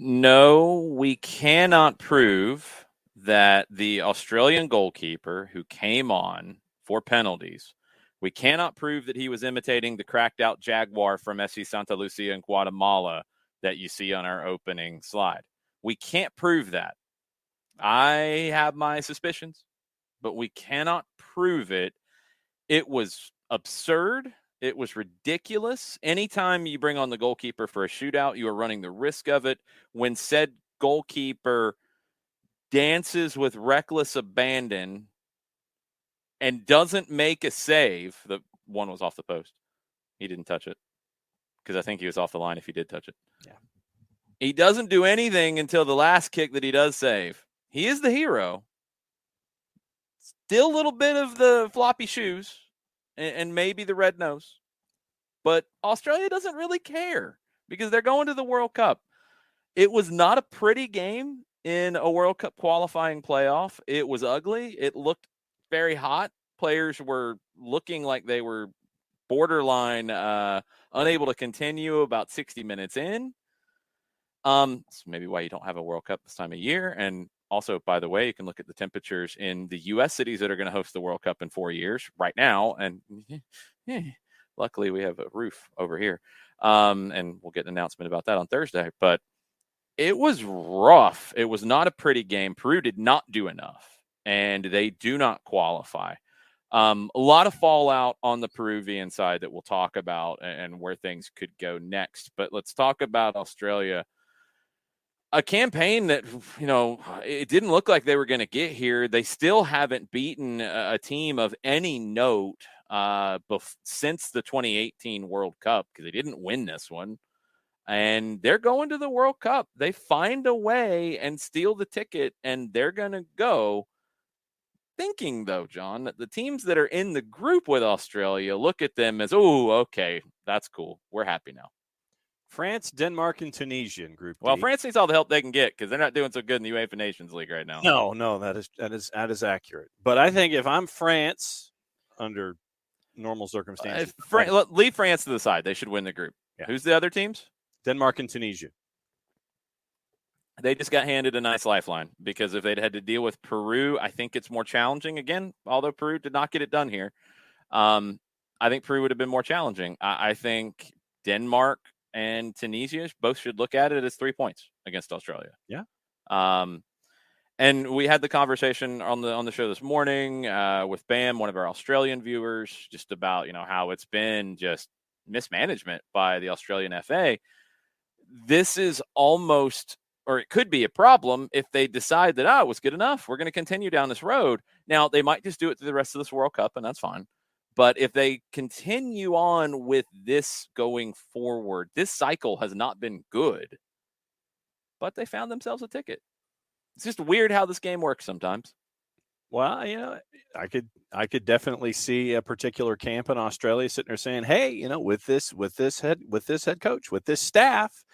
No, we cannot prove that the Australian goalkeeper who came on for penalties, we cannot prove that he was imitating the cracked out Jaguar from SC Santa Lucia in Guatemala that you see on our opening slide. We can't prove that. I have my suspicions, but we cannot prove it. It was absurd. It was ridiculous. Anytime you bring on the goalkeeper for a shootout, you are running the risk of it. When said goalkeeper dances with reckless abandon and doesn't make a save, the one was off the post. He didn't touch it because I think he was off the line if he did touch it. Yeah. He doesn't do anything until the last kick that he does save. He is the hero. Still a little bit of the floppy shoes and maybe the red nose. But Australia doesn't really care because they're going to the World Cup. It was not a pretty game in a World Cup qualifying playoff. It was ugly. It looked very hot. Players were looking like they were borderline unable to continue about 60 minutes in. That's maybe why you don't have a World Cup this time of year. And also, by the way, you can look at the temperatures in the U.S. cities that are going to host the World Cup in 4 years right now. And luckily, we have a roof over here. And we'll get an announcement about that on Thursday. But it was rough. It was not a pretty game. Peru did not do enough, and they do not qualify. A lot of fallout on the Peruvian side that we'll talk about and where things could go next. But let's talk about Australia. A campaign that, it didn't look like they were going to get here. They still haven't beaten a team of any note since the 2018 World Cup because they didn't win this one. And they're going to the World Cup. They find a way and steal the ticket, and they're going to go. Thinking, though, John, that the teams that are in the group with Australia look at them as, oh, okay, that's cool. We're happy now. France, Denmark, and Tunisia in Group D. Well, France needs all the help they can get because they're not doing so good in the UEFA Nations League right now. No, that is accurate. But I think if I'm France, under normal circumstances, leave France to the side. They should win the group. Yeah. Who's the other teams? Denmark and Tunisia. They just got handed a nice lifeline because if they'd had to deal with Peru, I think it's more challenging. Again, although Peru did not get it done here, I think Peru would have been more challenging. I think Denmark and Tunisia both should look at it as 3 points against Australia. Yeah. And we had the conversation on the show this morning with Bam, one of our Australian viewers, just about, how it's been just mismanagement by the Australian FA. This is almost, or it could be a problem if they decide that, it was good enough. We're going to continue down this road. Now, they might just do it through the rest of this World Cup, and that's fine. But if they continue on with this going forward, this cycle has not been good. But they found themselves a ticket. It's just weird how this game works sometimes. Well, I could definitely see a particular camp in Australia sitting there saying, "Hey, with this head coach, with this staff,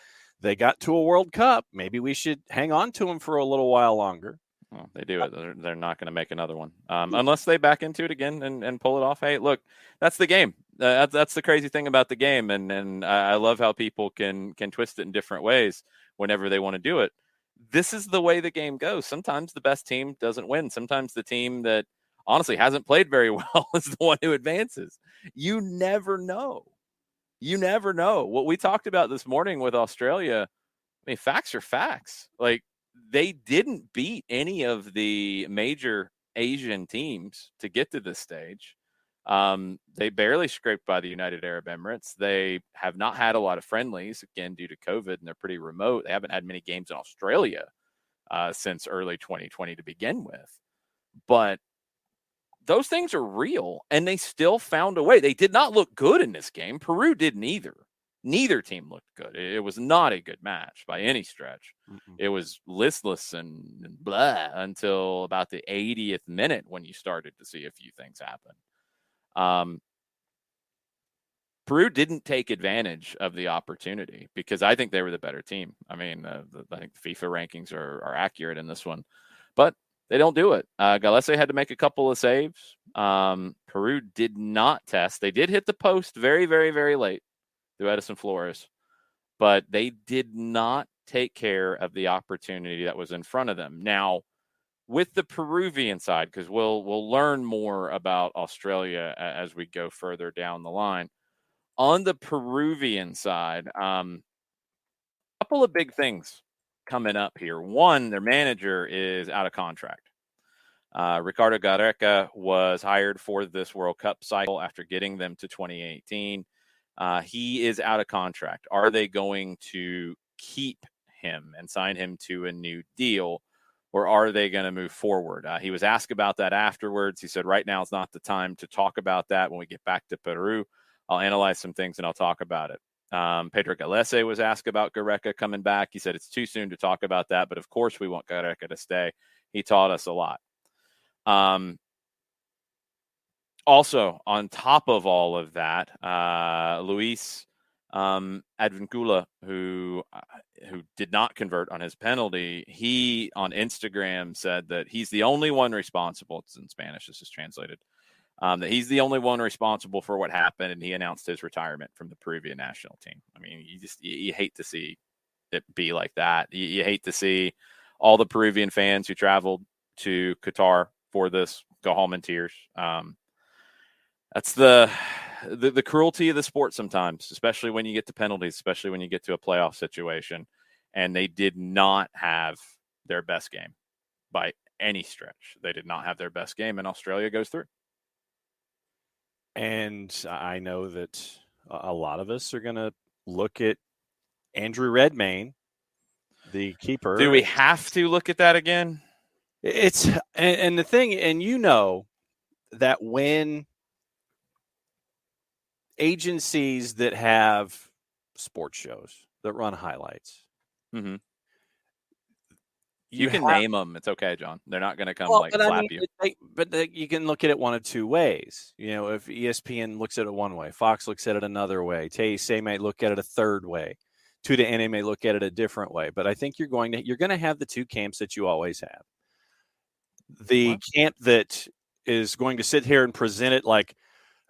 they got to a World Cup. Maybe we should hang on to them for a little while longer." Well, they do it. They're not going to make another one unless they back into it again and pull it off. Hey, look, that's the game. That's the crazy thing about the game, and I love how people can twist it in different ways whenever they want to do it. This is the way the game goes. Sometimes the best team doesn't win. Sometimes the team that honestly hasn't played very well is the one who advances. You never know. You never know. What we talked about this morning with Australia, I mean, facts are facts. Like, they didn't beat any of the major Asian teams to get to this stage. They barely scraped by the United Arab Emirates. They have not had a lot of friendlies, again, due to COVID, and they're pretty remote. They haven't had many games in Australia since early 2020 to begin with. But those things are real, and they still found a way. They did not look good in this game. Peru didn't either. Neither team looked good. It was not a good match by any stretch. Mm-mm. It was listless and blah until about the 80th minute when you started to see a few things happen. Peru didn't take advantage of the opportunity because I think they were the better team. I mean, I think the FIFA rankings are accurate in this one, but they don't do it. Galese had to make a couple of saves. Peru did not test. They did hit the post very, very, very late through Edison Flores, but they did not take care of the opportunity that was in front of them. Now, with the Peruvian side, because we'll learn more about Australia as we go further down the line. On the Peruvian side, couple of big things coming up here. One, their manager is out of contract. Ricardo Gareca was hired for this World Cup cycle after getting them to 2018. He is out of contract. Are they going to keep him and sign him to a new deal, or are they going to move forward? He was asked about that afterwards. He said, right now is not the time to talk about that. When we get back to Peru, I'll analyze some things and I'll talk about it. Pedro Gallese was asked about Gareca coming back. He said, it's too soon to talk about that, but of course we want Gareca to stay. He taught us a lot. Also, on top of all of that, Luis Advincula, who did not convert on his penalty, he on Instagram said that he's the only one responsible. It's in Spanish, this is translated. That he's the only one responsible for what happened, and he announced his retirement from the Peruvian national team. I mean, you hate to see it be like that. You hate to see all the Peruvian fans who traveled to Qatar for this go home in tears. That's the cruelty of the sport sometimes, especially when you get to penalties, especially when you get to a playoff situation. And they did not have their best game by any stretch. They did not have their best game, and Australia goes through. And I know that a lot of us are going to look at Andrew Redmayne, the keeper. Do we have to look at that again? It's and the thing, and you know that when agencies that have sports shows that run highlights, mm-hmm. You can name them. It's okay, John. They're not going to come slap you. But you can look at it one of two ways. You know, if ESPN looks at it one way, Fox looks at it another way, TSA may look at it a third way, TUDN may look at it a different way. But I think you're going to have the two camps that you always have. The camp that is going to sit here and present it like,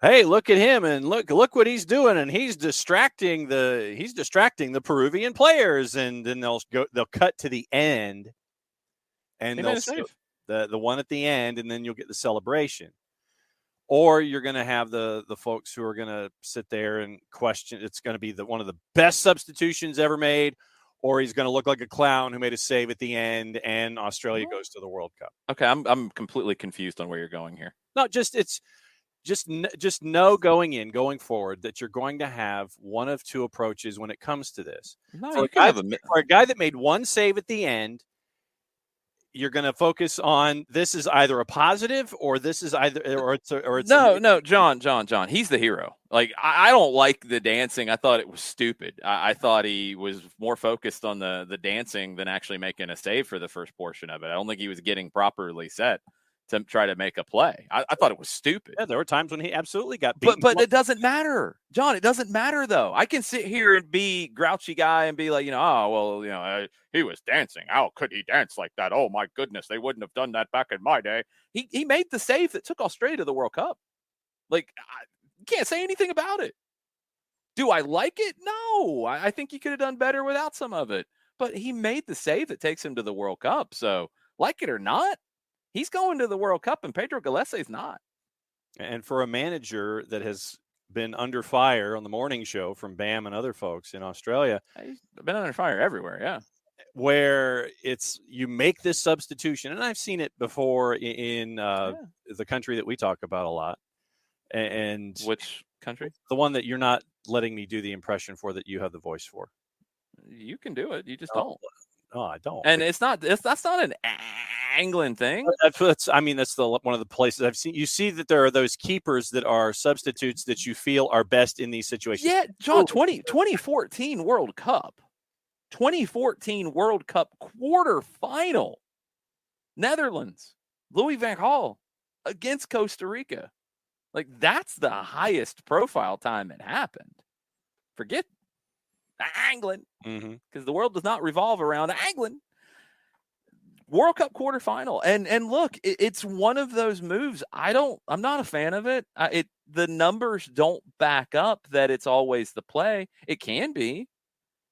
hey, look at him and look what he's doing, and he's distracting the Peruvian players, and then they'll cut to the end. And they'll save the one at the end, and then you'll get the celebration. Or you're going to have the folks who are going to sit there and question. It's going to be one of the best substitutions ever made, or he's going to look like a clown who made a save at the end, and Australia goes to the World Cup. Okay, I'm completely confused on where you're going here. No, just know going forward that you're going to have one of two approaches when it comes to this. No, for a guy that made one save at the end, you're going to focus on this is either a positive or this is no, John. He's the hero. Like, I don't like the dancing. I thought it was stupid. I thought he was more focused on the dancing than actually making a save for the first portion of it. I don't think he was getting properly set to try to make a play. I thought it was stupid. Yeah, there were times when he absolutely got beaten. But it doesn't matter, John. It doesn't matter, though. I can sit here and be grouchy guy and be like, he was dancing. How could he dance like that? Oh, my goodness. They wouldn't have done that back in my day. He made the save that took Australia to the World Cup. Like, I can't say anything about it. Do I like it? No. I think he could have done better without some of it. But he made the save that takes him to the World Cup. So, like it or not, he's going to the World Cup, and Pedro Gallese is not. And for a manager that has been under fire on the morning show from Bam and other folks in Australia. He's been under fire everywhere, yeah. Where you make this substitution, and I've seen it before in the country that we talk about a lot. And which country? The one that you're not letting me do the impression for, that you have the voice for. You can do it. You just don't. No, I don't. And that's not an England thing. That's one of the places I've seen. You see that there are those keepers that are substitutes that you feel are best in these situations. Yeah, John, 2014 World Cup. 2014 World Cup quarterfinal. Netherlands. Louis van Gaal against Costa Rica. Like, that's the highest profile time it happened. Forget England, because the world does not revolve around England. World Cup quarterfinal, and look, it's one of those moves. I'm not a fan of it. The numbers don't back up that it's always the play. It can be,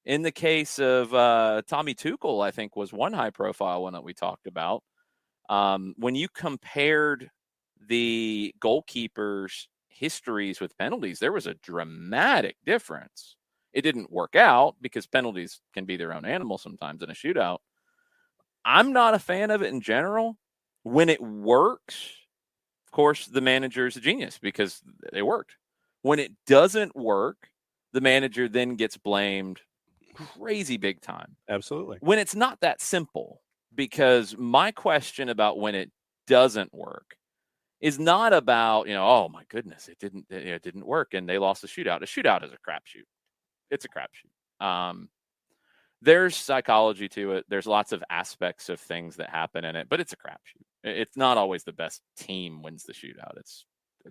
In the case of Tommy Tuchel, I think was one high-profile one that we talked about. When you compared the goalkeepers' histories with penalties, there was a dramatic difference. It didn't work out because penalties can be their own animal sometimes in a shootout. I'm not a fan of it in general. When it works, of course, the manager's a genius because it worked. When it doesn't work, the manager then gets blamed crazy big time. Absolutely. When it's not that simple, because my question about when it doesn't work is not about, oh my goodness, it didn't work and they lost the shootout. A shootout is a crapshoot. It's a crapshoot. There's psychology to it. There's lots of aspects of things that happen in it, but it's a crapshoot. It's not always the best team wins the shootout. It's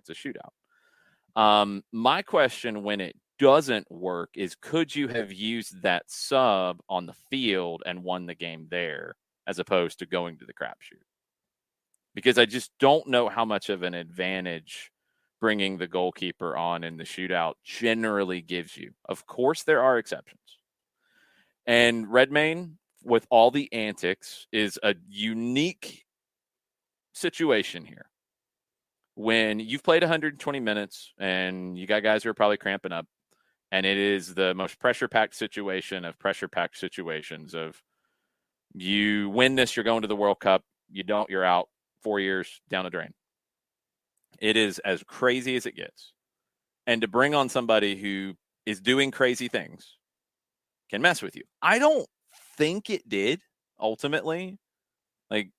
a shootout. My question when it doesn't work is, could you have used that sub on the field and won the game there as opposed to going to the crapshoot? Because I just don't know how much of an advantage bringing the goalkeeper on in the shootout generally gives you. Of course, there are exceptions. And Redmayne, with all the antics, is a unique situation here. When you've played 120 minutes and you got guys who are probably cramping up, and it is the most pressure-packed situation of pressure-packed situations of you win this, you're going to the World Cup. You don't, you're out 4 years down the drain. It is as crazy as it gets. And to bring on somebody who is doing crazy things can mess with you. I don't think it did, ultimately. Like,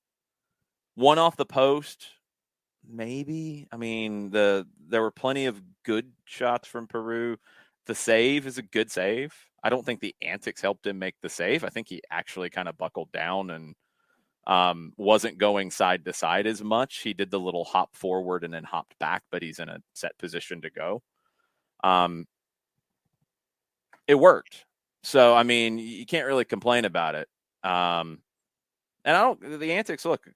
one off the post, maybe. I mean, there were plenty of good shots from Peru. The save is a good save. I don't think the antics helped him make the save. I think he actually kind of buckled down and wasn't going side to side as much. He did the little hop forward and then hopped back, but he's in a set position to go. It worked. So, I mean, you can't really complain about it. And the antics, look,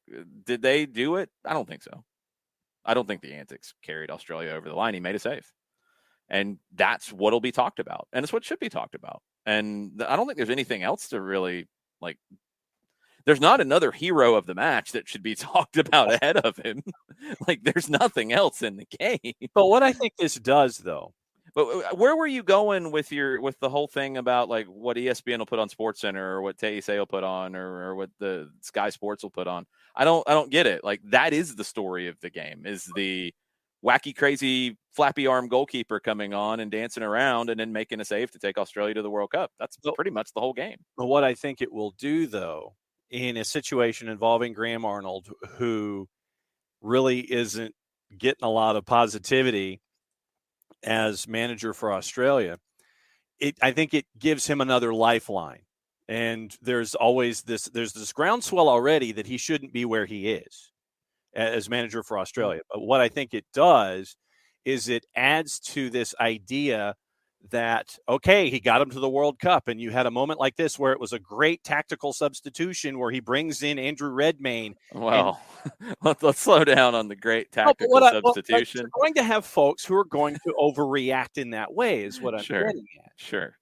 did they do it? I don't think so. I don't think the antics carried Australia over the line. He made a save. And that's what'll be talked about. And it's what should be talked about. And I don't think there's anything else to really, like, there's not another hero of the match that should be talked about ahead of him. Like, there's nothing else in the game. But what I think this does, though, but where were you going with the whole thing about like what ESPN will put on SportsCenter or what TSA will put on or what the Sky Sports will put on? I don't get it. Like, that is the story of the game, is the wacky, crazy, flappy arm goalkeeper coming on and dancing around and then making a save to take Australia to the World Cup. That's pretty much the whole game. But what I think it will do, though, in a situation involving Graham Arnold, who really isn't getting a lot of positivity as manager for Australia, I think it gives him another lifeline. And there's this groundswell already that he shouldn't be where he is as manager for Australia. But what I think it does is it adds to this idea that, okay, he got him to the World Cup, and you had a moment like this where it was a great tactical substitution where he brings in Andrew Redmayne. Well, let's slow down on the great tactical substitution. You're going to have folks who are going to overreact in that way, is what I'm getting at. Sure.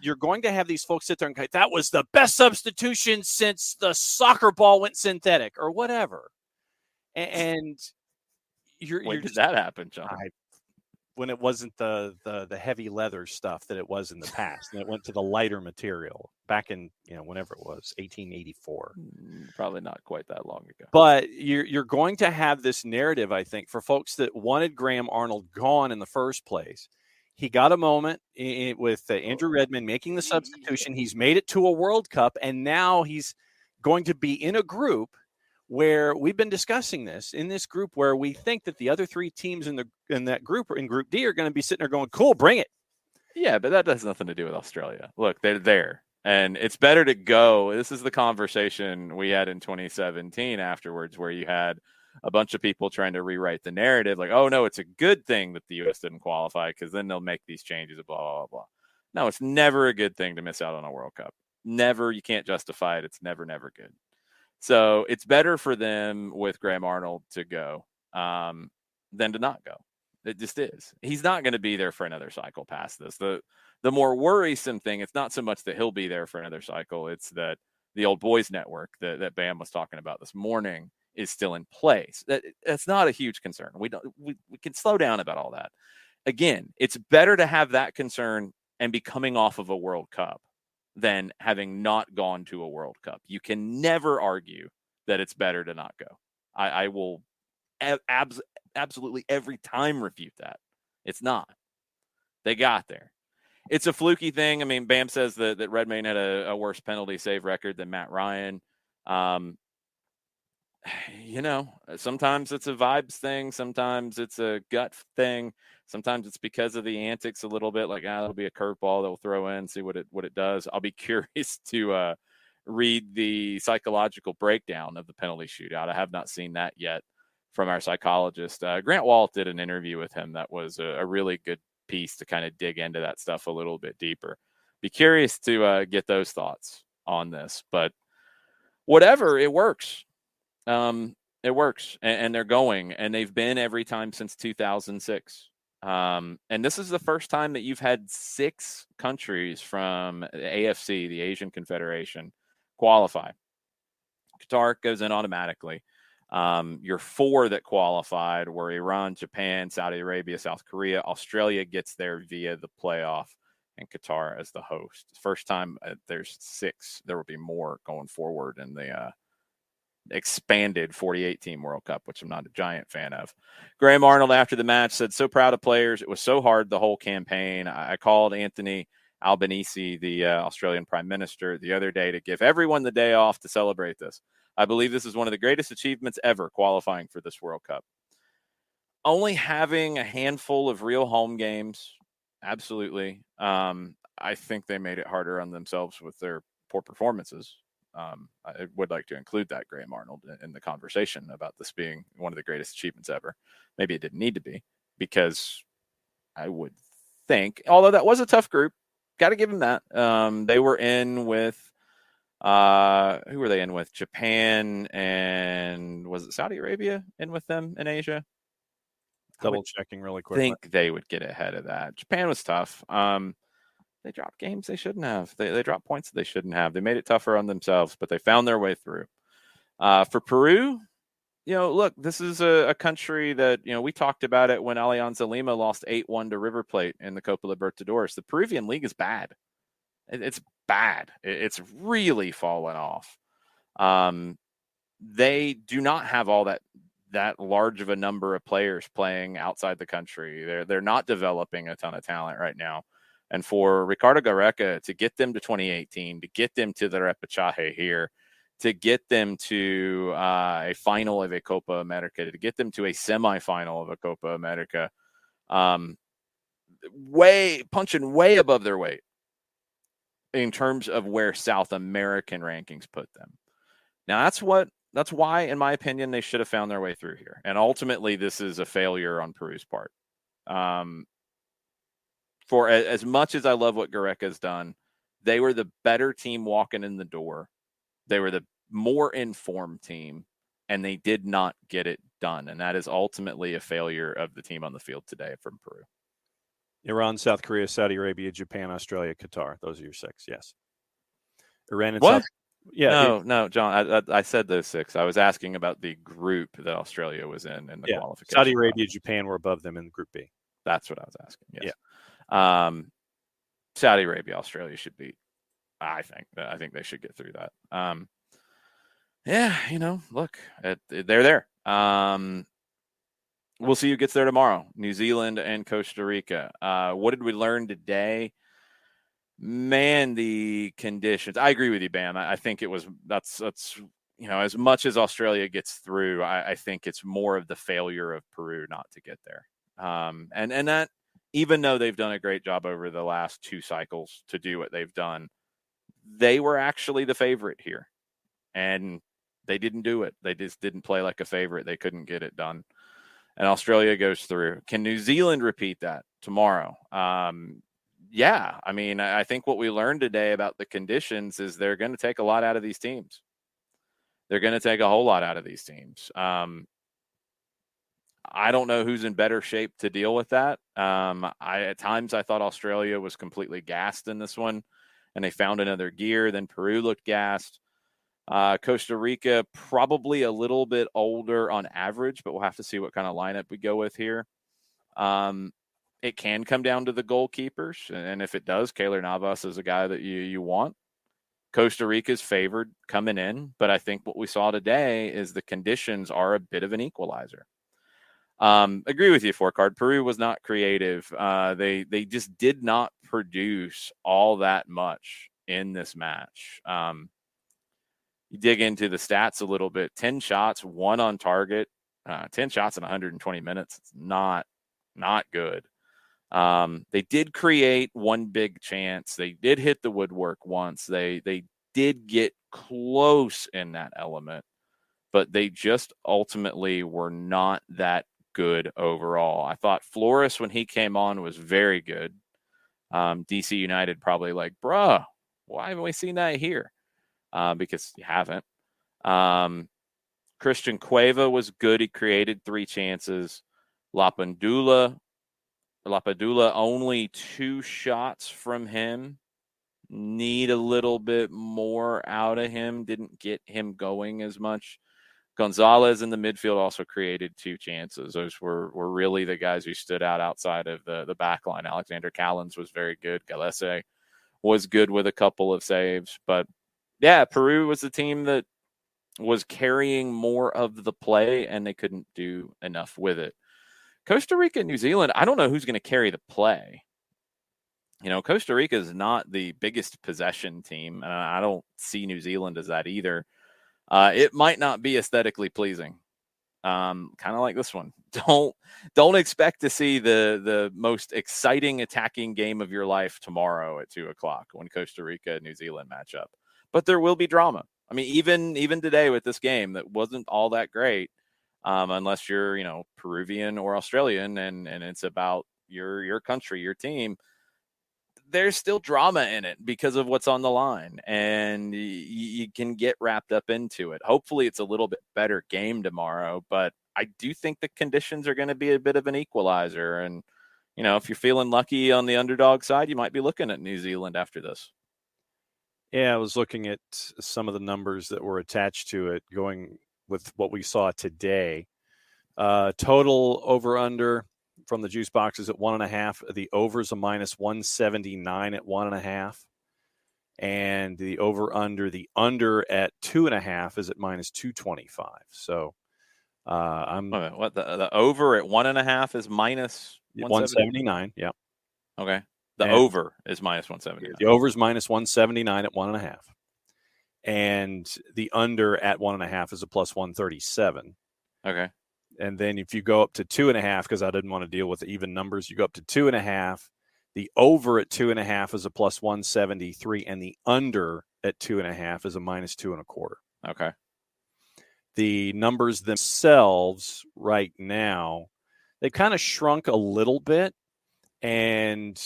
You're going to have these folks sit there and go, that was the best substitution since the soccer ball went synthetic or whatever. And when did that happen, John? When it wasn't the heavy leather stuff that it was in the past, and it went to the lighter material back in, whenever it was, 1884. Probably not quite that long ago. But you're going to have this narrative, I think, for folks that wanted Graham Arnold gone in the first place. He got a moment with Andrew Redmayne making the substitution. He's made it to a World Cup, and now he's going to be in a group where we've been discussing this, in this group where we think that the other three teams in that group, or in Group D, are going to be sitting there going, cool, bring it. Yeah, but that has nothing to do with Australia. Look, they're there. And it's better to go. This is the conversation we had in 2017 afterwards, where you had a bunch of people trying to rewrite the narrative. Like, oh, no, it's a good thing that the U.S. didn't qualify because then they'll make these changes, blah, blah, blah. No, it's never a good thing to miss out on a World Cup. Never. You can't justify it. It's never, never good. So it's better for them with Graham Arnold to go than to not go. It just is. He's not going to be there for another cycle past this. The more worrisome thing, it's not so much that he'll be there for another cycle. It's that the old boys network that Bam was talking about this morning is still in place. That's not a huge concern. We can slow down about all that. Again, it's better to have that concern and be coming off of a World Cup than having not gone to a World Cup. You can never argue that it's better to not go. I will absolutely every time refute that. It's not. They got there. It's a fluky thing. I mean, Bam says that Redmayne had a worse penalty save record than Matt Ryan. Sometimes it's a vibes thing. Sometimes it's a gut thing. Sometimes it's because of the antics a little bit. Like, it'll be a curveball they'll throw in, see what it does. I'll be curious to read the psychological breakdown of the penalty shootout. I have not seen that yet from our psychologist. Grant Walt did an interview with him that was a really good piece to kind of dig into that stuff a little bit deeper. Be curious to get those thoughts on this, but whatever, it works. It works, and they're going, and they've been every time since 2006. And this is the first time that you've had 6 countries from the AFC, the Asian Confederation, qualify. Qatar goes in automatically. Your 4 that qualified were Iran, Japan, Saudi Arabia, South Korea. Australia gets there via the playoff, and Qatar as the host. First time there's 6. There will be more going forward in the expanded 48-team World Cup, which I'm not a giant fan of. Graham Arnold after the match said, "So proud of players. It was so hard the whole campaign. I called Anthony Albanese, the Australian Prime Minister, the other day to give everyone the day off to celebrate this. I believe this is one of the greatest achievements ever qualifying for this World Cup." Only having a handful of real home games, absolutely. I think they made it harder on themselves with their poor performances. I would like to include that Graham Arnold in the conversation about this being one of the greatest achievements ever. Maybe it didn't need to be, because I would think, although that was a tough group, got to give them that. They were in with, who were they in with? Japan, and was it Saudi Arabia in with them in Asia? Double checking really quick. I think they would get ahead of that. Japan was tough. They dropped games they shouldn't have. They dropped points that they shouldn't have. They made it tougher on themselves, but they found their way through. For Peru, look, this is a country that, we talked about it when Alianza Lima lost 8-1 to River Plate in the Copa Libertadores. The Peruvian league is bad. It's bad. It's really fallen off. They do not have all that large of a number of players playing outside the country. They're not developing a ton of talent right now. And for Ricardo Gareca to get them to 2018, to get them to the repechaje here, to get them to a final of a Copa America, to get them to a semifinal of a Copa America, punching way above their weight in terms of where South American rankings put them. Now, that's why, in my opinion, they should have found their way through here. And ultimately, this is a failure on Peru's part. For as much as I love what Gareca's done, they were the better team walking in the door. They were the more informed team, and they did not get it done. And that is ultimately a failure of the team on the field today from Peru. Iran, South Korea, Saudi Arabia, Japan, Australia, Qatar. Those are your 6, yes. Iran and what? No, John. I said those 6. I was asking about the group that Australia was in the qualification. Saudi Arabia, Japan were above them in Group B. That's what I was asking. Yes. Yeah. Saudi Arabia, Australia should beat. I think they should get through that. Look, they're there. We'll see who gets there tomorrow. New Zealand and Costa Rica. What did we learn today? Man, the conditions. I agree with you, Bam. I think that's as much as Australia gets through, I think it's more of the failure of Peru not to get there. And that, even though they've done a great job over the last 2 cycles to do what they've done, they were actually the favorite here. And they didn't do it. They just didn't play like a favorite. They couldn't get it done. And Australia goes through. Can New Zealand repeat that tomorrow? Yeah. I mean, I think what we learned today about the conditions is they're going to take a lot out of these teams. They're going to take a whole lot out of these teams. I don't know who's in better shape to deal with that. At times I thought Australia was completely gassed in this one, and they found another gear. Then Peru looked gassed. Costa Rica probably a little bit older on average, but we'll have to see what kind of lineup we go with here. It can come down to the goalkeepers, and if it does, Keylor Navas is a guy that you want. Costa Rica's favored coming in, but I think what we saw today is the conditions are a bit of an equalizer. Agree with you, Four Card. Peru was not creative. They just did not produce all that much in this match. You dig into the stats a little bit. 10 shots, 1 on target, 10 shots in 120 minutes. It's not good. They did create one big chance. They did hit the woodwork once. They did get close in that element, but they just ultimately were not that good overall. I thought Flores, when he came on, was very good. DC United probably like, bruh, why haven't we seen that here? Because you haven't. Christian Cueva was good. He created 3 chances. Lapadula, only 2 shots from him. Need a little bit more out of him. Didn't get him going as much. Gonzalez in the midfield also created 2 chances. Those were really the guys who stood out outside of the back line. Alexander Callens was very good. Galese was good with a couple of saves. But, yeah, Peru was the team that was carrying more of the play, and they couldn't do enough with it. Costa Rica and New Zealand, I don't know who's going to carry the play. Costa Rica is not the biggest possession team, and I don't see New Zealand as that either. It might not be aesthetically pleasing. Kind of like this one. Don't expect to see the most exciting attacking game of your life tomorrow at 2:00 when Costa Rica and New Zealand match up. But there will be drama. I mean, even today with this game that wasn't all that great, unless you're Peruvian or Australian, and it's about your country, your team. There's still drama in it because of what's on the line, and you can get wrapped up into it. Hopefully it's a little bit better game tomorrow, but I do think the conditions are going to be a bit of an equalizer. And, if you're feeling lucky on the underdog side, you might be looking at New Zealand after this. Yeah, I was looking at some of the numbers that were attached to it going with what we saw today. Total over-under from the juice boxes at 1.5. The over's a minus 179 at 1.5. And the over-under, the under at 2.5 is at minus 225. So What the over at 1.5 is minus 179. Yeah. Okay. The over is minus 179. The over is minus 179 at 1.5. And the under at 1.5 is a plus 137. Okay. And then if you go up to 2.5, because I didn't want to deal with the even numbers, you go up to 2.5. The over at 2.5 is a plus 173, and the under at 2.5 is a minus 2.25. Okay. The numbers themselves right now, they kind of shrunk a little bit, and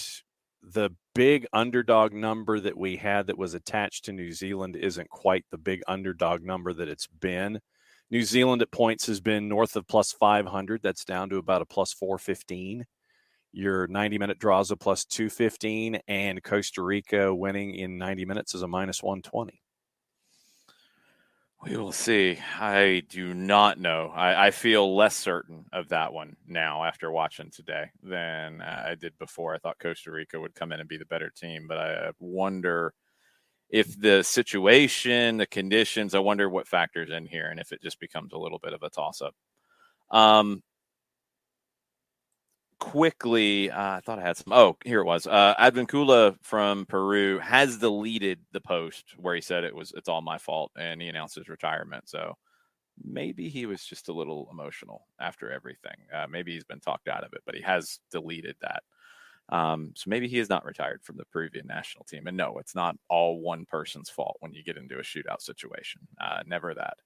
the big underdog number that we had that was attached to New Zealand isn't quite the big underdog number that it's been. New Zealand at points has been north of plus 500. That's down to about a plus 415. Your 90-minute draws a plus 215, and Costa Rica winning in 90 minutes is a minus 120. We will see. I do not know. I feel less certain of that one now after watching today than I did before. I thought Costa Rica would come in and be the better team, but I wonder if the situation, the conditions, I wonder what factors in here and if it just becomes a little bit of a toss-up. Quickly, I thought I had some. Oh, here it was. Advincula from Peru has deleted the post where he said it's all my fault and he announced his retirement. So maybe he was just a little emotional after everything. Maybe he's been talked out of it, but he has deleted that. So maybe he is not retired from the Peruvian national team. And no, it's not all one person's fault when you get into a shootout situation. Never that.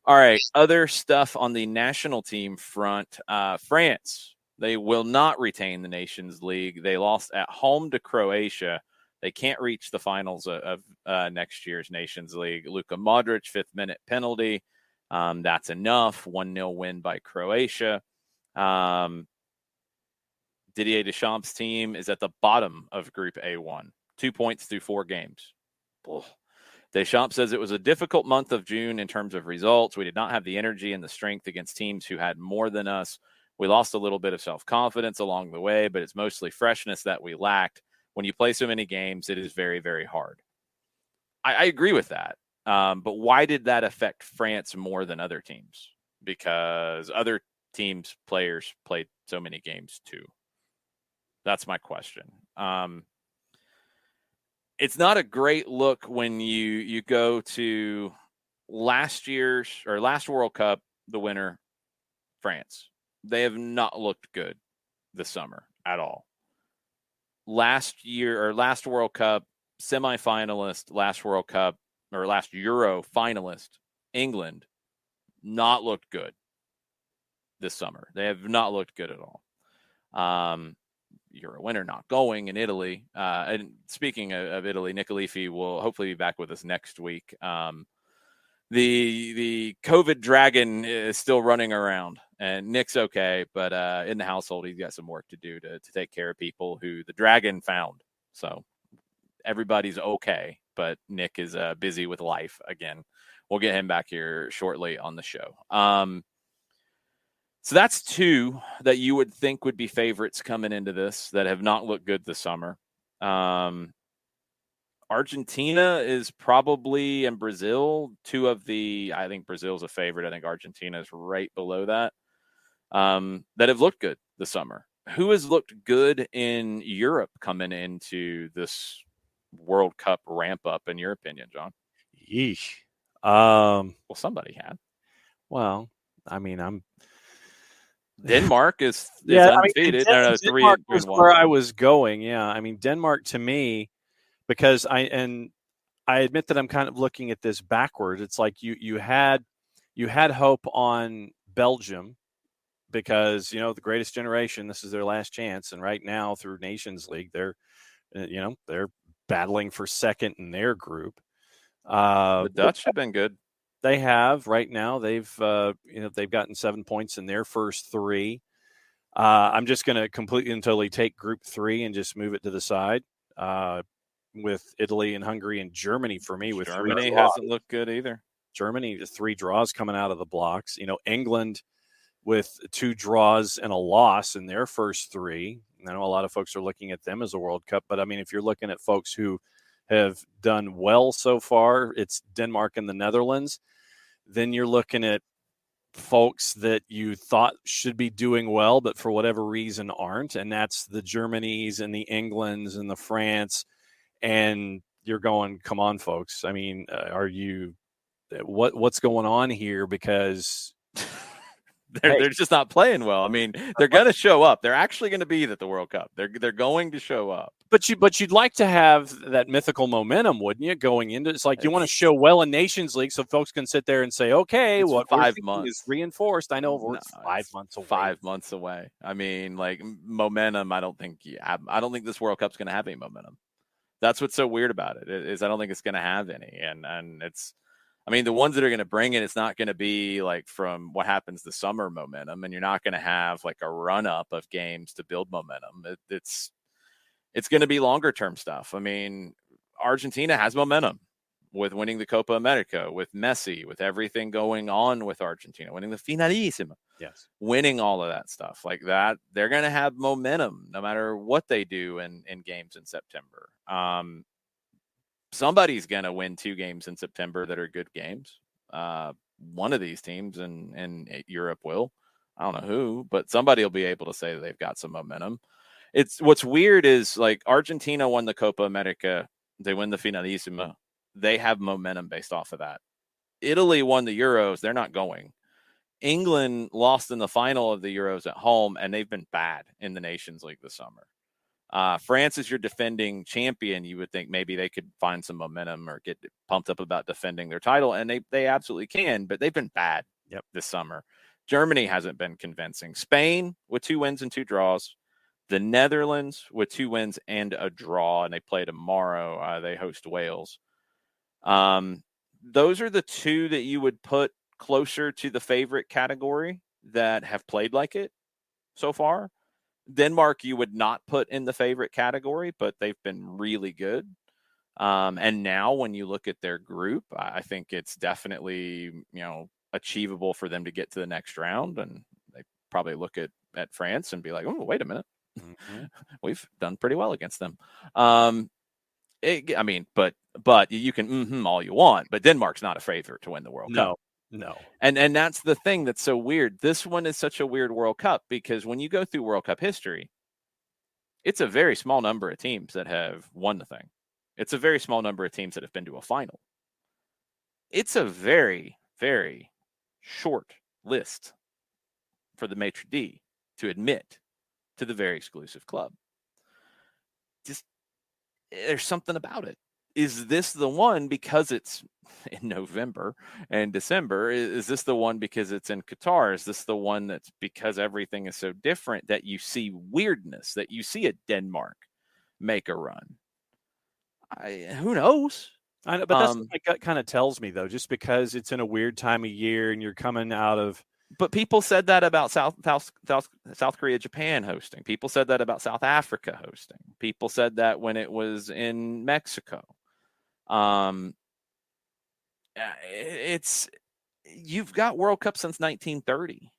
All right. Other stuff on the national team front. France. They will not retain the Nations League. They lost at home to Croatia. They can't reach the finals of next year's Nations League. Luka Modric, 5th minute penalty. That's enough. 1-0 win by Croatia. Didier Deschamps' team is at the bottom of Group A1, 2 points through 4 games. Ugh. Deschamps says it was a difficult month of June in terms of results. We did not have the energy and the strength against teams who had more than us. We lost a little bit of self-confidence along the way, but it's mostly freshness that we lacked. When you play so many games, it is very, very hard. I agree with that. But why did that affect France more than other teams? Because other teams' players played so many games too. That's my question. It's not a great look when you go to last World Cup, the winner, France. They have not looked good this summer at all. Last World Cup semifinalist, last World Cup or last Euro finalist, England, not looked good this summer. They have not looked good at all. Euro winner not going in Italy. And speaking of Italy, Nick Alifi will hopefully be back with us next week. The COVID dragon is still running around, and Nick's okay, but in the household, he's got some work to do to take care of people who the dragon found. So everybody's okay, but Nick is busy with life again. We'll get him back here shortly on the show. So that's 2 that you would think would be favorites coming into this that have not looked good this summer. Argentina is probably, and Brazil, 2 of the, I think Brazil's a favorite. I think Argentina is right below that, that have looked good this summer. Who has looked good in Europe coming into this World Cup ramp up, in your opinion, John? Yeesh. Well, somebody had. Well, I mean, Denmark is I undefeated. mean, Denmark was where I was going. Yeah, I mean, Denmark to me, because I admit that I'm kind of looking at this backwards. It's like you had hope on Belgium because the greatest generation. This is their last chance, and right now through Nations League, they're battling for second in their group. The Dutch have been good. They have right now. They've gotten 7 points in their first 3. I'm just going to completely and totally take Group 3 and just move it to the side with Italy and Hungary and Germany for me. With Germany hasn't looked good either. Germany, 3 draws coming out of the blocks. England with 2 draws and a loss in their first 3. I know a lot of folks are looking at them as a World Cup, but I mean, if you're looking at folks who have done well so far, it's Denmark and the Netherlands. Then you're looking at folks that you thought should be doing well, but for whatever reason aren't. And that's the Germanys and the Englands and the France. And you're going, come on, folks. I mean, what's going on here? Because they're just not playing well. I mean, they're going to show up. They're actually going to be at the World Cup. They're going to show up. But you'd like to have that mythical momentum, wouldn't you? Going into it's like you want to show well in Nations League, so folks can sit there and say, "Okay, what 5 months is reinforced." I know it's 5 months away. 5 months away. I mean, like momentum. I don't think this World Cup's going to have any momentum. That's what's so weird about it is I don't think it's going to have any, and it's. I mean, the ones that are going to bring it, it's not going to be like from what happens this summer momentum, and you're not going to have like a run up of games to build momentum. It's going to be longer term stuff. I mean, Argentina has momentum with winning the Copa America, with Messi, with everything going on with Argentina, winning the Finalissima, yes, winning all of that stuff like that. They're going to have momentum no matter what they do in games in September. Somebody's going to win 2 games in September that are good games. One of these teams in Europe will. I don't know who, but somebody will be able to say that they've got some momentum. It's what's weird is like Argentina won the Copa America. They win the Finalissima. They have momentum based off of that. Italy won the Euros. They're not going. England lost in the final of the Euros at home, and they've been bad in the Nations League this summer. France is your defending champion. You would think maybe they could find some momentum or get pumped up about defending their title, and they absolutely can, but they've been bad this summer. Germany hasn't been convincing. Spain with 2 wins and 2 draws. The Netherlands with 2 wins and a draw, and they play tomorrow. They host Wales. Those are the 2 that you would put closer to the favorite category that have played like it. so far. Denmark, you would not put in the favorite category, but they've been really good. And now when you look at their group, I think it's definitely, achievable for them to get to the next round. And they probably look at France and be like, oh, wait a minute. Mm-hmm. We've done pretty well against them. But you can all you want, but Denmark's not a favorite to win the World Cup. No. And that's the thing that's so weird. This one is such a weird World Cup because when you go through World Cup history, it's a very small number of teams that have won the thing. It's a very small number of teams that have been to a final. It's a very, very short list for the maitre d' to admit to the very exclusive club. Just there's something about it. Is this the one because it's in November and December? Is this the one because it's in Qatar? Is this the one that's because everything is so different that you see weirdness, that you see a Denmark make a run? Who knows? I know, but that's what my gut kind of tells me, though, just because it's in a weird time of year and you're coming out of. But people said that about South Korea, Japan hosting. People said that about South Africa hosting. People said that when it was in Mexico. You've got World Cup since 1930,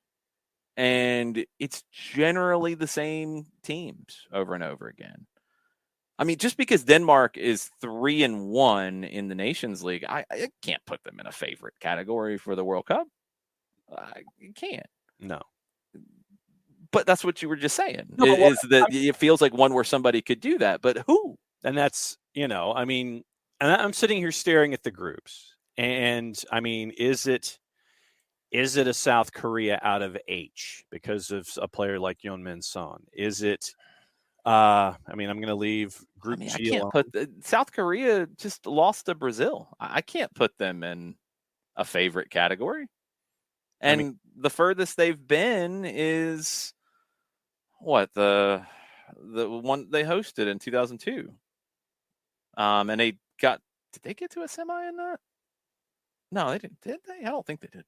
and it's generally the same teams over and over again. I mean, just because Denmark is 3-1 in the Nations League, I can't put them in a favorite category for the World Cup. You can't. No. But that's what you were just saying. It feels like one where somebody could do that, but who? And that's, I mean, and I'm sitting here staring at the groups, and I mean, is it a South Korea out of H because of a player like Yeon-min Son? Is it? I'm going to leave Group G. I can't put South Korea just lost to Brazil. I can't put them in a favorite category. And the furthest they've been is what the one they hosted in 2002. And did they get to a semi in that? No, they didn't. Did they? I don't think they did.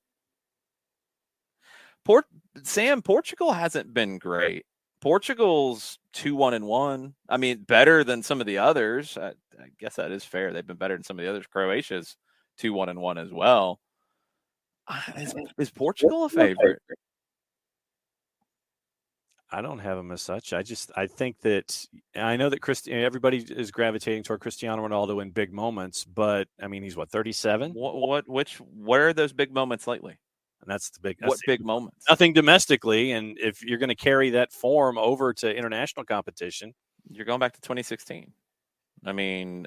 Portugal hasn't been great. Portugal's 2-1-1. I mean, better than some of the others. I guess that is fair. They've been better than some of the others. Croatia's 2-1-1 as well. Is Portugal a favorite? I don't have them as such. I think that I know that everybody is gravitating toward Cristiano Ronaldo in big moments, but I mean, he's 37. What are those big moments lately? And that's the big. What big moments? Nothing domestically, and if you're going to carry that form over to international competition, you're going back to 2016. I mean,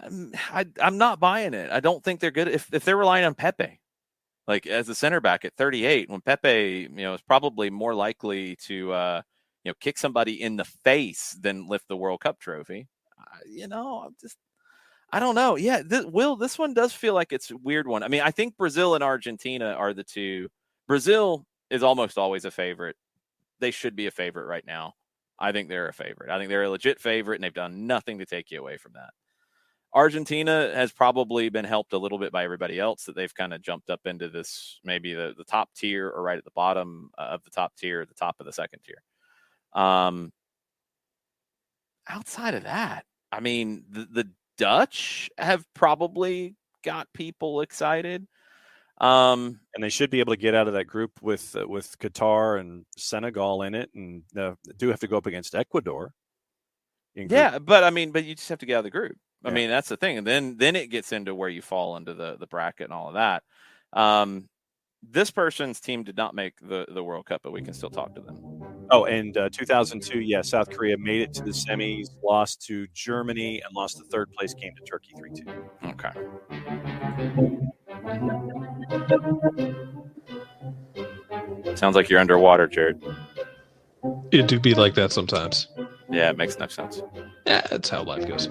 I'm not buying it. I don't think they're good if they're relying on Pepe. Like as a center back at 38, when Pepe, is probably more likely to, kick somebody in the face than lift the World Cup trophy. I don't know. Yeah, this one does feel like it's a weird one. I mean, I think Brazil and Argentina are the two. Brazil is almost always a favorite. They should be a favorite right now. I think they're a favorite. I think they're a legit favorite, and they've done nothing to take you away from that. Argentina has probably been helped a little bit by everybody else that they've kind of jumped up into this, maybe the top tier or right at the bottom of the top tier, the top of the second tier. Outside of that, I mean, the Dutch have probably got people excited. And they should be able to get out of that group with Qatar and Senegal in it, and do have to go up against Ecuador. But you just have to get out of the group. I mean, that's the thing. And then it gets into where you fall into the bracket and all of that. This person's team did not make the World Cup, but we can still talk to them. Oh, and 2002, South Korea made it to the semis, lost to Germany, and lost the third place game to Turkey 3-2. Okay. Sounds like you're underwater, Jared. It do be like that sometimes. Yeah, it makes no sense. Yeah, that's how life goes.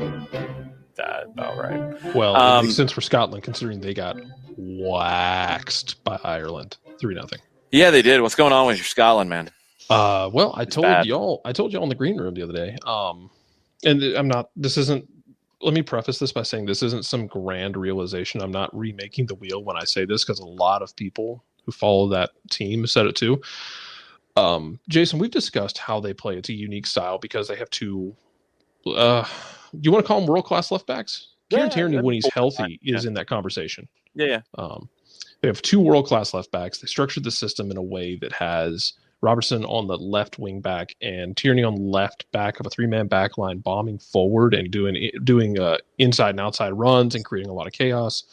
That's about right. Well, it makes sense for Scotland, considering they got waxed by Ireland 3-0. Yeah, they did. What's going on with your Scotland, man? Well, I told y'all in the green room the other day. And I'm not. This isn't. Let me preface this by saying this isn't some grand realization. I'm not remaking the wheel when I say this, because a lot of people who follow that team said it too. Jason, we've discussed how they play. It's a unique style because they have two. Do you want to call them world-class left backs? Kieran Tierney, when he's healthy, is in that conversation. Yeah. They have two world-class left backs. They structured the system in a way that has Robertson on the left wing back and Tierney on the left back of a three-man back line, bombing forward and doing inside and outside runs and creating a lot of chaos.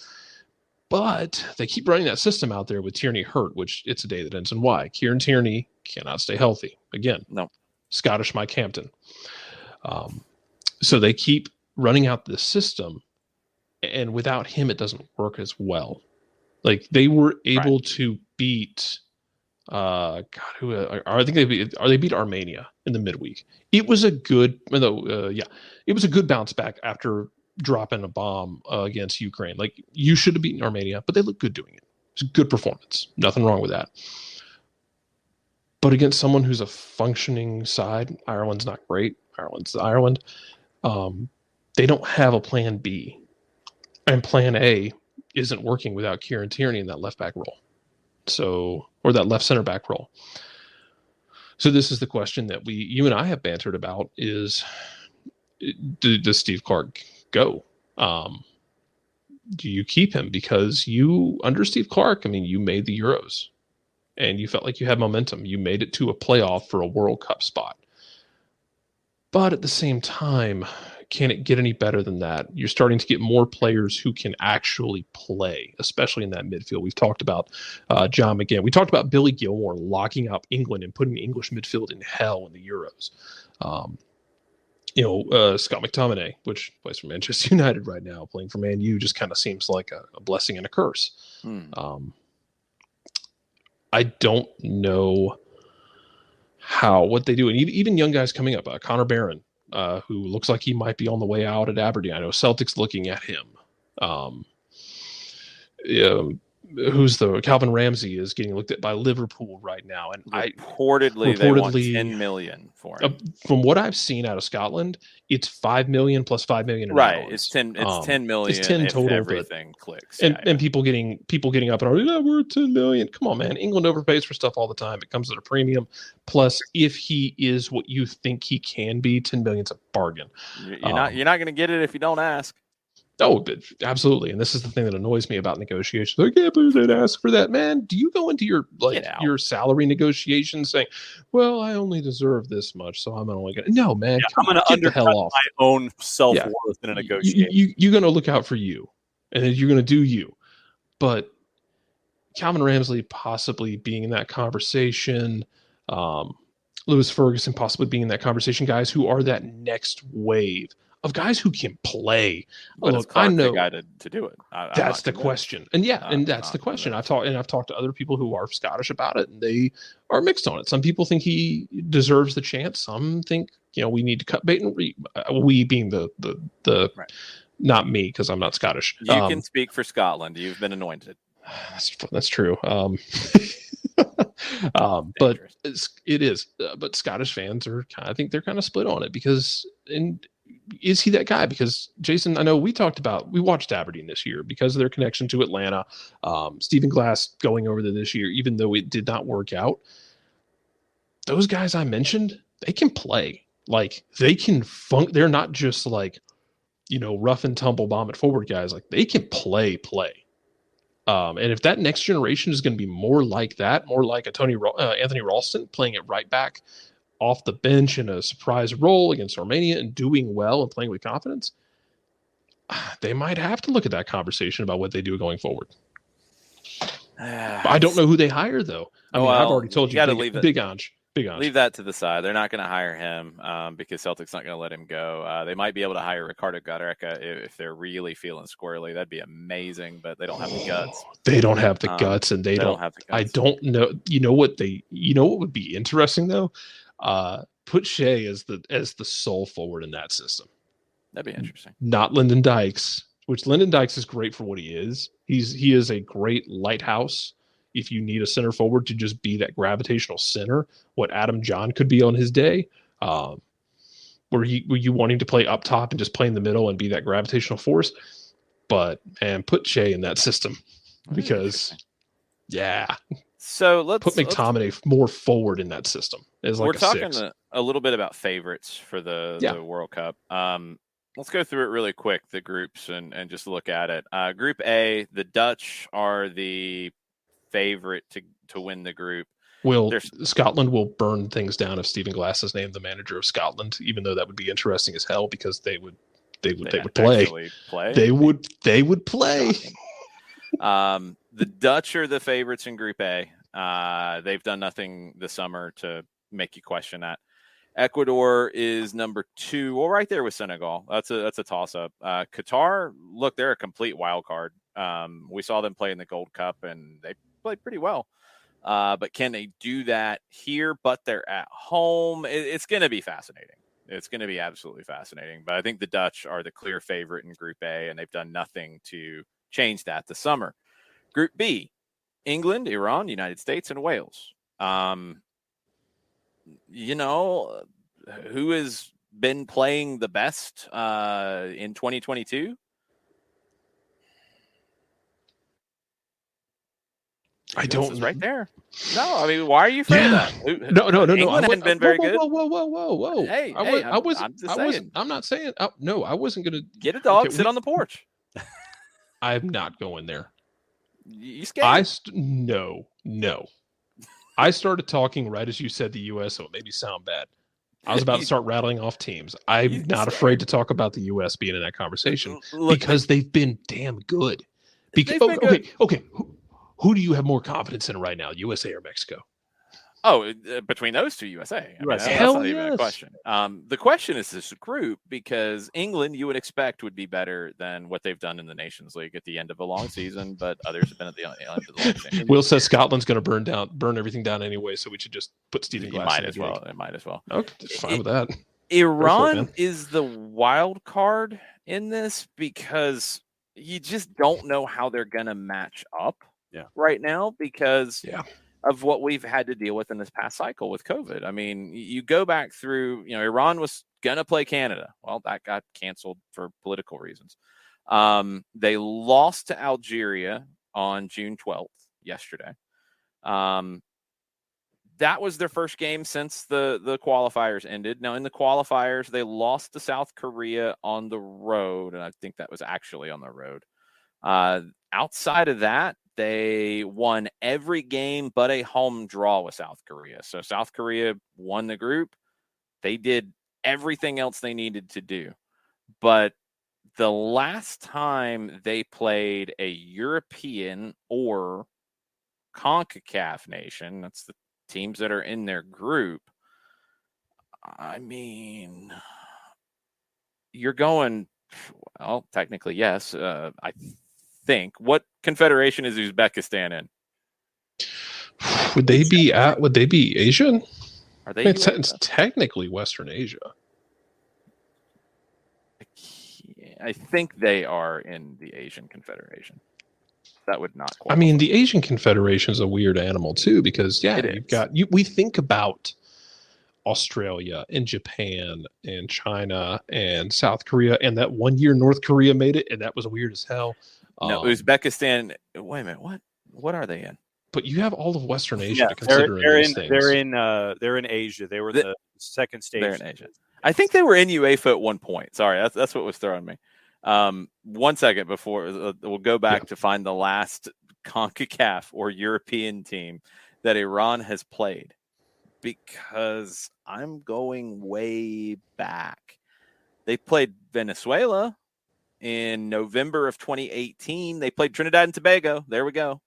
But they keep running that system out there with Tierney hurt, which it's a day that ends in Y. Kieran Tierney cannot stay healthy. Again, no. Scottish Mike Hampton. So they keep running out this system, and without him, it doesn't work as well. Like they were able to beat, I think they beat Armenia in the midweek. It was a good, it was a good bounce back after dropping a bomb against Ukraine. Like you should have beaten Armenia, but they look good doing it. It's a good performance. Nothing wrong with that. But against someone who's a functioning side, Ireland's not great. Ireland's Ireland. They don't have a plan B. And plan A isn't working without Kieran Tierney in that left back role. Or that left center back role. So this is the question that you and I have bantered about is, does Steve Clark go? Do you keep him? Because under Steve Clark, you made the Euros and you felt like you had momentum. You made it to a playoff for a World Cup spot. But at the same time, can it get any better than that? You're starting to get more players who can actually play, especially in that midfield. We've talked about John McGinn. We talked about Billy Gilmore locking up England and putting the English midfield in hell in the Euros. Scott McTominay, which plays for Manchester United right now, playing for Man U, just kind of seems like a blessing and a curse. I don't know what they do. And even young guys coming up, Connor Barron, who looks like he might be on the way out at Aberdeen. I know Celtic's looking at him. Who's the Calvin Ramsey is getting looked at by Liverpool right now, and reportedly they want 10 million for him. From what I've seen out of Scotland, it's 5 million plus 5 million. Right, it's 10 million. It's 10 total. Everything clicks, and people getting up and we're at 10 million. Come on, man! England overpays for stuff all the time. It comes at a premium. Plus, if he is what you think he can be, 10 million's a bargain. You're not going to get it if you don't ask. Oh, absolutely. And this is the thing that annoys me about negotiations. I can't believe they'd ask for that. Man, do you go into your salary negotiations saying, well, I only deserve this much, so I'm only going to... No, man. I'm going to undercut my own self-worth in a negotiation. You're going to look out for you, and then you're going to do you. But Calvin Ramsey possibly being in that conversation, Lewis Ferguson possibly being in that conversation, guys who are that next wave of guys who can play. Look, I know the guy to do it. That's the question. And that's the question. I've talked to other people who are Scottish about it, and they are mixed on it. Some people think he deserves the chance. Some think, we need to cut bait and we being the right. Not me, because I'm not Scottish. You can speak for Scotland. You've been anointed. That's true. But it is. But Scottish fans I think they're kind of split on it because is he that guy? Because Jason, I know we watched Aberdeen this year because of their connection to Atlanta. Stephen Glass going over there this year, even though it did not work out. Those guys I mentioned, they can play. Like they can they're not just like, rough and tumble bomb it forward guys. Like they can play. And if that next generation is going to be more like that, more like a Anthony Ralston playing it right back off the bench in a surprise role against Armenia and doing well and playing with confidence, they might have to look at that conversation about what they do going forward. I don't know who they hire, though. I've already told you, Big Ange. Leave that to the side. They're not going to hire him because Celtic's not going to let him go. They might be able to hire Ricardo Gareca if they're really feeling squirrely. That'd be amazing, but they don't have the guts. They don't have the guts, and they don't have the guts. I don't know. You know what would be interesting though? Put Shea as the sole forward in that system. That'd be interesting. Not Lyndon Dykes, which Lyndon Dykes is great for what he is. He is a great lighthouse. If you need a center forward to just be that gravitational center, what Adam John could be on his day, were you wanting to play up top and just play in the middle and be that gravitational force? But put Shea in that system because, So let's Put McTominay more forward in that system. As like we're a talking 6. a little bit about favorites for the World Cup. Let's go through it really quick, the groups, and just look at it. Group A, the Dutch are the favorite to win the group. Scotland will burn things down if Stephen Glass is named the manager of Scotland, even though that would be interesting as hell because they would play. They would play. The Dutch are the favorites in Group A. They've done nothing this summer to make you question that. Ecuador is number 2, well, right there with Senegal. That's a toss-up. Qatar, look, they're a complete wild card. We saw them play in the Gold Cup, and they played pretty well. But can they do that here, but they're at home? It's going to be fascinating. It's going to be absolutely fascinating. But I think the Dutch are the clear favorite in Group A, and they've done nothing to change that this summer. Group B, England, Iran, United States, and Wales. Who has been playing the best in 2022? I don't. Right there. No, I mean, why are you afraid of that? No. England hadn't been very good. Whoa. Hey, I'm not saying. No, I wasn't going to get a dog. Sit on the porch. I'm not going there. You scared? No. I started talking right as you said the U.S., so it made me sound bad. I was about to start rattling off teams. I'm not afraid to talk about the U.S. being in that conversation because they've been damn good. Okay. Who do you have more confidence in right now, USA or Mexico? Oh, between those two, USA. That's not even a question. The question is this group, because England, you would expect, would be better than what they've done in the Nations League at the end of a long season, but others have been at the end of the long season. Will says Scotland's going to burn everything down anyway, so we should just put Stephen Glass in. It might as well. Okay, fine with that. Iran is the wild card in this because you just don't know how they're going to match up right now because of what we've had to deal with in this past cycle with COVID. I mean, you go back through, Iran was going to play Canada. Well, that got canceled for political reasons. They lost to Algeria on June 12th, yesterday. That was their first game since the qualifiers ended. Now, in the qualifiers, they lost to South Korea on the road, and I think that was actually on the road. Outside of that, they won every game but a home draw with South Korea. So South Korea won the group. They did everything else they needed to do. But the last time they played a European or CONCACAF nation, that's the teams that are in their group, I mean, you're going, well, technically, yes. I think. What confederation is Uzbekistan in? Would they be Asian? Are they? It's technically Western Asia. I think they are in the Asian Confederation. That would not qualify. I mean, the Asian Confederation is a weird animal too, because we think about Australia and Japan and China and South Korea, and that one year North Korea made it, and that was weird as hell. No, Uzbekistan. Wait a minute. What are they in? But you have all of Western Asia to consider in these things. They're in Asia. They were the second stage. They're in Asia. I think they were in UEFA at one point. Sorry, that's what was throwing me. 1 second before we'll go back to find the last CONCACAF or European team that Iran has played, because I'm going way back. They played Venezuela in November of 2018. They played Trinidad and Tobago. There we go.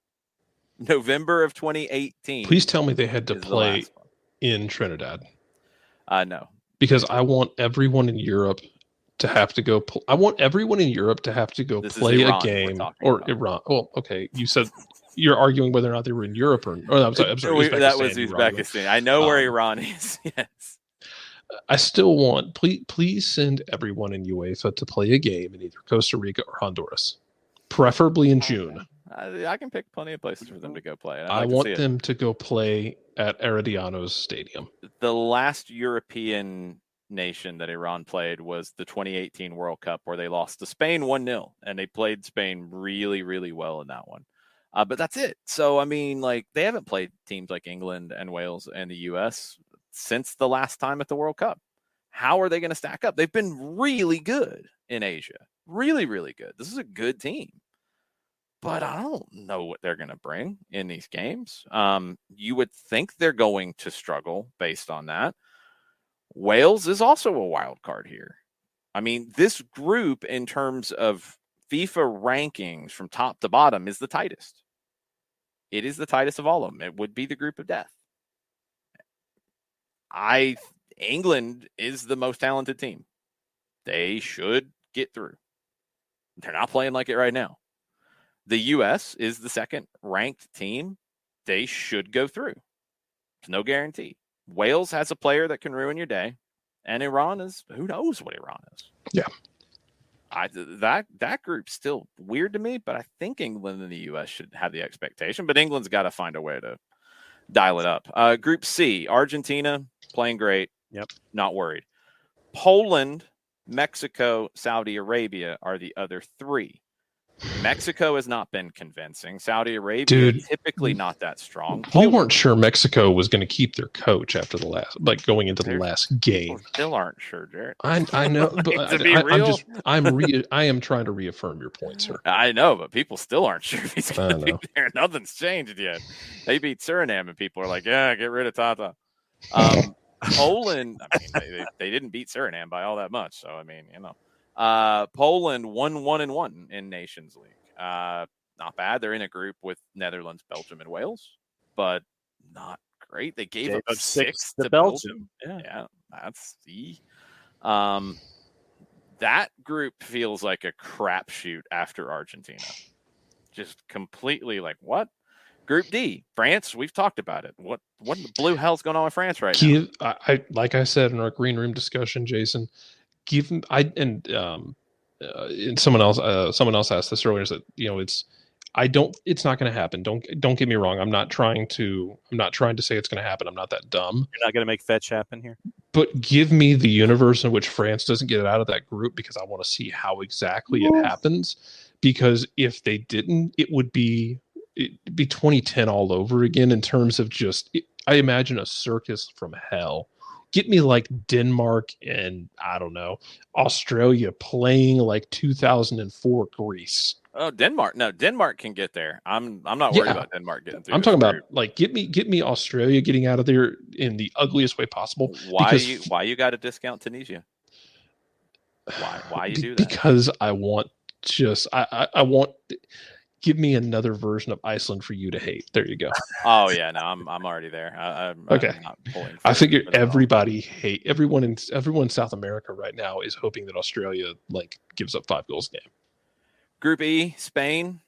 November of 2018. Please tell me they had to play in Trinidad. No. Because I want everyone in Europe to have to go. I want everyone in Europe to have to go play a game. Or Iran. Well, okay. You said you're arguing whether or not they were in Europe or. I'm sorry. That was Uzbekistan. I know where Iran is. Yes. I still want. Please send everyone in UEFA to play a game in either Costa Rica or Honduras, preferably in June. I can pick plenty of places for them to go play. I want them to go play at Herediano's stadium. The last European nation that Iran played was the 2018 World Cup, where they lost to Spain 1-0, and they played Spain really, really well in that one. But that's it. So, I mean, like, they haven't played teams like England and Wales and the U.S. since the last time at the World Cup. How are they going to stack up? They've been really good in Asia. Really, really good. This is a good team. But I don't know what they're going to bring in these games. You would think they're going to struggle based on that. Wales is also a wild card here. I mean, this group, in terms of FIFA rankings from top to bottom, is the tightest. It is the tightest of all of them. It would be the group of death. England is the most talented team. They should get through. They're not playing like it right now. The U.S. is the second ranked team. They should go through. There's no guarantee. Wales has a player that can ruin your day, and Iran is, who knows what Iran is. Yeah. That group's still weird to me, but I think England and the U.S. should have the expectation, but England's got to find a way to dial it up. Group C, Argentina, playing great. Yep. Not worried. Poland, Mexico, Saudi Arabia are the other three. Mexico has not been convincing. Saudi Arabia, typically not that strong. We weren't sure Mexico was going to keep their coach after the last, like going into the last game. Still aren't sure, Jared. I know, but To be real? I am trying to reaffirm your point, sir. I know, but people still aren't sure if he's going to I know. be there. Nothing's changed yet. They beat Suriname, and people are like, "Yeah, get rid of Tata." Poland, I mean, they didn't beat Suriname by all that much, so I mean, you know. Poland 1-1-1 in Nations League. Not bad. They're in a group with Netherlands, Belgium, and Wales, but not great. They gave up 6 to Belgium. Yeah, that's the. That group feels like a crapshoot after Argentina. Just completely like, what? Group D, France. We've talked about it. What the blue hell's going on with France right now? I like I said in our green room discussion, Jason. And someone else asked this earlier. That it's not going to happen. Don't get me wrong. I'm not trying to say it's going to happen. I'm not that dumb. You're not going to make fetch happen here. But give me the universe in which France doesn't get out of that group, because I want to see how exactly it happens. Because if they didn't, it'd be 2010 all over again in terms of I imagine a circus from hell. Get me like Denmark and, I don't know, Australia playing like 2004 Greece. Oh, Denmark. No, Denmark can get there. I'm not worried about Denmark getting through. I'm talking about like get me Australia getting out of there in the ugliest way possible. Why you got to discount Tunisia? Why you do that? Because I want I want. Give me another version of Iceland for you to hate. There you go. Oh yeah, no, I'm already there. Okay. I'm not pulling I figure everyone in South America right now is hoping that Australia like gives up 5 goals a game. Group E, Spain,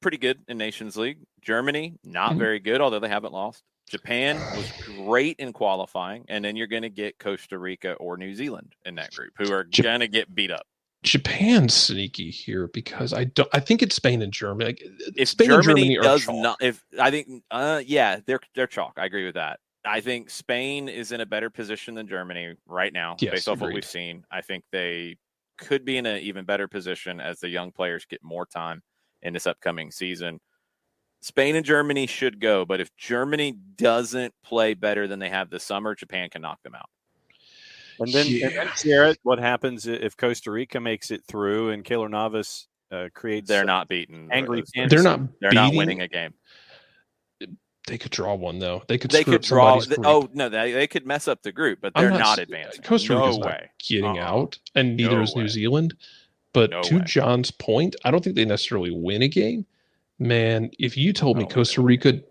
pretty good in Nations League. Germany, not very good, although they haven't lost. Japan was great in qualifying, and then you're going to get Costa Rica or New Zealand in that group, who are going to get beat up. Japan's sneaky here because I think it's Spain and Germany. Like, if Spain Germany and Germany does are chalk. not, if I think, yeah, they're chalk. I agree with that. I think Spain is in a better position than Germany right now, based off what we've seen. I think they could be in an even better position as the young players get more time in this upcoming season. Spain and Germany should go, but if Germany doesn't play better than they have this summer, Japan can knock them out. And then, Jared, what happens if Costa Rica makes it through and Keylor Navas creates? They're not beaten. Angry fans. They're not winning a game. They could draw one though. They could draw. Oh no, they could mess up the group, but they're not advancing. Costa Rica's not getting out, and neither is New Zealand. But to John's point, I don't think they necessarily win a game. Man, if you told me Costa Rica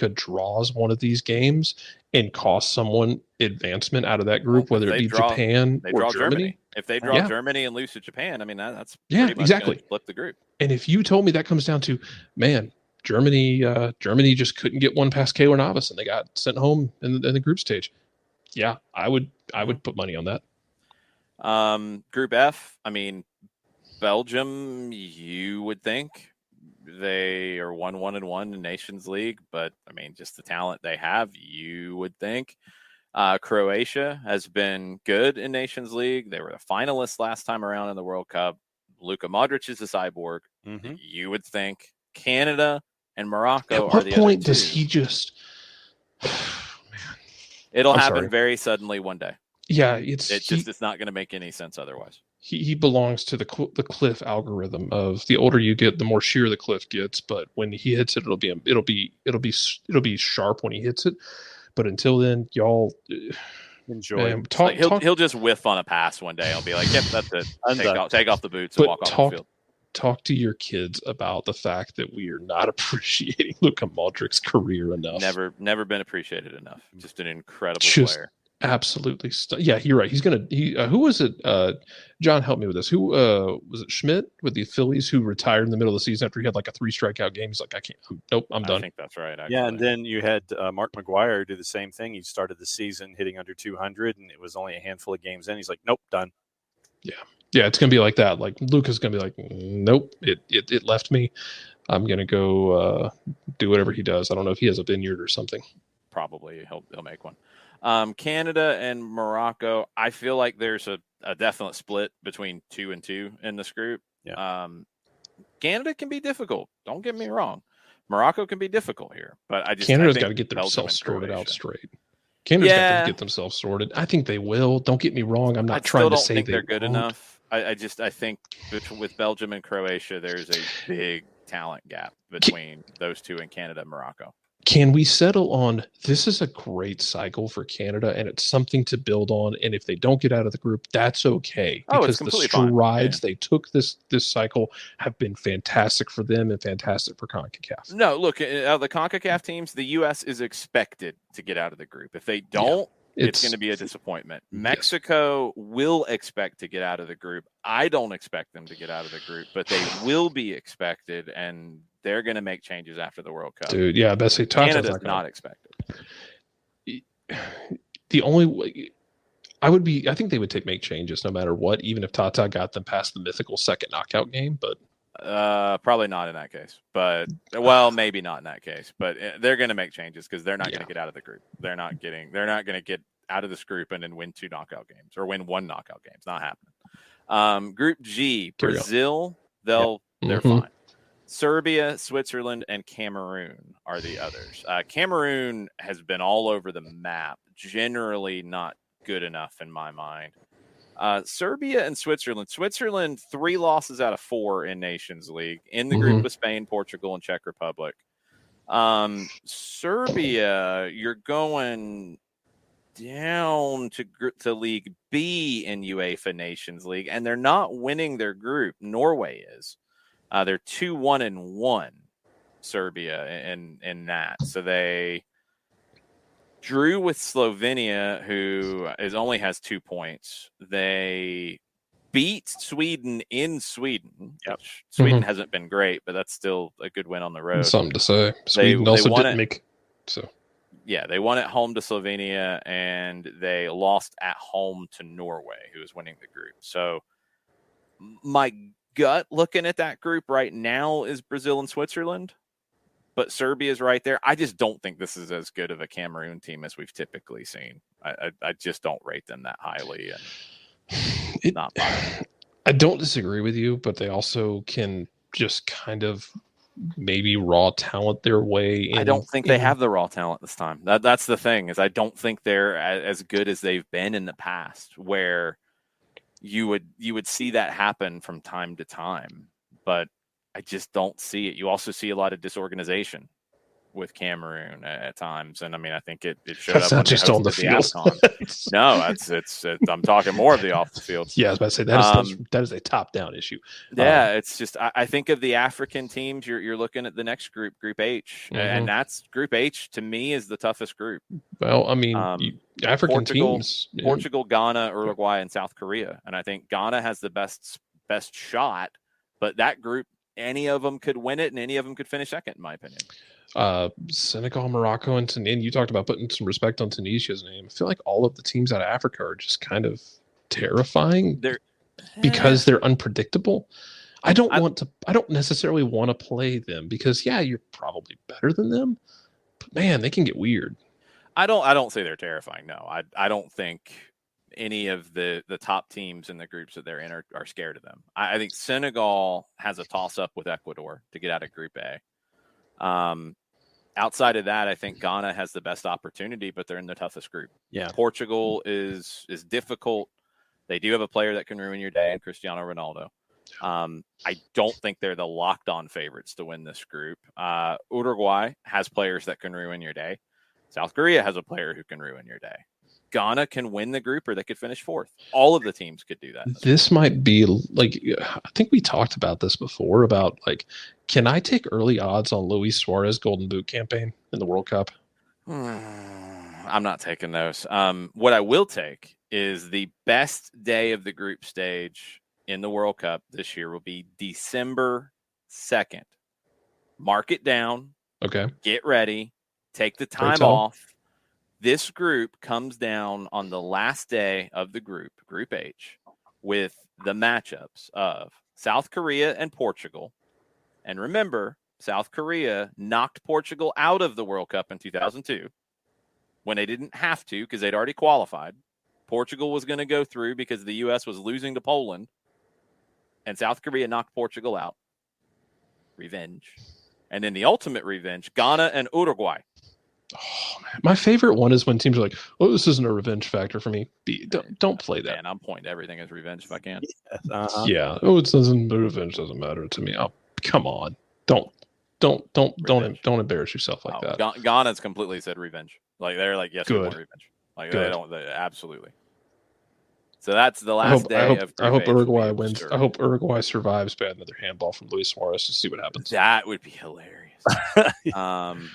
draws one of these games and costs someone advancement out of that group, whether it be Japan or Germany. If they draw Germany and lose to Japan, I mean that's exactly flip the group. And if you told me that comes down to, man, Germany just couldn't get one past Keylor Navas and they got sent home in the group stage. Yeah, I would put money on that. Group F, I mean, Belgium, you would think they are 1-1-1 in Nations League, but I mean, just the talent they have, you would think. Croatia has been good in Nations League. They were the finalists last time around in the World Cup. Luka Modric is a cyborg. Mhm. You would think Canada and Morocco At are what the point other does two. he just? It'll I'm happen sorry. very suddenly one day. Yeah, It's not going to make any sense otherwise. he belongs to the cliff algorithm of the older you get, the more sheer the cliff gets. But when he hits it, it'll be sharp when he hits it. But until then, y'all Enjoy. man, It's like he'll just whiff on a pass one day. I'll be like, "Yep, that's it. I'm done. Take off the boots and But walk off the field." talk to your kids about the fact that we are not appreciating Luka Modric's career enough. Never been appreciated enough. Just an incredible Just player. absolutely yeah, you're right. Who was it? John, help me with this. Who was it? Schmidt with the Phillies, who retired in the middle of the season after he had like a 3 strikeout game. He's like, I'm done. I think that's right. Actually. Yeah, and then you had Mark McGuire do the same thing. He started the season hitting under 200, and it was only a handful of games in. He's like, nope, done. Yeah, it's gonna be like that. Like Luka's gonna be like, nope, it left me. I'm gonna go do whatever he does. I don't know if he has a vineyard or something. Probably he'll make one. Canada and Morocco, I feel like there's a definite split between 2 and 2 in this group. Yeah. Canada can be difficult. Don't get me wrong. Morocco can be difficult here, but Canada's got to get themselves sorted out straight. Canada's got to get themselves sorted. I think they will. Don't get me wrong. I'm not trying to say think they're good won't. enough. I think with Belgium and Croatia, there's a big talent gap between those two and Canada and Morocco. Can we settle on this is a great cycle for Canada and it's something to build on? And if they don't get out of the group, that's okay. Because the strides they took this cycle have been fantastic for them and fantastic for CONCACAF. No, look, the CONCACAF teams, the U.S. is expected to get out of the group. If they don't, it's going to be a disappointment. Mexico will expect to get out of the group. I don't expect them to get out of the group, but they will be expected, and they're going to make changes after the World Cup. Dude, yeah, I bet say Canada's not expected. The only way I think they would make changes no matter what, even if Tata got them past the mythical second knockout game, but probably not in that case. But maybe not in that case. But they're going to make changes because they're not going to get out of the group. They're not going to get out of this group and then win 2 knockout games or win 1 knockout game. It's not happening. Group G, Brazil, they're fine. Serbia, Switzerland, and Cameroon are the others. Cameroon has been all over the map, generally not good enough in my mind. Serbia and Switzerland. Switzerland, 3 losses out of 4 in Nations League in the group with Spain, Portugal, and Czech Republic. Serbia, you're going down to League B in UEFA Nations League, and they're not winning their group. Norway is. They're 2-1-1, Serbia in that. So they drew with Slovenia, who only has 2 points. They beat Sweden in Sweden. Which Sweden hasn't been great, but that's still a good win on the road. Something to say. Sweden also didn't make so. Yeah, they won at home to Slovenia, and they lost at home to Norway, who is winning the group. So my gut looking at that group right now is Brazil and Switzerland, but Serbia is right there. I just don't think this is as good of a Cameroon team as we've typically seen. I just don't rate them that highly. And I don't disagree with you, but they also can just kind of maybe raw talent their way. I don't think they have the raw talent this time. That's the thing, is I don't think they're as good as they've been in the past, where you would see that happen from time to time, but I just don't see it. You also see a lot of disorganization with Cameroon at times, and I mean, I think it showed that's up not just on the field. No, it's I'm talking more of the off the field. Yeah, I was about to say that is a top down issue. Yeah, it's just I think of the African teams. You're looking at the next group, Group H, and that's Group H to me is the toughest group. Well, I mean, African teams, Portugal, Ghana, Uruguay, and South Korea, and I think Ghana has the best shot. But that group, any of them could win it, and any of them could finish second, in my opinion. Senegal, Morocco, and you talked about putting some respect on Tunisia's name. I feel like all of the teams out of Africa are just kind of terrifying because they're unpredictable. I don't necessarily want to play them because you're probably better than them, but man, they can get weird. I don't say they're terrifying. No, I don't think any of the top teams in the groups that they're in are scared of them. I think Senegal has a toss-up with Ecuador to get out of Group A. Outside of that, I think Ghana has the best opportunity, but they're in the toughest group. Yeah. Portugal is difficult. They do have a player that can ruin your day, and Cristiano Ronaldo. I don't think they're the locked-on favorites to win this group. Uruguay has players that can ruin your day. South Korea has a player who can ruin your day. Ghana can win the group, or they could finish fourth. All of the teams could do that. This might be like, I think we talked about this before about like, can I take early odds on Luis Suarez Golden Boot campaign in the World Cup? I'm not taking those. What I will take is the best day of the group stage in the World Cup this year will be December 2nd. Mark it down. Okay. Get ready. Take the time off. This group comes down on the last day of the group, Group H, with the matchups of South Korea and Portugal. And remember, South Korea knocked Portugal out of the World Cup in 2002 when they didn't have to because they'd already qualified. Portugal was going to go through because the U.S. was losing to Poland. And South Korea knocked Portugal out. Revenge. And then the ultimate revenge, Ghana and Uruguay. Oh, man. My favorite one is when teams are like, "Oh, this isn't a revenge factor for me." Don't play that. Man, I'm pointing to everything as revenge if I can. Yeah. Oh, it doesn't. Revenge doesn't matter to me. Oh, come on. Don't embarrass yourself like that. Ghana's completely said revenge. Like they're like, yes, we want revenge. Like Good. they don't. Absolutely. So that's the last day of. I hope Uruguay wins. Sure. I hope Uruguay survives by another handball from Luis Suarez to see what happens. That would be hilarious.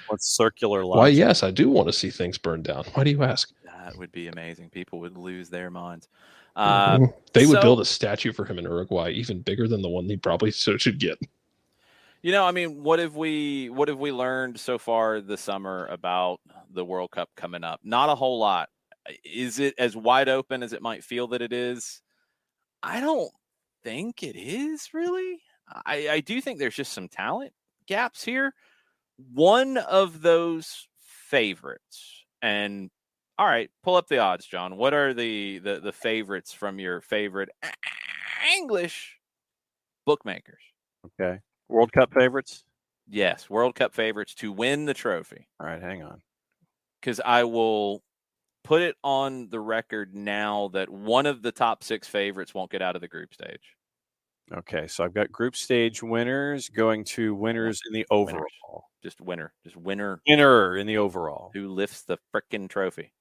What's circular logic? Why, yes, I do want to see things burn down. Why do you ask? That would be amazing. People would lose their minds. They would build a statue for him in Uruguay, even bigger than the one he probably should get. You know, I mean, what have we learned so far this summer about the World Cup coming up? Not a whole lot. Is it as wide open as it might feel that it is? I don't think it is really. I do think there's just some talent gaps here. One of those favorites, and all right, pull up the odds, John. What are the favorites from your favorite English bookmakers? Okay. World Cup favorites? Yes, World Cup favorites to win the trophy. All right, hang on. Because I will put it on the record now that one of the top 6 favorites won't get out of the group stage. Okay, so I've got group stage winners going to winners in the overall. Winners. Just winner. Winner in the overall. Who lifts the frickin' trophy.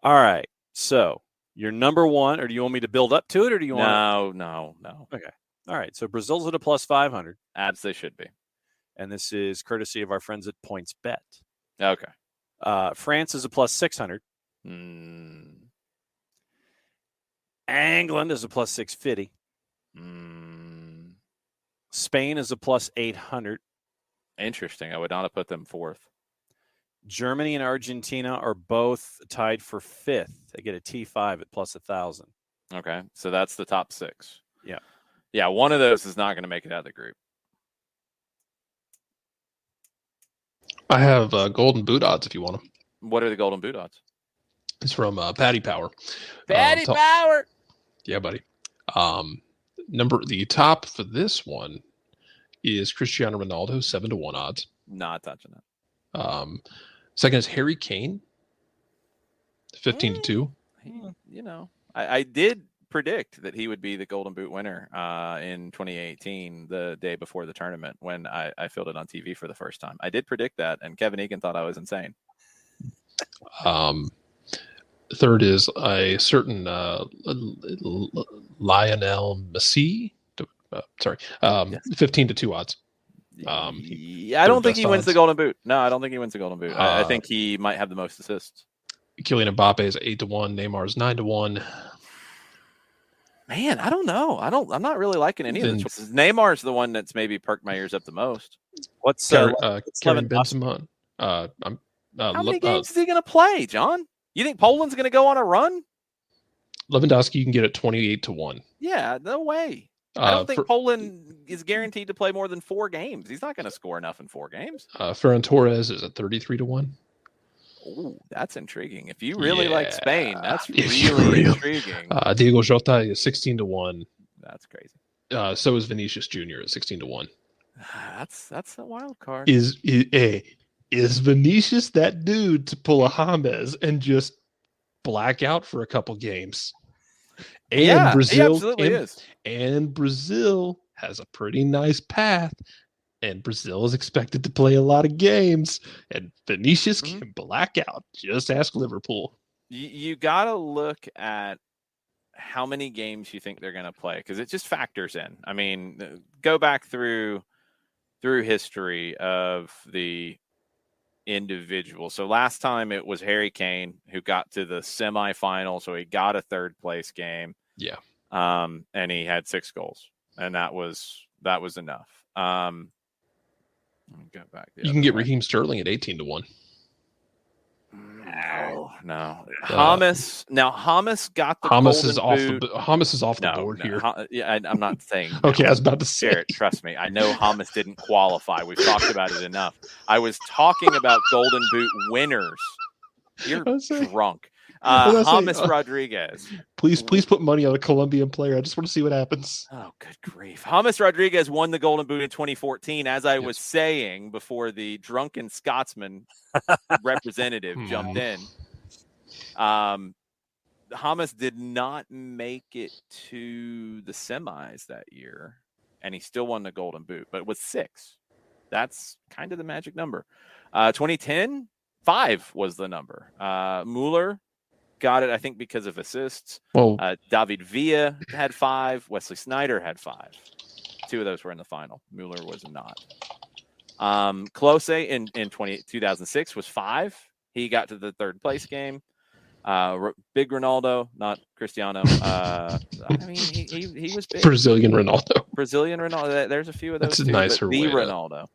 All right, so you're number one, or do you want me to build up to it, or do you want No. Okay. All right, so Brazil's at a plus 500. Abs they should be. And this is courtesy of our friends at Points Bet. Okay. France is a plus 600. England is a plus 650. Spain is a plus 800. Interesting. I would not have put them fourth. Germany and Argentina are both tied for fifth. They get a T5 at plus 1,000. Okay, so that's the top 6. Yeah, one of those is not going to make it out of the group. I have golden boot odds if you want them. What are the golden boot odds? It's from Paddy Power. Paddy Power. Yeah, buddy. The top for this one is Cristiano Ronaldo, 7-1 odds. Not touching that. Second is Harry Kane, 15-2. I did predict that he would be the Golden Boot winner in 2018, the day before the tournament when I filled it on TV for the first time. I did predict that, and Kevin Egan thought I was insane. Third is a certain Lionel Messi. 15-2 odds. I don't think he wins the Golden Boot. No, I don't think he wins the Golden Boot. I think he might have the most assists. Kylian Mbappe is 8-1. Neymar is 9-1. Man, I don't know. I'm not really liking any of the choices. Neymar's the one that's maybe perked my ears up the most. What's Karim Benzema? How many games is he going to play, John? You think Poland's going to go on a run? Lewandowski, you can get at 28-1. Yeah, no way. I don't think Poland is guaranteed to play more than 4 games. He's not going to score enough in 4 games. Ferran Torres is at 33-1. Ooh, that's intriguing. If you really like Spain, that's if you really really- intriguing. Diego Jota is 16-1. That's crazy. So is Vinicius Jr. at 16-1. That's a wild card. Is Vinicius that dude to pull a James and just black out for a couple games? And yeah, Brazil he absolutely is. And Brazil has a pretty nice path. And Brazil is expected to play a lot of games. And Vinicius can black out. Just ask Liverpool. You got to look at how many games you think they're going to play, because it just factors in. I mean, go back through history of the individual. So last time it was Harry Kane who got to the semifinal, so he got a third place game. Yeah. And he had 6 goals, and that was enough. Let me go back. You can get Raheem Sterling at 18-1. No. James. Now James got the James golden is off boot. James is off the board here. I'm not saying. Okay, I was about to say. Garrett, trust me. I know James didn't qualify. We've talked about it enough. I was talking about golden boot winners. You're drunk. James Rodriguez. Please put money on a Colombian player. I just want to see what happens. Oh, good grief. James Rodriguez won the Golden Boot in 2014, as I was saying before the drunken Scotsman representative jumped in. James did not make it to the semis that year, and he still won the Golden Boot, but with 6. That's kind of the magic number. 2010, 5 was the number. Mueller got it, I think, because of assists. Well, David Villa had 5. Wesley Sneijder had 5. 2 of those were in the final. Mueller was not. Klose in 2006 was 5. He got to the third place game. Big Ronaldo, not Cristiano. I mean, he was big. Brazilian Ronaldo. There's a few of those. That's a nicer way. Ronaldo.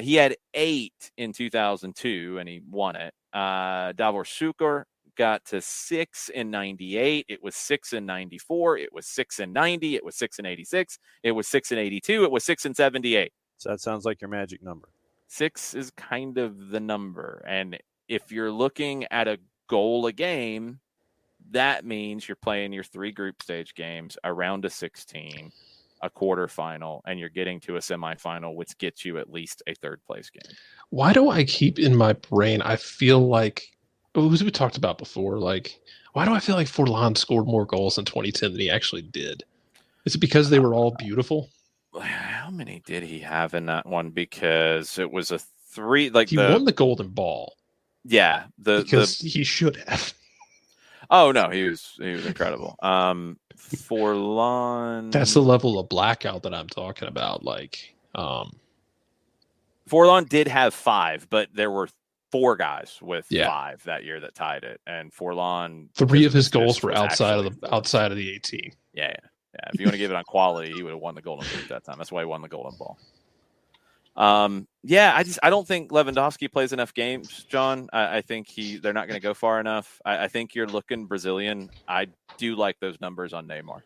He had 8 in 2002, and he won it. Davor Suker got to 6 in 98. It was 6 in 94. It was 6 in 90. It was 6 in 86. It was 6 in 82. It was 6 in 78. So that sounds like your magic number. 6 is kind of the number. And if you're looking at a goal a game, that means you're playing your 3 group stage games, a round of 16, a quarterfinal, and you're getting to a semifinal, which gets you at least a third place game. Why do I keep in my brain, I feel like, as we talked about before, like, why do I feel like Forlan scored more goals in 2010 than he actually did? Is it because they were all beautiful? How many did he have in that one? Because it was a 3. Like, he won the Golden Ball. Yeah, because he should have. Oh no, he was incredible. Forlan. That's the level of blackout that I'm talking about. Like, Forlan did have 5, but there were 4 guys with 5 that year that tied it, and Forlan. 3 of his goals were outside of the 18. Yeah. If you want to give it on quality, he would have won the Golden Boot that time. That's why he won the Golden Ball. I don't think Lewandowski plays enough games, John. I think they're not going to go far enough. I think you're looking Brazilian. I do like those numbers on Neymar.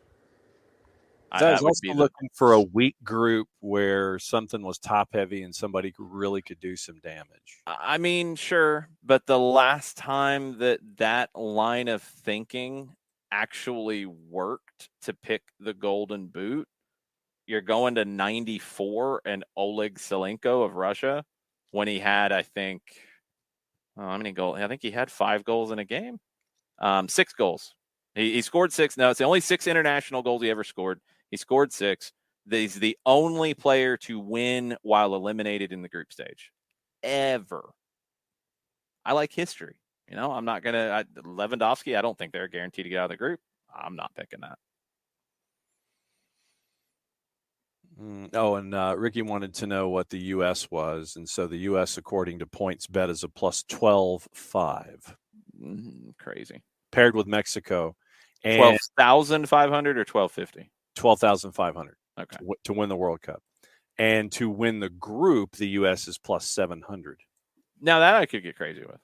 I was also looking for a weak group where something was top heavy and somebody really could do some damage. I mean, sure, but the last time that line of thinking actually worked to pick the Golden Boot, you're going to 94 and Oleg Selenko of Russia when he had, I think, how many goals? I think he had 5 goals in a game. 6 goals. He scored 6. No, it's the only 6 international goals he ever scored. He scored 6. He's the only player to win while eliminated in the group stage ever. I like history. I'm not going to Lewandowski. I don't think they're guaranteed to get out of the group. I'm not picking that. Oh, and Ricky wanted to know what the U.S. was. And so the U.S., according to PointsBet, is a plus 12.5. Crazy. Paired with Mexico. 12,500 or 1250? 12,500. Okay. To win the World Cup. And to win the group, the U.S. is plus 700. Now that I could get crazy with.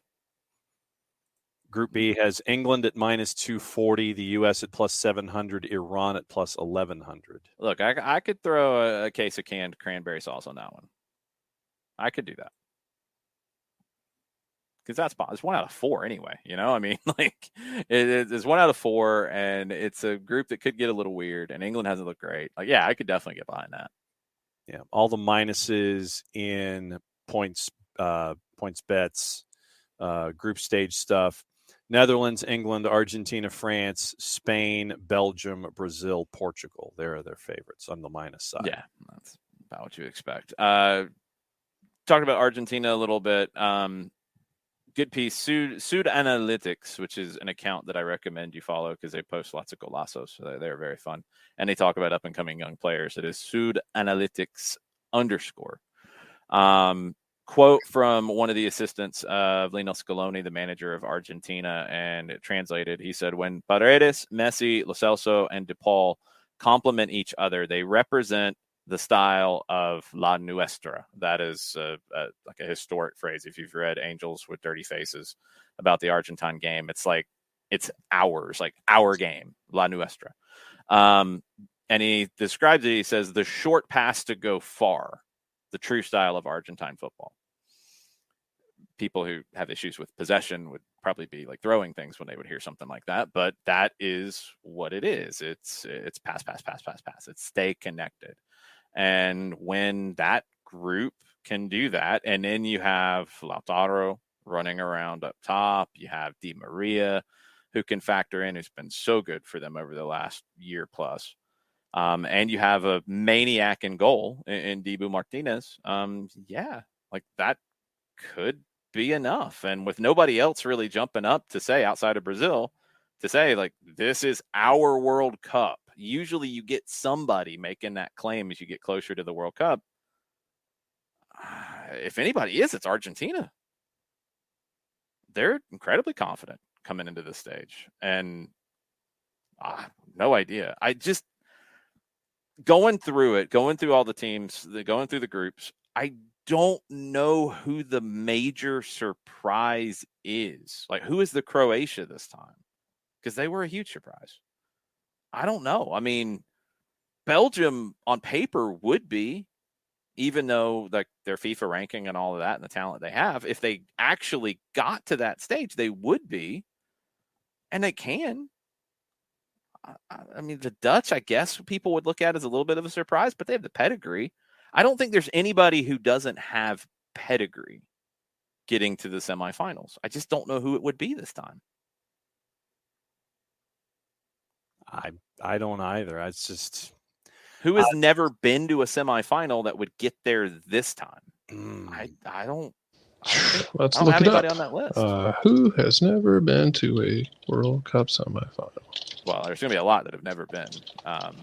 Group B has England at minus 240, the U.S. at plus 700, Iran at plus 1,100. Look, I could throw a case of canned cranberry sauce on that one. I could do that. because it's 1 out of 4 anyway. I mean, like it's 1 out of 4, and it's a group that could get a little weird. And England hasn't looked great. Like, yeah, I could definitely get behind that. Yeah, all the minuses in points bets, group stage stuff. Netherlands, England, Argentina, France, Spain, Belgium, Brazil, Portugal. There are their favorites on the minus side. Yeah, that's about what you expect. Talking about Argentina a little bit. Good piece. Sud Analytics, which is an account that I recommend you follow because they post lots of golazos. So they're very fun. And they talk about up and coming young players. It is Sud Analytics _ quote from one of the assistants of Lionel Scaloni, the manager of Argentina, and it translated. He said, when Paredes, Messi, Lo Celso, and DePaul complement each other, they represent the style of La Nuestra. That is like a historic phrase. If you've read Angels with Dirty Faces about the Argentine game, it's like it's ours, like our game, La Nuestra. And he describes it. He says the short pass to go far, the true style of Argentine football. People who have issues with possession would probably be like throwing things when they would hear something like that, but that is what it is. It's pass. It's stay connected. And when that group can do that, and then you have Lautaro running around up top, you have Di Maria, who can factor in, who's been so good for them over the last year plus. And you have a maniac in goal in Dibu Martinez. Yeah, like that could be enough. And with nobody else really jumping up to say, outside of Brazil, to say like, this is our World Cup. Usually you get somebody making that claim as you get closer to the World Cup. If anybody is, it's Argentina. They're incredibly confident coming into this stage. And no idea. I just, going through all the teams, going through the groups, I don't know who the major surprise is. Like, who is the Croatia this time? Because they were a huge surprise. I don't know. I mean, Belgium on paper would be, even though like their FIFA ranking and all of that and the talent they have, if they actually got to that stage, they would be, and they can. I mean, the Dutch, I guess people would look at as a little bit of a surprise, but they have the pedigree. I don't think there's anybody who doesn't have pedigree getting to the semifinals. I just don't know who it would be this time. I don't either. It's just who has never been to a semifinal that would get there this time. I don't Let's I don't look have it anybody up. on that list. Who has never been to a World Cup semifinal? Well, there's going to be a lot that have never been.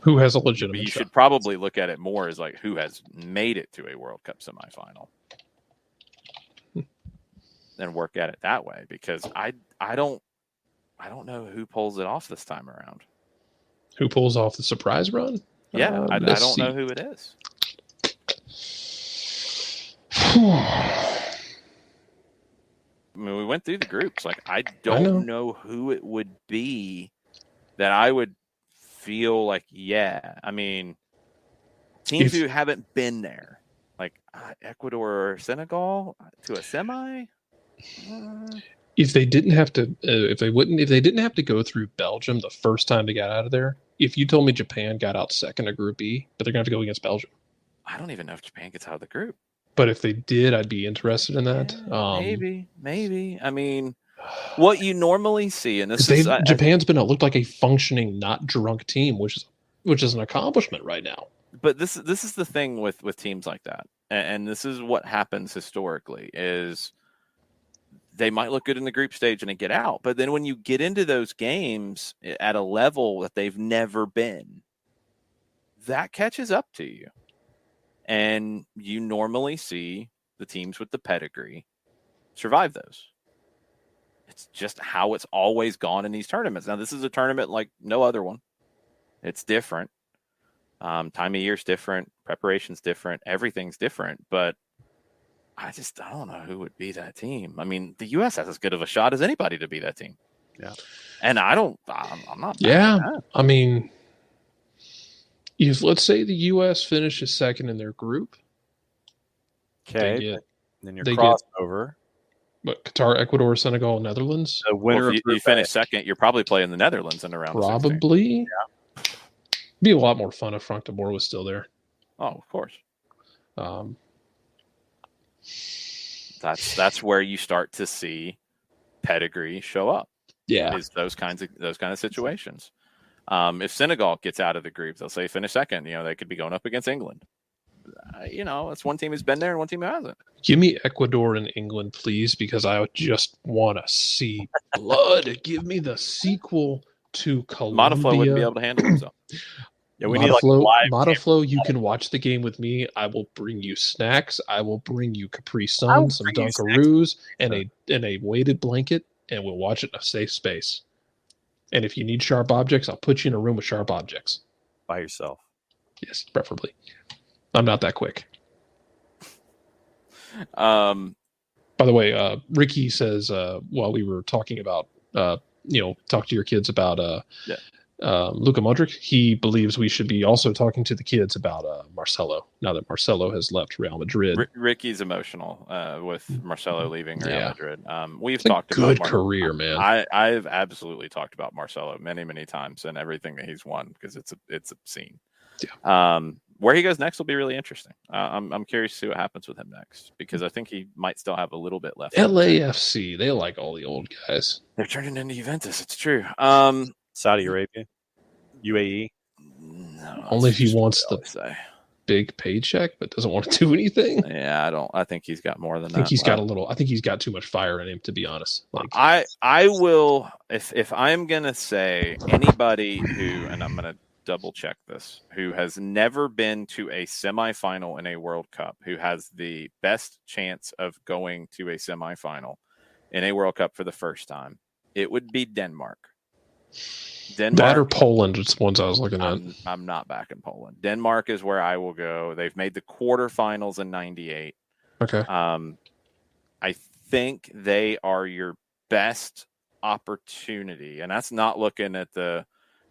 Who has a legitimate You shot? should probably look at it more as like who has made it to a World Cup semifinal and work at it that way, because I don't know who pulls it off this time around. Who pulls off the surprise run? Yeah, I don't know who it is. I mean, we went through the groups. Like, I don't know who it would be that I would feel like, yeah. I mean, teams who haven't been there, like Ecuador or Senegal to a semi. If they didn't have to, if they didn't have to go through Belgium the first time they got out of there, if you told me Japan got out second of Group E, but they're going to have to go against Belgium. I don't even know if Japan gets out of the group. But if they did, I'd be interested in that. Yeah, maybe. I mean, what you normally see, and this is Japan's looked like a functioning, not drunk team, which is an accomplishment right now. But this is the thing with teams like that, and this is what happens historically is they might look good in the group stage and they get out, but then when you get into those games at a level that they've never been, that catches up to you. And you normally see the teams with the pedigree survive those. It's just how it's always gone in these tournaments. Now, this is a tournament like no other one. It's different. Time of year's different. Preparation's different. Everything's different. But I don't know who would be that team. I mean, the U.S. has as good of a shot as anybody to be that team. Yeah. And I'm not. Yeah. I mean, if let's say the U.S. finishes second in their group, okay, then your they crossover. What, Qatar, Ecuador, Senegal, Netherlands? The winner Well, if of you Group finish A. second, you're probably playing the Netherlands in the round of 16. Probably. Be a lot more fun if Frank de Boer was still there. Oh, of course. Um, That's where you start to see pedigree show up. yeah. Is those kinds of situations. If Senegal gets out of the group, they'll say finish second. They could be going up against England. It's one team who's been there and one team who hasn't. Give me Ecuador and England, please, because I just want to see blood. Give me the sequel to Colombia. Modaflow wouldn't be able to handle himself. Yeah, we need like live. Modaflow, you can watch the game with me. I will bring you snacks. I will bring you Capri Sun, some Dunkaroos, and a weighted blanket, and we'll watch it in a safe space. And if you need sharp objects, I'll put you in a room with sharp objects. By yourself. Yes, preferably. I'm not that quick. By the way, Ricky says while we were talking about talk to your kids about Luka Modric, he believes we should be also talking to the kids about Marcelo now that Marcelo has left Real Madrid. Ricky's emotional with Marcelo leaving Real Madrid. We've it's talked a good about career, man. I've absolutely talked about Marcelo many times and everything that he's won because it's obscene. Yeah. Where he goes next will be really interesting. I'm curious to see what happens with him next because I think he might still have a little bit left. LAFC, they like all the old guys. They're turning into Juventus. It's true. Saudi Arabia, UAE. No, only if he wants the big paycheck, but doesn't want to do anything. Yeah, I think he's got more than that. I think he's got too much fire in him, to be honest. Like I will if I'm gonna say anybody who, and I'm gonna double check this, who has never been to a semifinal in a World Cup, who has the best chance of going to a semifinal in a World Cup for the first time, it would be Denmark. That or Poland is ones I was looking at. I'm not back in Poland. Denmark is where I will go. They've made the quarterfinals in '98. Okay. I think they are your best opportunity, and that's not looking at the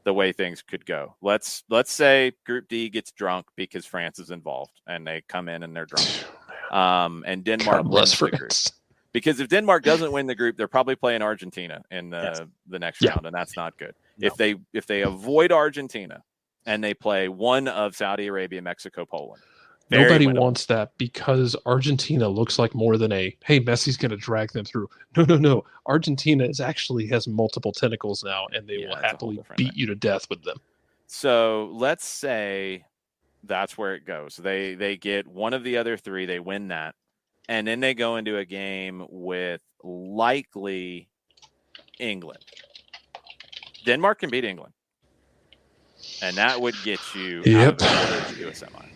way things could go. Let's say Group D gets drunk because France is involved, and they come in and they're drunk. And Denmark wins the group. Because if Denmark doesn't win the group, they're probably playing Argentina in the next round, and that's not good. No. If they avoid Argentina and they play one of Saudi Arabia, Mexico, Poland, nobody wants that because Argentina looks like more than hey, Messi's going to drag them through. No. Argentina has multiple tentacles now, and they will happily beat you to death with them. So let's say that's where it goes. They get one of the other three, they win that. And then they go into a game with likely England. Denmark can beat England. And that would get you out of the quarter to do a semi.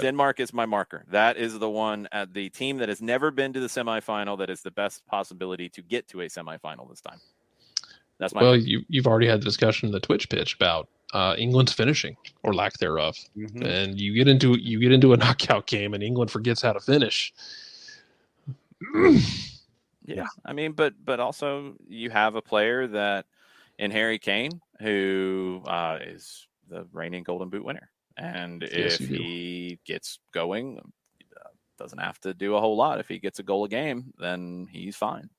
Denmark is my marker. That is the one at the team that has never been to the semifinal that is the best possibility to get to a semifinal this time. That's my you've already had the discussion in the Twitch pitch about England's finishing or lack thereof, and you get into a knockout game and England forgets how to finish. Yeah, I mean, but also you have a player that in Harry Kane who is the reigning Golden Boot winner, and if he gets going, doesn't have to do a whole lot. If he gets a goal a game, then he's fine.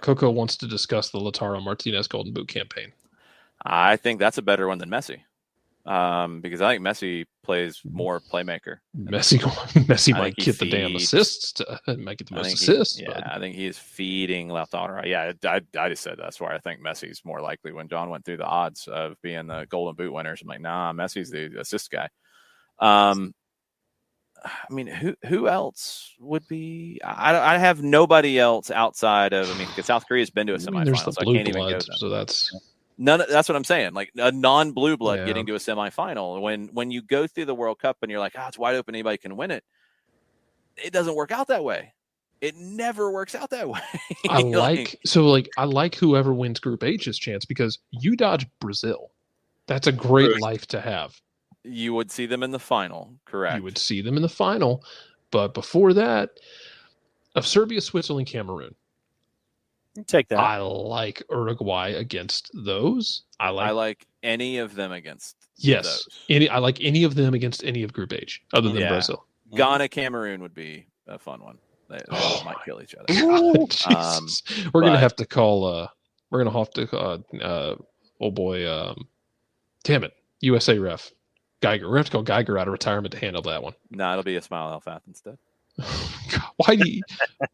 Coco wants to discuss the Lautaro Martinez Golden Boot campaign. I think that's a better one than Messi, because I think Messi plays more playmaker. Messi might get the damn assists. Might get the most assists. I think he's feeding Lautaro. Yeah, I just said that's why I think Messi's more likely. When John went through the odds of being the Golden Boot winners, I'm like, nah, Messi's the assist guy. I mean, who else would be? I have nobody else outside of. I mean, because South Korea's been to a semifinal, there's the so blue I can't even go blood, to them. so that's. That's what I'm saying. Like a non-blue blood getting to a semifinal. When you go through the World Cup and you're like, it's wide open, anybody can win it. It doesn't work out that way. It never works out that way. I like whoever wins Group H's chance because you dodge Brazil. That's a great life to have. You would see them in the final, correct? You would see them in the final, but before that, of Serbia, Switzerland, Cameroon. Take that. I like Uruguay against those. I like any of them against those. I like any of them against any of Group H other than Brazil. Ghana, Cameroon would be a fun one. They might kill each other. God, Jesus. We're gonna but- have to call. We're gonna have to. Oh boy. Damn it. USA ref Geiger. We're gonna have to call Geiger out of retirement to handle that one. No, it'll be Ismail El-Fath instead. God, why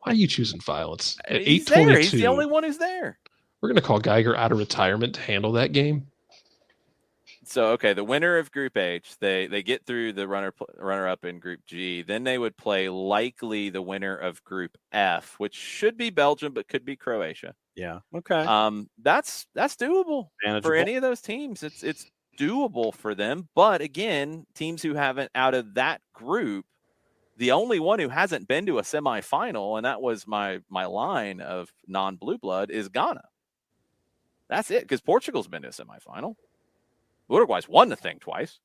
are you choosing violence at He's there. 8:22? He's the only one who's there. We're gonna call Geiger out of retirement to handle that game. So okay, the winner of Group H, they get through the runner up in Group G. Then they would play likely the winner of Group F, which should be Belgium, but could be Croatia. Yeah. Okay. That's doable for Manageable. any of those teams. It's doable for them. But again, teams who haven't out of that group, the only one who hasn't been to a semifinal, and that was my line of non-blue blood, is Ghana. That's it, because Portugal's been to a semifinal. Uruguay's won the thing twice.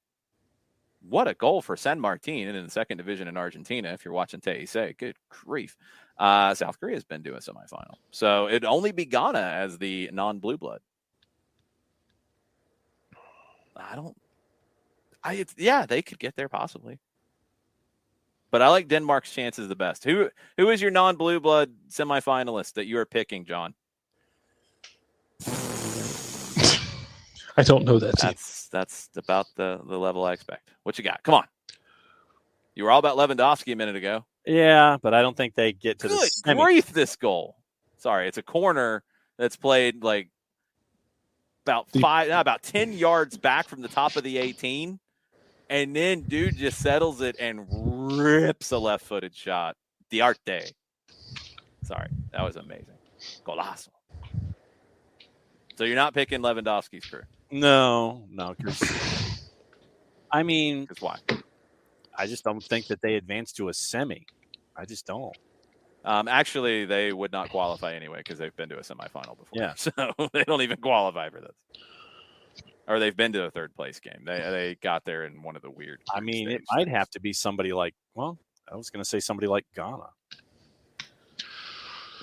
What a goal for San Martin in the second division in Argentina. If you're watching TEC, good grief. South Korea's been to a semifinal. So it'd only be Ghana as the non-blue blood. They could get there possibly. But I like Denmark's chances the best. Who is your non-blue blood semifinalist that you are picking, John? I don't know that team. That's about the level I expect. What you got? Come on. You were all about Lewandowski a minute ago. Yeah, but I don't think they get to the Good semi. grief, this goal. Sorry, it's a corner that's played like about 10 yards back from the top of the 18. And then dude just settles it and rips a left-footed shot. Diarte. Sorry, that was amazing. Golazo. So you're not picking Lewandowski's crew. No. I mean, Because why? I just don't think that they advance to a semi. I just don't. Actually, they would not qualify anyway because they've been to a semifinal before. Yeah. So they don't even qualify for this. Or they've been to a third place game. They got there in one of the weird. I mean, it might have to be somebody like, well, I was going to say somebody like Ghana.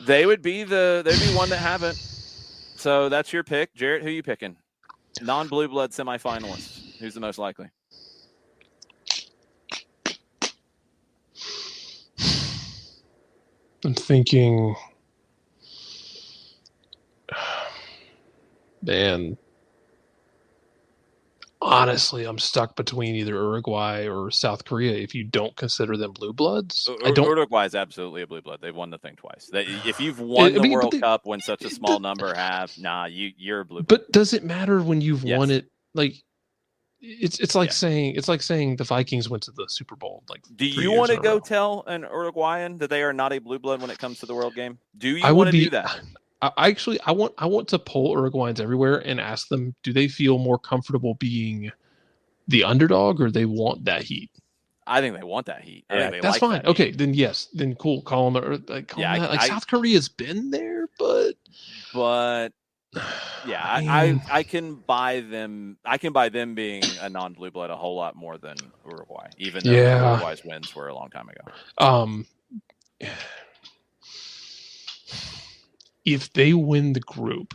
They'd be one that haven't. So that's your pick, Jarrett. Who are you picking? Non-blue blood semifinalist. Who's the most likely? I'm thinking, man. Honestly, I'm stuck between either Uruguay or South Korea. If you don't consider them blue bloods, I don't. Uruguay is absolutely a blue blood. They've won the thing twice. If you've won the World Cup when such a small number have, you're a blue blood. But does it matter when you've Yes. won it? Like, it's like Yeah. saying the Vikings went to the Super Bowl. Like, Do 3 you years want to in a go row. tell an Uruguayan that they are not a blue blood when it comes to the world game? Do you I want would to be. do that? I want to poll Uruguayans everywhere and ask them: do they feel more comfortable being the underdog, or they want that heat? I think they want that heat. I Yeah, think they That's like fine. that Okay, heat. then yes, then cool. Call them, or like, call Yeah, them that. Like, I- South Korea's been there, but yeah, I I can buy them. I can buy them being a non-blue blood a whole lot more than Uruguay, even though Yeah. Uruguay's wins were a long time ago. If they win the group,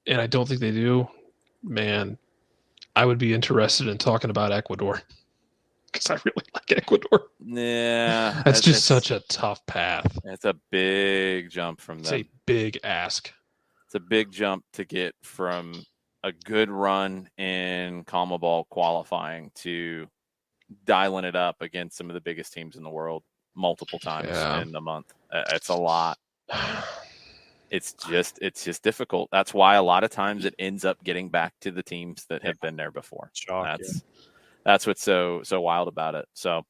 and I don't think they do, man, I would be interested in talking about Ecuador because I really like Ecuador. Yeah, That's just such a tough path. It's a big jump from It's them. a big ask. It's a big jump to get from a good run in CONMEBOL qualifying to dialing it up against some of the biggest teams in the world multiple times Yeah. in the month. It's a lot. It's just difficult. That's why a lot of times it ends up getting back to the teams that have been there before. Shock, That's what's so wild about it. So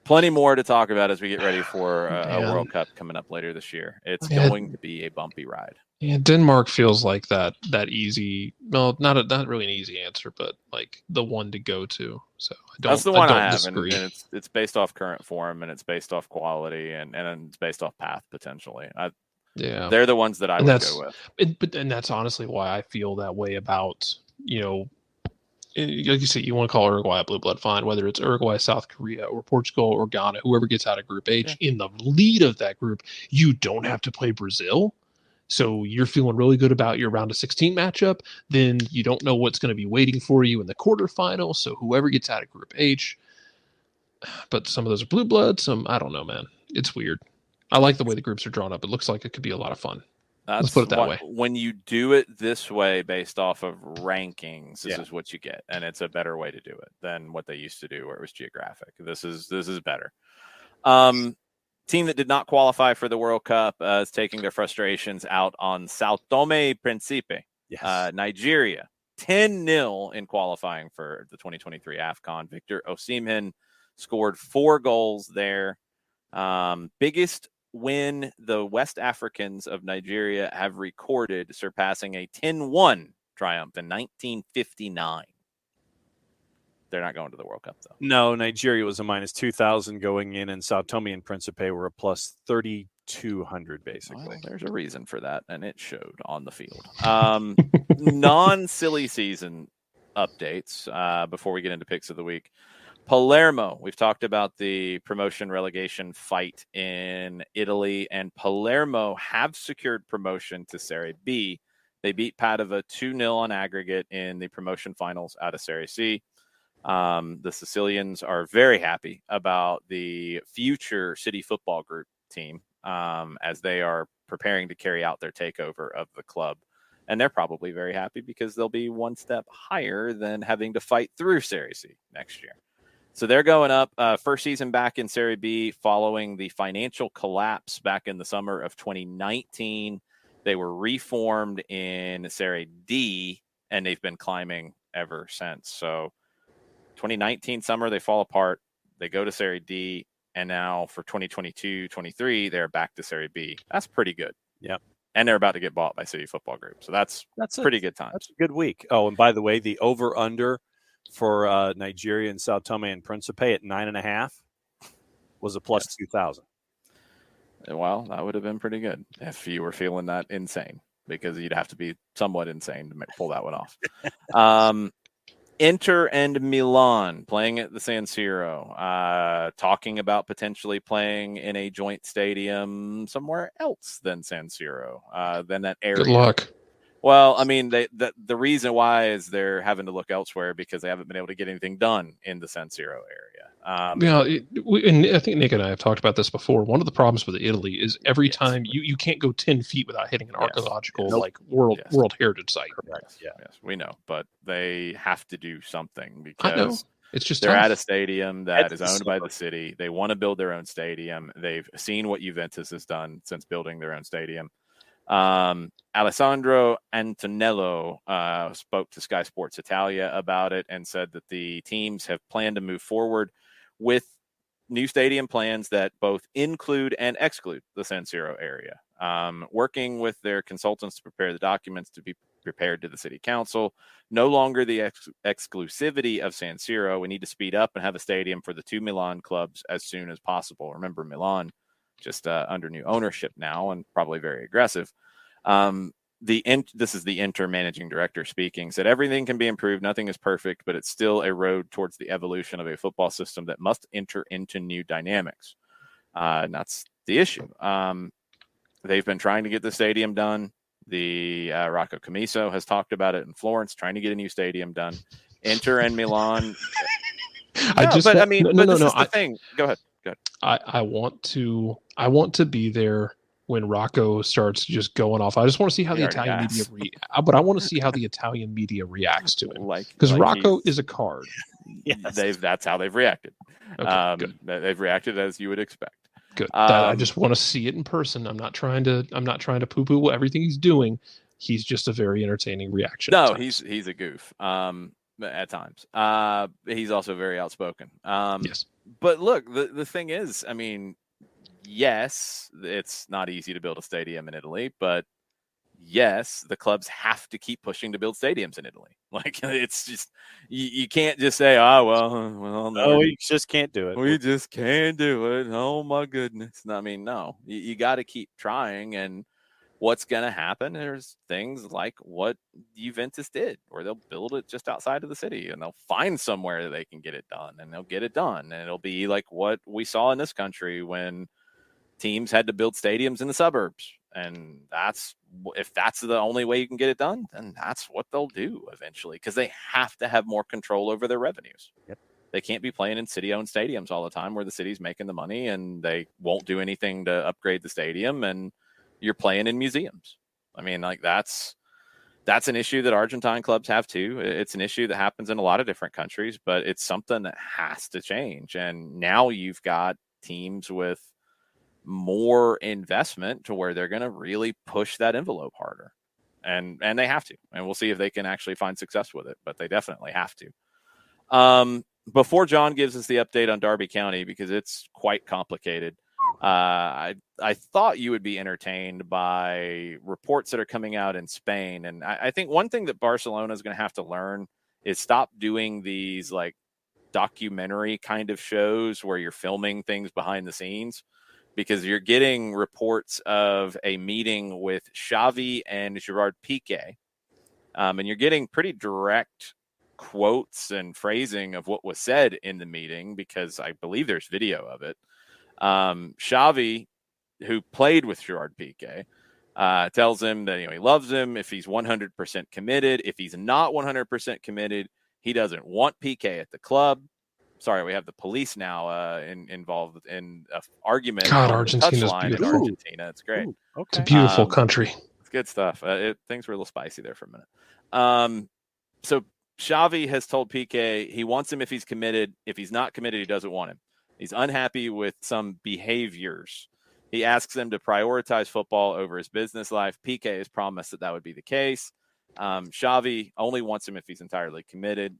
plenty more to talk about as we get ready for a Man. World Cup coming up later this year. It's Yeah. going to be a bumpy ride. Yeah, Denmark feels like that easy. Well, not really an easy answer, but like the one to go to. So That's the one I don't have, disagree. and it's based off current form, and it's based off quality, and it's based off path potentially. Yeah, They're the ones that I And would that's- go with. and that's honestly why I feel that way about, like you said, you want to call Uruguay a blue blood, fine. Whether it's Uruguay, South Korea, or Portugal, or Ghana, whoever gets out of Group H in the lead of that group, you don't have to play Brazil. So you're feeling really good about your round of 16 matchup. Then you don't know what's going to be waiting for you in the quarterfinals. So whoever gets out of Group H, but some of those are blue blood. Some, I don't know, man. It's weird. I like the way the groups are drawn up. It looks like it could be a lot of fun. Let's put it that way. When you do it this way, based off of rankings, this Yeah. is what you get, and it's a better way to do it than what they used to do, where it was geographic. This is better. Team that did not qualify for the World Cup is taking their frustrations out on Sao Tome and Principe, Yes. Nigeria, 10-0 in qualifying for the 2023 AFCON. Victor Osimhen scored 4 goals there. Biggest win the West Africans of Nigeria have recorded, surpassing a 10-1 triumph in 1959. They're not going to the World Cup, though. No, Nigeria was a minus 2,000 going in, and Sao Tome and Principe were a plus 3,200, basically. Well, there's a reason for that, and it showed on the field. Non-silly season updates before we get into picks of the week. Palermo, we've talked about the promotion relegation fight in Italy, and Palermo have secured promotion to Serie B. They beat Padova 2-0 on aggregate in the promotion finals out of Serie C. The Sicilians are very happy about the future City Football Group team as they are preparing to carry out their takeover of the club. And they're probably very happy because they'll be one step higher than having to fight through Serie C next year. So they're going up. First season back in Serie B following the financial collapse back in the summer of 2019. They were reformed in Serie D, and they've been climbing ever since. So 2019 summer, they fall apart. They go to Serie D, and now for 2022-23, they're back to Serie B. That's pretty good. Yep. And they're about to get bought by City Football Group. So that's pretty good time. That's a good week. Oh, and by the way, the over-under for Nigeria and Sao Tome and Principe at 9.5 was a plus 2,000. Well, that would have been pretty good if you were feeling that insane, because you'd have to be somewhat insane to pull that one off. Inter and Milan playing at the San Siro, talking about potentially playing in a joint stadium somewhere else than San Siro, than that area. Good luck. Well, I mean, the reason why is they're having to look elsewhere because they haven't been able to get anything done in the San Siro area. And I think Nick and I have talked about this before. One of the problems with Italy is every time you can't go 10 feet without hitting an archaeological World Heritage site. Correct. Yes, we know, but they have to do something because I know. It's just they're tough. at a stadium that is owned by the city. They want to build their own stadium. They've seen what Juventus has done since building their own stadium. Alessandro Antonello spoke to Sky Sports Italia about it and said that the teams have planned to move forward with new stadium plans that both include and exclude the San Siro area, working with their consultants to prepare the documents to be prepared to the city council. No longer the exclusivity of San Siro. We need to speed up and have a stadium for the 2 Milan clubs as soon as possible. Remember, Milan just under new ownership now and probably very aggressive. This is the Inter managing director speaking, said everything can be improved. Nothing is perfect, but it's still a road towards the evolution of a football system that must enter into new dynamics. And that's the issue. They've been trying to get the stadium done. The Rocco Commisso has talked about it in Florence, trying to get a new stadium done. Inter and Milan. This is the thing. Go ahead. I want to be there when Rocco starts just going off. I just want to see how the Italian media but I want to see how the Italian media reacts to him. Because Rocco is a card. Yes. That's how they've reacted. Okay, good. They've reacted as you would expect. Good. I just want to see it in person. I'm not trying to poo-poo everything he's doing. He's just a very entertaining reaction. No, he's a goof. At times. He's also very outspoken. Yes. But look, the thing is, I mean, yes, it's not easy to build a stadium in Italy, but yes, the clubs have to keep pushing to build stadiums in Italy. Like, it's just, you can't just say, no, we just can't do it. We just can't do it. Oh my goodness. I mean, no, you got to keep trying. And what's going to happen? There's things like what Juventus did, where they'll build it just outside of the city and they'll find somewhere that they can get it done, and they'll get it done. And it'll be like what we saw in this country when teams had to build stadiums in the suburbs. And if that's the only way you can get it done, then that's what they'll do eventually, because they have to have more control over their revenues. Yep. They can't be playing in city-owned stadiums all the time where the city's making the money and they won't do anything to upgrade the stadium, and you're playing in museums. I mean, like that's an issue that Argentine clubs have too. It's an issue that happens in a lot of different countries, but it's something that has to change. And now you've got teams with more investment to where they're going to really push that envelope harder. And they have to. And we'll see if they can actually find success with it, but they definitely have to. Before John gives us the update on Derby County, because it's quite complicated, I thought you would be entertained by reports that are coming out in Spain. And I think one thing that Barcelona is going to have to learn is stop doing these like documentary kind of shows where you're filming things behind the scenes, because you're getting reports of a meeting with Xavi and Gerard Piqué. And you're getting pretty direct quotes and phrasing of what was said in the meeting, because I believe there's video of it. Xavi, who played with Gerard Piqué, tells him that he loves him if he's 100% committed. If he's not 100% committed, he doesn't want Piqué at the club. Sorry, we have the police now involved in an argument. God, on Argentina's the touchline in beautiful. Argentina. It's great. Ooh, okay. It's a beautiful country. It's good stuff. Things were a little spicy there for a minute. So Xavi has told Piqué he wants him if he's committed. If he's not committed, he doesn't want him. He's unhappy with some behaviors. He asks him to prioritize football over his business life. Piqué has promised that would be the case. Xavi only wants him if he's entirely committed.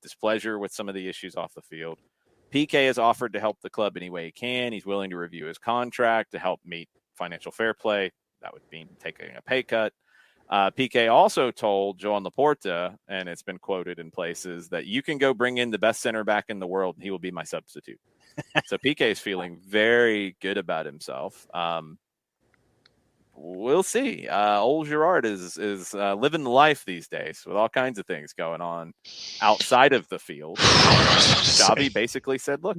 Displeasure with some of the issues off the field. Piqué has offered to help the club any way he can. He's willing to review his contract to help meet financial fair play. That would mean taking a pay cut. Piqué also told Joan Laporta, and it's been quoted in places, that you can go bring in the best center back in the world and he will be my substitute. So Piqué is feeling very good about himself. We'll see. Old Gerard is living the life these days with all kinds of things going on outside of the field. Xavi basically said, look,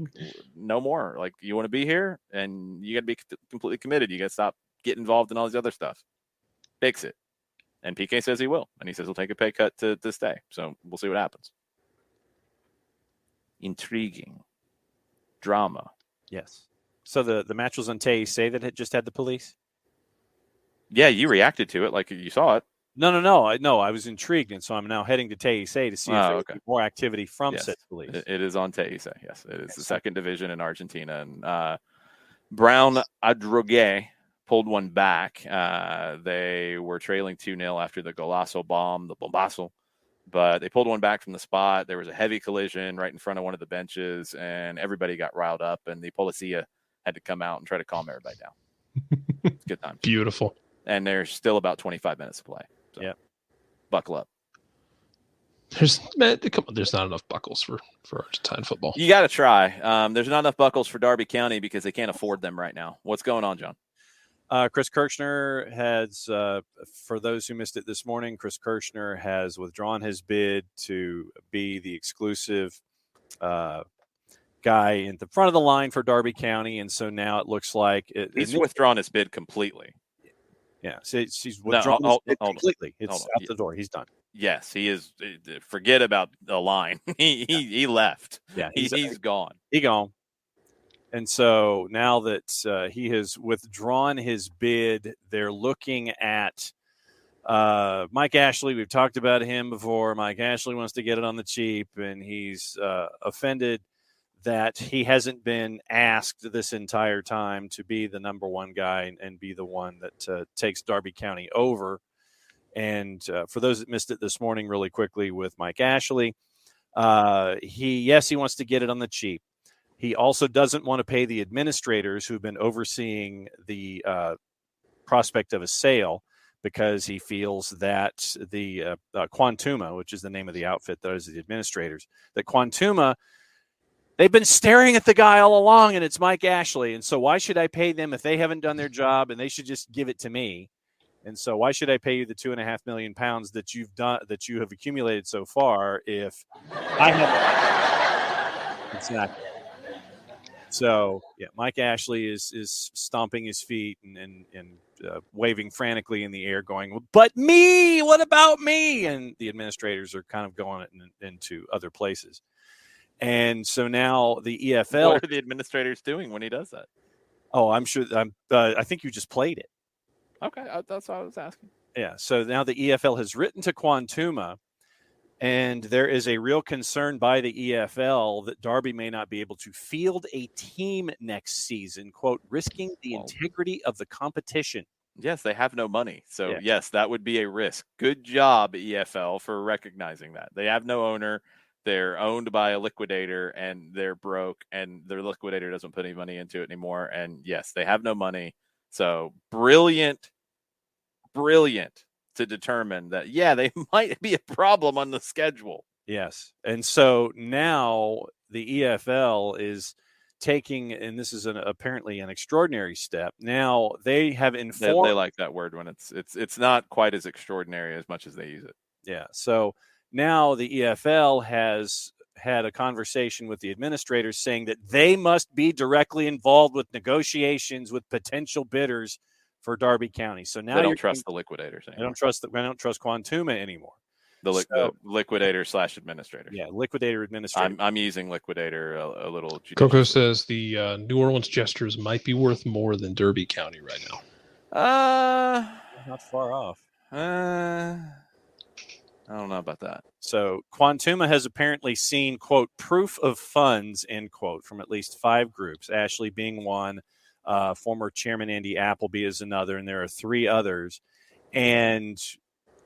no more. Like, you want to be here and you got to be completely committed. You got to stop getting involved in all this other stuff. Fix it. And Piqué says he will. And he says he'll take a pay cut to stay. So we'll see what happens. Intriguing. Drama. Yes. So the match was on TAC that had just had the police? Yeah, you reacted to it like you saw it. No. I was intrigued, and so I'm now heading to TAC to see if there's more activity from said police. It is on TAC, yes. It is the second division in Argentina. And Brown Adrogué pulled one back. They were trailing 2-0 after the Golazo bomb, the Bombazo. But they pulled one back from the spot. There was a heavy collision right in front of one of the benches, and everybody got riled up, and the Policia had to come out and try to calm everybody down. It's good time. Beautiful. And there's still about 25 minutes to play. So yeah. Buckle up. There's not enough buckles for Argentine football. You got to try. There's not enough buckles for Derby County because they can't afford them right now. What's going on, John? Chris Kirchner has, for those who missed it this morning, Chris Kirchner has withdrawn his bid to be the exclusive guy in the front of the line for Derby County. And so now it looks like he's withdrawn his bid completely. Yeah, she's withdrawn his bid completely. It's out the door. He's done. Yes, he is. Forget about the line. He left. Yeah, he's gone. He gone. And so now that he has withdrawn his bid, they're looking at Mike Ashley. We've talked about him before. Mike Ashley wants to get it on the cheap, and he's offended that he hasn't been asked this entire time to be the number one guy and be the one that takes Derby County over. And for those that missed it this morning, really quickly with Mike Ashley, he wants to get it on the cheap. He also doesn't want to pay the administrators who've been overseeing the prospect of a sale, because he feels that the Quantuma, which is the name of the outfit, those are the administrators, that Quantuma, they've been staring at the guy all along, and it's Mike Ashley. And so why should I pay them if they haven't done their job, and they should just give it to me? And so why should I pay you the £2.5 million that you have accumulated so far if I have exactly. So yeah, Mike Ashley is stomping his feet and waving frantically in the air, going, "But me? What about me?" And the administrators are kind of going into other places. And so now the EFL. What are the administrators doing when he does that? Oh, I'm sure. I think you just played it. Okay, that's what I was asking. Yeah. So now the EFL has written to Quantuma, and there is a real concern by the EFL that Derby may not be able to field a team next season, quote, risking the integrity of the competition. Yes, they have no money. So, Yeah. yes, that would be a risk. Good job, EFL, for recognizing that. They have no owner. They're owned by a liquidator, and they're broke, and their liquidator doesn't put any money into it anymore. And, yes, they have no money. So, brilliant to determine that, yeah, they might be a problem on the schedule. Yes. And so now the EFL is taking, and this is apparently an extraordinary step. Now they have informed. They like that word when it's not quite as extraordinary as much as they use it. Yeah. So now the EFL has had a conversation with the administrators saying that they must be directly involved with negotiations with potential bidders for Derby County. So now they don't trust the liquidators anymore. I don't trust Quantuma anymore. The liquidator / administrator. Yeah, liquidator administrator. I'm using liquidator a little. Coco says the New Orleans Jesters might be worth more than Derby County right now. Not far off. I don't know about that. So Quantuma has apparently seen, quote, proof of funds, end quote, from at least 5 groups, Ashley being one, former chairman Andy Appleby is another, and there are 3 others. And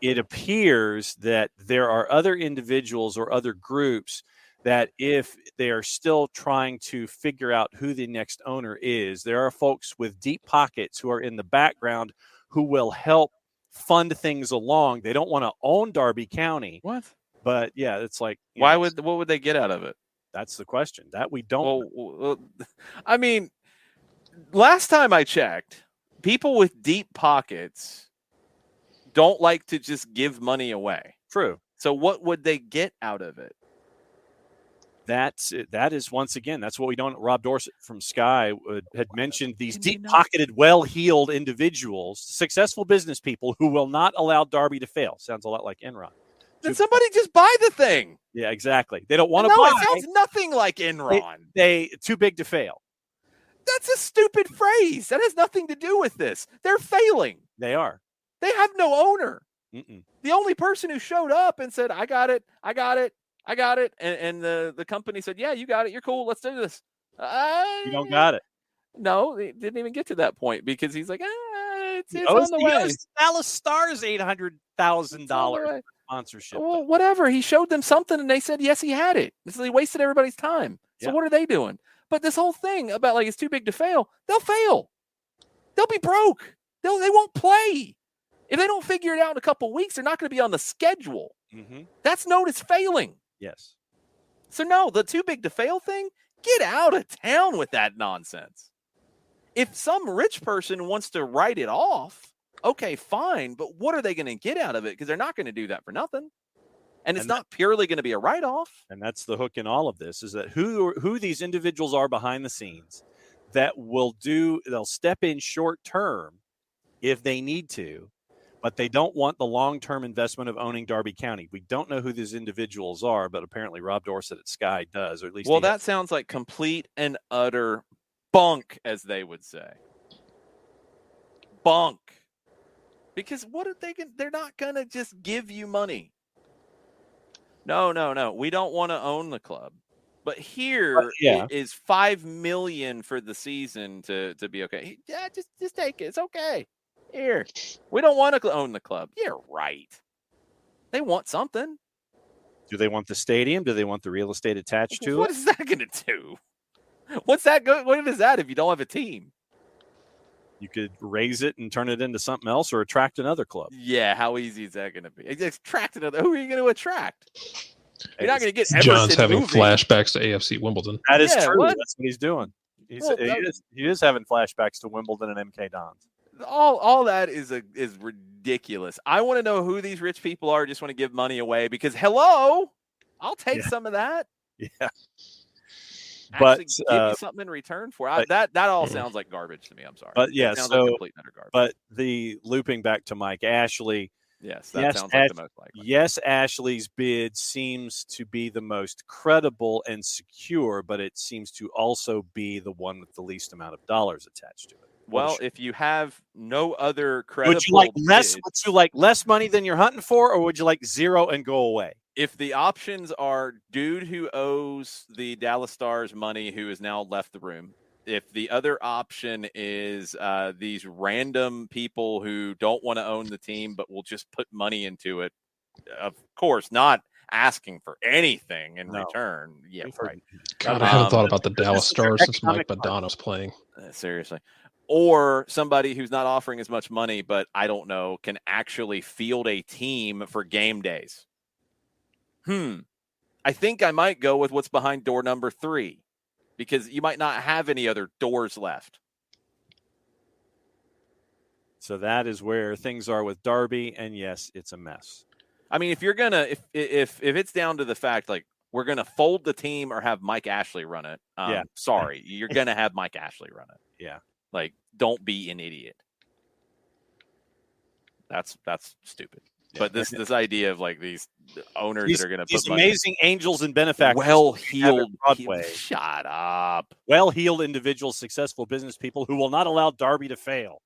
it appears that there are other individuals or other groups that if they are still trying to figure out who the next owner is, there are folks with deep pockets who are in the background who will help fund things along. They don't want to own Derby County. What? But yeah, it's like, what would they get out of it? That's the question. That we don't. Well, I mean, last time I checked, people with deep pockets don't like to just give money away. True. So what would they get out of it? That is, once again, that's what we don't. Rob Dorsett from Sky had mentioned these deep-pocketed, well-heeled individuals, successful business people who will not allow Derby to fail. Sounds a lot like Enron. Did somebody just buy the thing? Yeah, exactly. They don't want to buy. It sounds nothing like Enron. They too big to fail. That's a stupid phrase. That has nothing to do with this. They're failing. They are. They have no owner. Mm-mm. The only person who showed up and said, I got it. And the company said, yeah, you got it. You're cool. Let's do this. You don't got it. No, they didn't even get to that point because he's like, it's on the way. Dallas Stars $800,000 sponsorship. Well, whatever. He showed them something and they said, yes, he had it. So he wasted everybody's time. So what are they doing? But this whole thing about like it's too big to fail, they'll fail. They'll be broke. They won't play. If they don't figure it out in a couple of weeks, they're not going to be on the schedule. Mm-hmm. That's known as failing. Yes. So no, the too big to fail thing, get out of town with that nonsense. If some rich person wants to write it off, okay, fine. But what are they going to get out of it? Because they're not going to do that for nothing. And it's not purely going to be a write-off. And that's the hook in all of this, is that who these individuals are behind the scenes that they'll step in short term if they need to, but they don't want the long-term investment of owning Derby County. We don't know who these individuals are, but apparently Rob Dorsett at Sky does, or at least. Well, that sounds like complete and utter bunk, as they would say. Bunk. Because what are they're not going to just give you money. No. We don't want to own the club. But here it is $5 million for the season to be okay. Yeah, just take it. It's okay. Here. We don't want to own the club. Yeah, right. They want something. Do they want the stadium? Do they want the real estate attached to it? What is that going to do? What's that go? What is that if you don't have a team? You could raise it and turn it into something else or attract another club. Yeah, how easy is that going to be? Attract another. Who are you going to attract? You're not going to get Everton. John's having flashbacks to AFC Wimbledon. That is true. What? That's what he's doing. He is having flashbacks to Wimbledon and MK Dons. All that is ridiculous. I want to know who these rich people are. Just want to give money away because hello, I'll take some of that. Yeah. But give me something in return for it. That all sounds like garbage to me. I'm sorry. But yeah, like complete utter garbage. But the looping back to Mike Ashley, Yes, that Yes, sounds like the most likely. Yes, Ashley's bid seems to be the most credible and secure, but it seems to also be the one with the least amount of dollars attached to it. Well, if you have no other credible would you like less? bids, Would you like less money than you're hunting for, or would you like zero and go away? if the options are dude who owes the Dallas Stars money who has now left the room, if the other option is these random people who don't want to own the team but will just put money into it, of course, not asking for anything in return. Yeah, right. God, I haven't thought about the Dallas this is their Stars since Mike economic Madonna's playing. Seriously. Or somebody who's not offering as much money, but I don't know, can actually field a team for game days. I think I might go with what's behind door number 3, because you might not have any other doors left. So that is where things are with Darby, and yes, it's a mess. I mean, if you're gonna, if it's down to the fact like we're gonna fold the team or have Mike Ashley run it, sorry, you're gonna have Mike Ashley run it. Yeah, like don't be an idiot. That's stupid. Yeah. But this idea of like these owners that are going to put amazing angels and benefactors, well-heeled, Broadway. Shut up. Well-heeled individuals, successful business people who will not allow Darby to fail.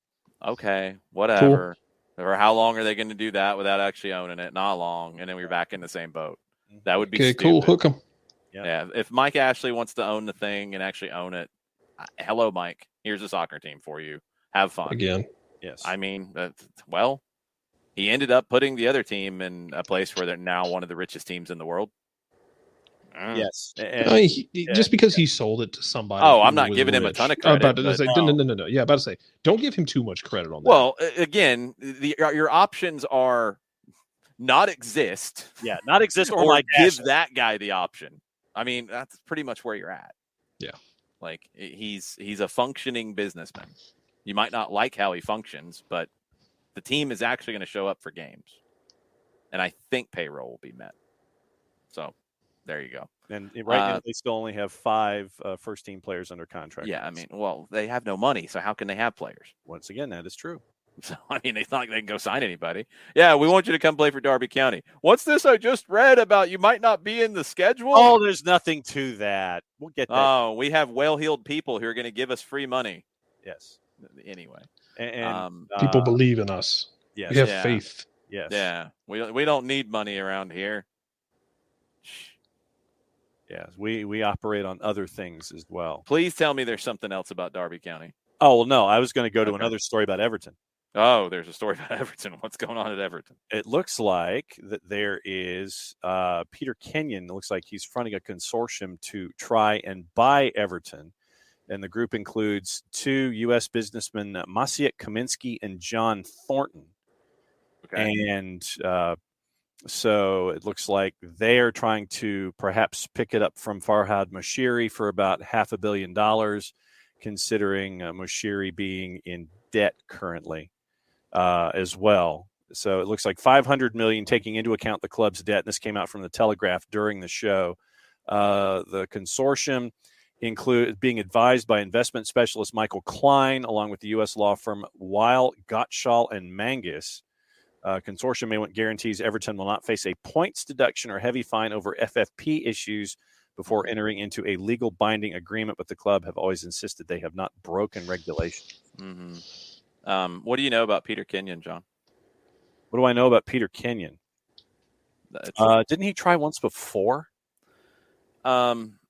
Okay, whatever. Cool. Or how long are they going to do that without actually owning it? Not long, and then we're back in the same boat. That would be stupid. Cool. Hook them. Yeah. If Mike Ashley wants to own the thing and actually own it, hello, Mike. Here's a soccer team for you. Have fun. Again. Yes. I mean, well, he ended up putting the other team in a place where they're now one of the richest teams in the world. Yes. Just because he sold it to somebody. Oh, I'm not giving him a ton of credit. No. Yeah, about to say, don't give him too much credit on that. Well, again, your options are not exist. Yeah, not exist or like give that guy the option. I mean, that's pretty much where you're at. Yeah. Like he's a functioning businessman. You might not like how he functions, but the team is actually going to show up for games. And I think payroll will be met. So there you go. And right now they still only have 5 first-team players under contract. Yeah, I mean, well, they have no money, so how can they have players? Once again, that is true. So, I mean, it's not like they can go sign anybody. Yeah, we want you to come play for Darby County. What's this I just read about you might not be in the schedule? Oh, there's nothing to that. We'll get that. Oh, we have well-heeled people who are going to give us free money. Yes. Anyway. And people believe in us. Yes. We have faith. Yes. Yeah. We don't need money around here. Yes. We operate on other things as well. Please tell me there's something else about Darby County. Oh, well, no. I was going to go to another story about Everton. Oh, there's a story about Everton. What's going on at Everton? It looks like that there is Peter Kenyon. It looks like he's fronting a consortium to try and buy Everton. And the group includes 2 U.S. businessmen, Maciej Kamiński and John Thornton. Okay. And so it looks like they are trying to perhaps pick it up from Farhad Moshiri for about $500 million, considering Moshiri being in debt currently as well. So it looks like $500 million, taking into account the club's debt. And this came out from the Telegraph during the show. The consortium include being advised by investment specialist Michael Klein, along with the U.S. law firm Weil, Gottschall, and Mangus. Consortium may want guarantees Everton will not face a points deduction or heavy fine over FFP issues before entering into a legal binding agreement with the club. Have always insisted they have not broken regulations. Mm-hmm. What do you know about Peter Kenyon, John? What do I know about Peter Kenyon? Didn't he try once before?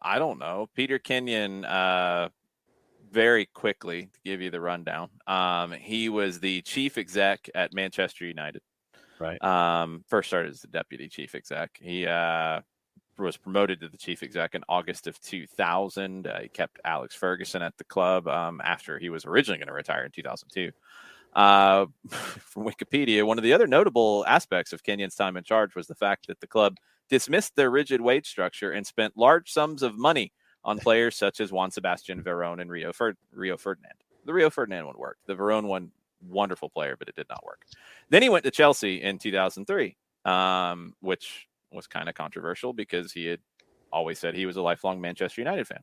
I don't know. Peter Kenyon, very quickly to give you the rundown. He was the chief exec at Manchester United. Right. First started as the deputy chief exec. He was promoted to the chief exec in August of 2000. He kept Alex Ferguson at the club after he was originally going to retire in 2002. From Wikipedia, one of the other notable aspects of Kenyon's time in charge was the fact that the club dismissed their rigid wage structure and spent large sums of money on players such as Juan Sebastian Veron and Rio Ferdinand. The Rio Ferdinand one worked. The Veron one, wonderful player, but it did not work. Then he went to Chelsea in 2003, which was kind of controversial because he had always said he was a lifelong Manchester United fan.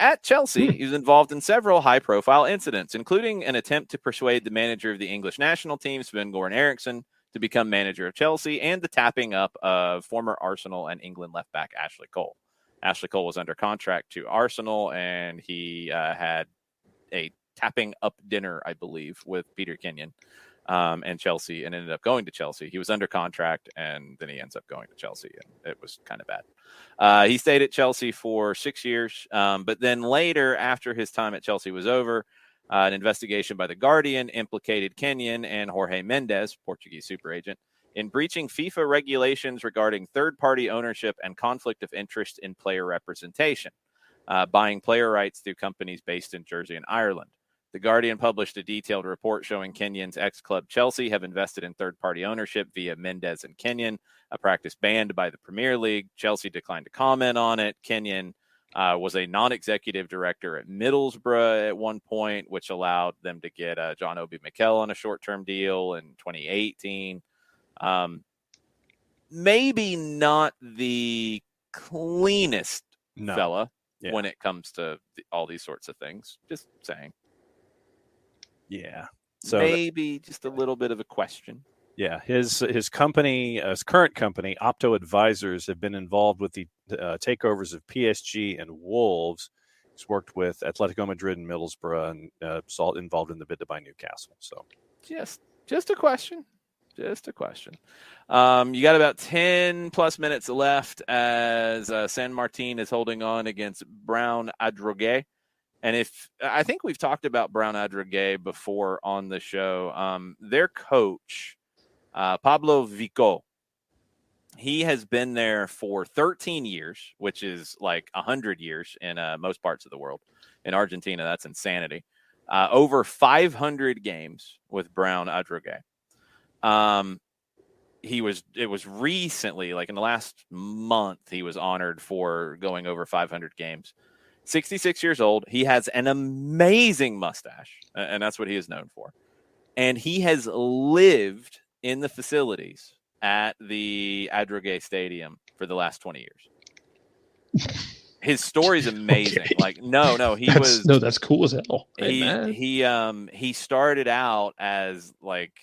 At Chelsea, he was involved in several high-profile incidents, including an attempt to persuade the manager of the English national team, Sven-Goran Eriksson, to become manager of Chelsea, and the tapping up of former Arsenal and England left back Ashley Cole. Ashley Cole was under contract to Arsenal, and he had a tapping up dinner, I believe, with Peter Kenyon and Chelsea, and ended up going to Chelsea. He was under contract, and then he ends up going to Chelsea, and it was kind of bad. He stayed at Chelsea for 6 years, but then later, after his time at Chelsea was over, an investigation by The Guardian implicated Kenyon and Jorge Mendes, Portuguese super agent, in breaching FIFA regulations regarding third-party ownership and conflict of interest in player representation, buying player rights through companies based in Jersey and Ireland. The Guardian published a detailed report showing Kenyon's ex-club Chelsea have invested in third-party ownership via Mendes and Kenyon, a practice banned by the Premier League. Chelsea declined to comment on it. Kenyon was a non-executive director at Middlesbrough at one point, which allowed them to get John Obi Mikel on a short-term deal in 2018. Maybe not the cleanest fella when it comes to all these sorts of things. Just saying. Yeah. So maybe just a little bit of a question. Yeah, his company, his current company, Opto Advisors, have been involved with the takeovers of PSG and Wolves. He's worked with Atletico Madrid and Middlesbrough, and involved in the bid to buy Newcastle. So, just a question. Just a question. You got about 10 plus minutes left as San Martin is holding on against Brown Adrogué. And I think we've talked about Brown Adrogué before on the show. Their coach, Pablo Vico, he has been there for 13 years, which is like 100 years in most parts of the world. In Argentina, that's insanity. Over 500 games with Brown Adrogué. It was recently, like in the last month, he was honored for going over 500 games. 66 years old. He has an amazing mustache, and that's what he is known for. And he has lived in the facilities at the Adrogué Stadium for the last 20 years. His story's amazing. Okay. Like, that's cool as hell. He started out as like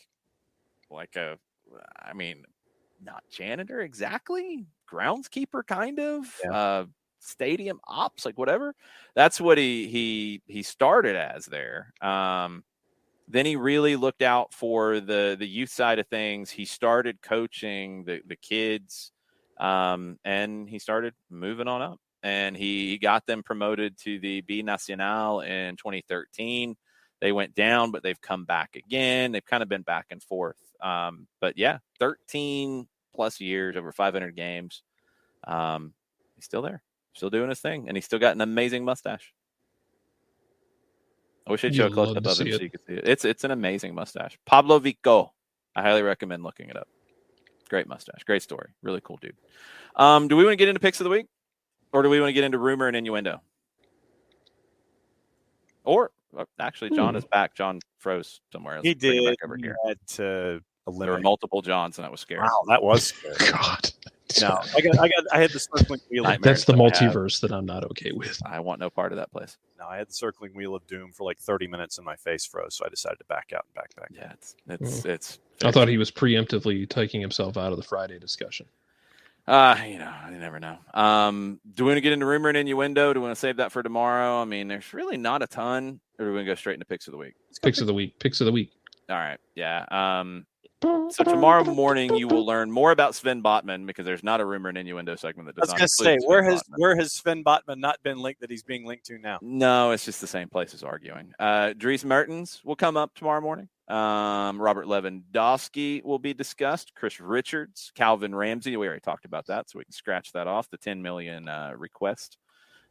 not janitor exactly, groundskeeper kind of. Yeah. Stadium ops, like whatever. That's what he started as there. Then he really looked out for the youth side of things. He started coaching the kids, and he started moving on up. And he got them promoted to the B Nacional in 2013. They went down, but they've come back again. They've kind of been back and forth. But yeah, 13 plus years, over 500 games. He's still there. Still doing his thing, and he's still got an amazing mustache. I wish I'd show a close up of him so you could see it. It's an amazing mustache. Pablo Vico. I highly recommend looking it up. Great mustache. Great story. Really cool dude. Do we want to get into picks of the week, or do we want to get into rumor and innuendo? Or actually, John is back. John froze somewhere. He did. Back over here. There were multiple Johns, and that was scary. Wow, that was scary. God. No, I had the circling wheel. That's the multiverse that I'm not okay with. I want no part of that place. No, I had the circling wheel of doom for like 30 minutes and my face froze, so I decided to back out and back. Yeah, it's. I thought he was preemptively taking himself out of the Friday discussion. I never know. Do we want to get into rumor and innuendo? Do we want to save that for tomorrow? I mean, there's really not a ton. Or do we want to go straight into picks of the week? Picks of the week. All right. Yeah. So tomorrow morning you will learn more about Sven Botman, because there's not a rumor and innuendo segment that does not include where has Sven Botman not been linked that he's being linked to now? No, it's just the same places arguing. Dries Mertens will come up tomorrow morning. Robert Lewandowski will be discussed. Chris Richards, Calvin Ramsey. We already talked about that, so we can scratch that off. The 10 million request.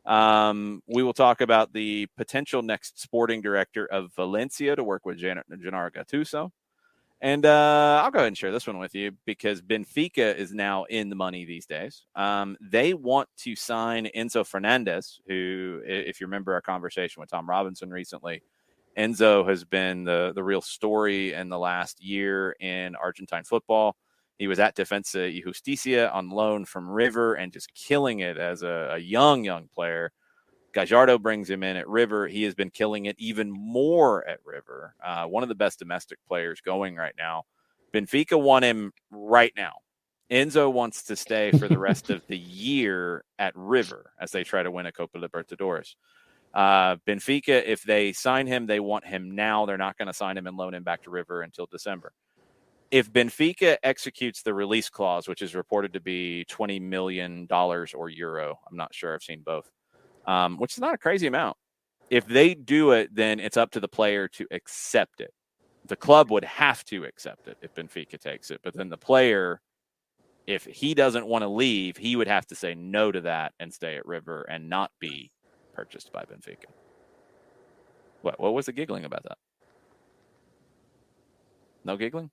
We will talk about the potential next sporting director of Valencia to work with Gennaro Gattuso. And I'll go ahead and share this one with you, because Benfica is now in the money these days. They want to sign Enzo Fernandez, who, if you remember our conversation with Tom Robinson recently, Enzo has been the real story in the last year in Argentine football. He was at Defensa y Justicia on loan from River and just killing it as a young player. Gallardo brings him in at River. He has been killing it even more at River. One of the best domestic players going right now. Benfica want him right now. Enzo wants to stay for the rest of the year at River as they try to win a Copa Libertadores. Benfica, if they sign him, they want him now. They're not going to sign him and loan him back to River until December. If Benfica executes the release clause, which is reported to be $20 million or euro, I'm not sure. I've seen both, which is not a crazy amount. If they do it, then it's up to the player to accept it. The club would have to accept it if Benfica takes it. But then the player, if he doesn't want to leave, he would have to say no to that and stay at River and not be purchased by Benfica. What was the giggling about that? No giggling?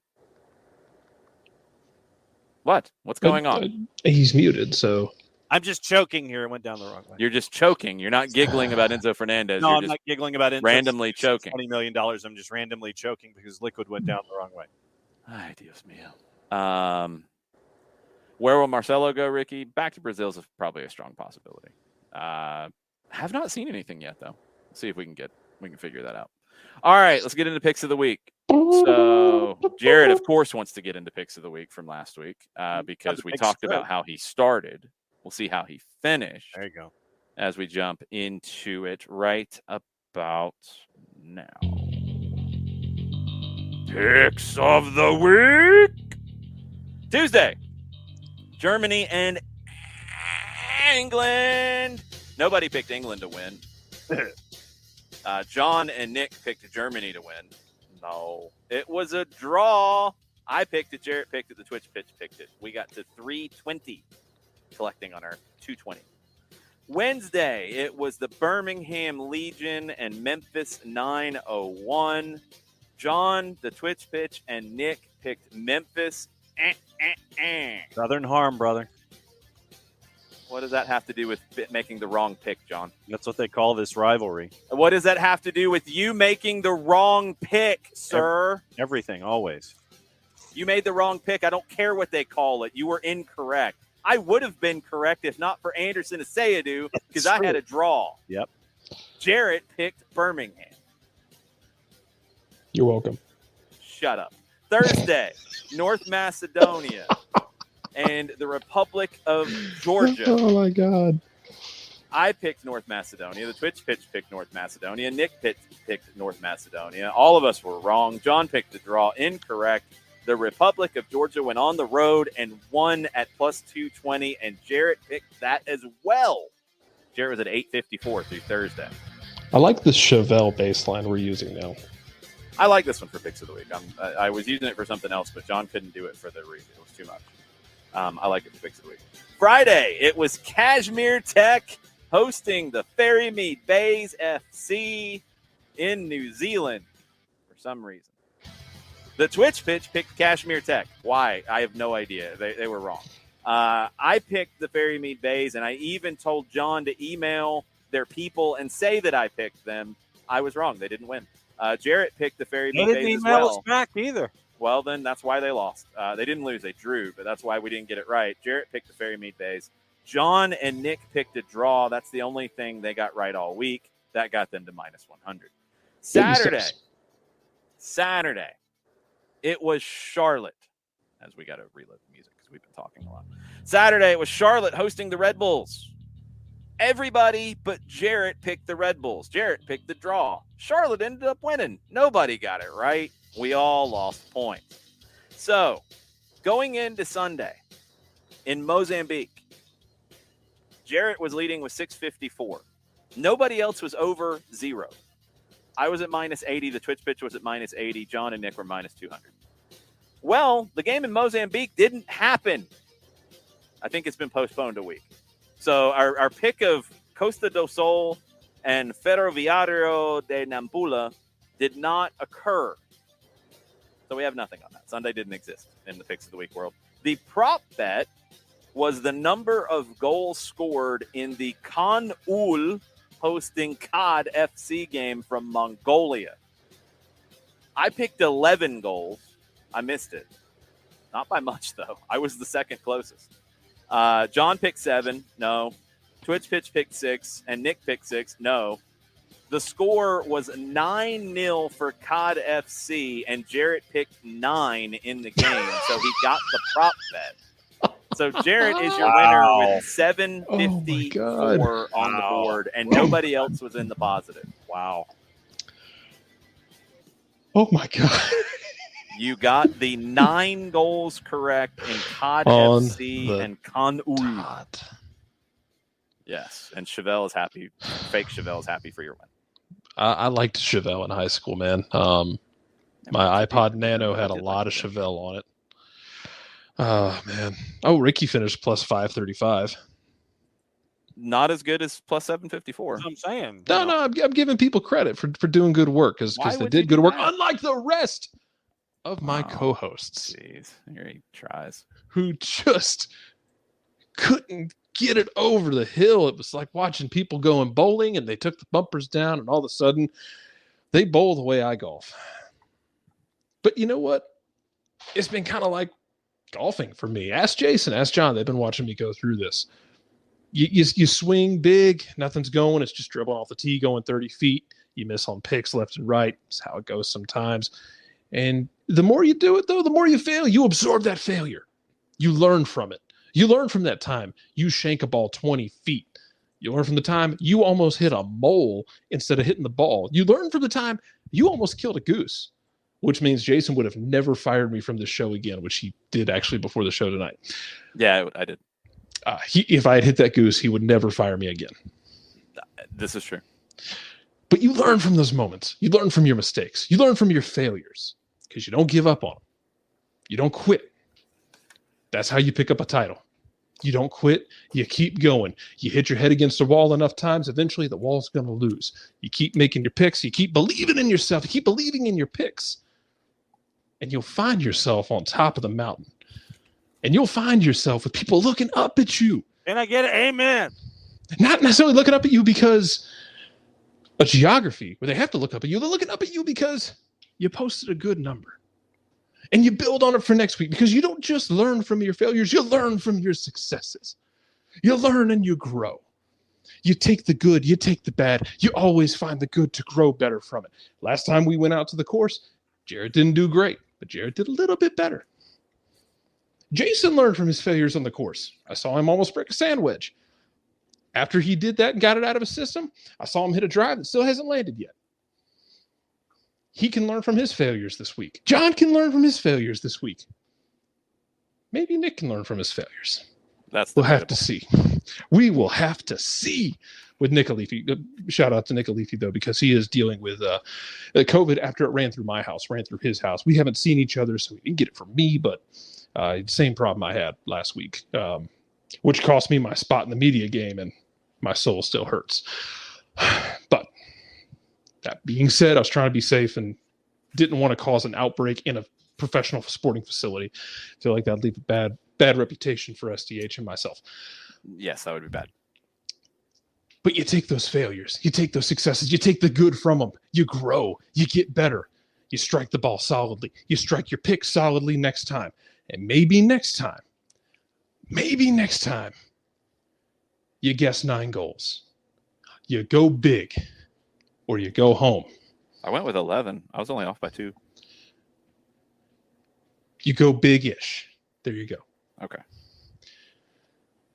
What's going on? He's muted, so I'm just choking here. It went down the wrong way. You're just choking. You're not giggling about Enzo Fernandez. No, You're I'm just not giggling about it. randomly choking. $20 million. I'm just randomly choking because liquid went down the wrong way. Ay, Dios mío. Where will Marcelo go, Ricky? Back to Brazil is probably a strong possibility. Have not seen anything yet, though. Let's see if we can figure that out. All right, let's get into picks of the week. So Jared, of course, wants to get into picks of the week from last week because we talked about how he started. We'll see how he finished. There you go. As we jump into it right about now. Picks of the week. Tuesday, Germany and England. Nobody picked England to win. John and Nick picked Germany to win. No, it was a draw. I picked it. Jarrett picked it. The Twitch pitch picked it. We got to 320, collecting on our 220. Wednesday, it was the Birmingham Legion and Memphis 901. John, the Twitch pitch, and Nick picked Memphis. Southern harm, brother. What does that have to do with making the wrong pick, John? That's what they call this rivalry. What does that have to do with you making the wrong pick, sir? Everything, always. You made the wrong pick. I don't care what they call it. You were incorrect. I would have been correct if not for Anderson Asayadu because I had a draw. Yep. Jarrett picked Birmingham. you're welcome. Shut up. Thursday, North Macedonia and the Republic of Georgia. Oh, my God. I picked North Macedonia. The Twitch pitch picked North Macedonia. Nick picked North Macedonia. All of us were wrong. John picked the draw. Incorrect. The Republic of Georgia went on the road and won at plus 220, and Jarrett picked that as well. Jarrett was at 854 through Thursday. I like the Chevelle baseline we're using now. I like this one for picks of the week. I was using it for something else, but John couldn't do it for the week. It was too much. I like it for picks of the week. Friday, it was Kashmir Tech hosting the Ferrymead Bays FC in New Zealand for some reason. The Twitch pitch picked Kashmir Tech. Why? I have no idea. They were wrong. I picked the Ferrymead Bays, and I even told John to email their people and say that I picked them. I was wrong. They didn't win. Jarrett picked the Ferrymead Bays as well. They didn't email us back either. Well, then that's why they lost. They didn't lose. They drew, but that's why we didn't get it right. Jarrett picked the Ferrymead Bays. John and Nick picked a draw. That's the only thing they got right all week. That got them to minus 100. Saturday, it was Charlotte. As we got to relive the music because we've been talking a lot. Saturday, it was Charlotte hosting the Red Bulls. Everybody but Jarrett picked the Red Bulls. Jarrett picked the draw. Charlotte ended up winning. Nobody got it right. We all lost points. So, going into Sunday in Mozambique, Jarrett was leading with 654. Nobody else was over 0. I was at minus 80. The Twitch pitch was at minus 80. John and Nick were minus 200. Well, the game in Mozambique didn't happen. I think it's been postponed a week. So our pick of Costa do Sol and Ferroviario de Nampula did not occur. So we have nothing on that. Sunday didn't exist in the picks of the week world. The prop bet was the number of goals scored in the Kan-Ul hosting COD FC game from Mongolia. I picked 11 goals. I missed it. Not by much, though. I was the second closest. John picked 7. No. Twitch pitch picked 6. And Nick picked 6. No. The score was 9-0 for COD FC, and Jarrett picked 9 in the game, so he got the prop bet. So Jarrett is your winner with 754 on the board, and nobody else was in the positive. Wow. Oh my God. You got the 9 goals correct in COD On FC the and Con-Ul. God. Yes, and Chevelle is happy. Fake Chevelle is happy for your win. I liked Chevelle in high school, man. My iPod Nano had a lot of Chevelle on it. Oh, man. Oh, Ricky finished plus 535. Not as good as plus 754. That's what I'm saying. No, I'm giving people credit for doing good work because Why they would you did good do work, that? unlike the rest of my Oh, co-hosts Jeez, here he tries. who just couldn't get it over the hill. It was like watching people going bowling and they took the bumpers down and all of a sudden they bowl the way I golf. But you know what? It's been kind of like golfing for me. Ask Jason, ask John. They've been watching me go through this. You swing big, nothing's going. It's just dribbling off the tee, going 30 feet. You miss on picks left and right. It's how it goes sometimes. And the more you do it, though, the more you fail. You absorb that failure. You learn from it. You learn from that time you shank a ball 20 feet. You learn from the time you almost hit a mole instead of hitting the ball. You learn from the time you almost killed a goose, which means Jason would have never fired me from the show again, which he did actually before the show tonight. Yeah, I did. If I had hit that goose, he would never fire me again. This is true. But you learn from those moments. You learn from your mistakes. You learn from your failures because you don't give up on them. You don't quit. That's how you pick up a title. You don't quit. You keep going. You hit your head against the wall enough times. Eventually, the wall's going to lose. You keep making your picks. You keep believing in yourself. You keep believing in your picks. And you'll find yourself on top of the mountain. And you'll find yourself with people looking up at you. And I get it. Amen. Not necessarily looking up at you because of geography, where they have to look up at you. They're looking up at you because you posted a good number. And you build on it for next week because you don't just learn from your failures, you learn from your successes. You learn and you grow. You take the good, you take the bad. You always find the good to grow better from it. Last time we went out to the course, Jarrett didn't do great, but Jarrett did a little bit better. Jason learned from his failures on the course. I saw him almost break a sand wedge. After he did that and got it out of his system, I saw him hit a drive that still hasn't landed yet. He can learn from his failures this week. John can learn from his failures this week. Maybe Nick can learn from his failures. We'll have to see. We will have to see with Nick Alifi. Shout out to Nick Alifi, though, because he is dealing with COVID after it ran through my house, ran through his house. We haven't seen each other, so he didn't get it from me, but same problem I had last week, which cost me my spot in the media game, and my soul still hurts. But that being said, I was trying to be safe and didn't want to cause an outbreak in a professional sporting facility. I feel like that'd leave a bad reputation for SDH and myself. Yes, that would be bad. But you take those failures, you take those successes, you take the good from them, you grow, you get better, you strike the ball solidly, you strike your pick solidly next time. And maybe next time, you guess 9 goals. You go big or you go home. I went with 11. I was only off by 2. You go big-ish. There you go. Okay.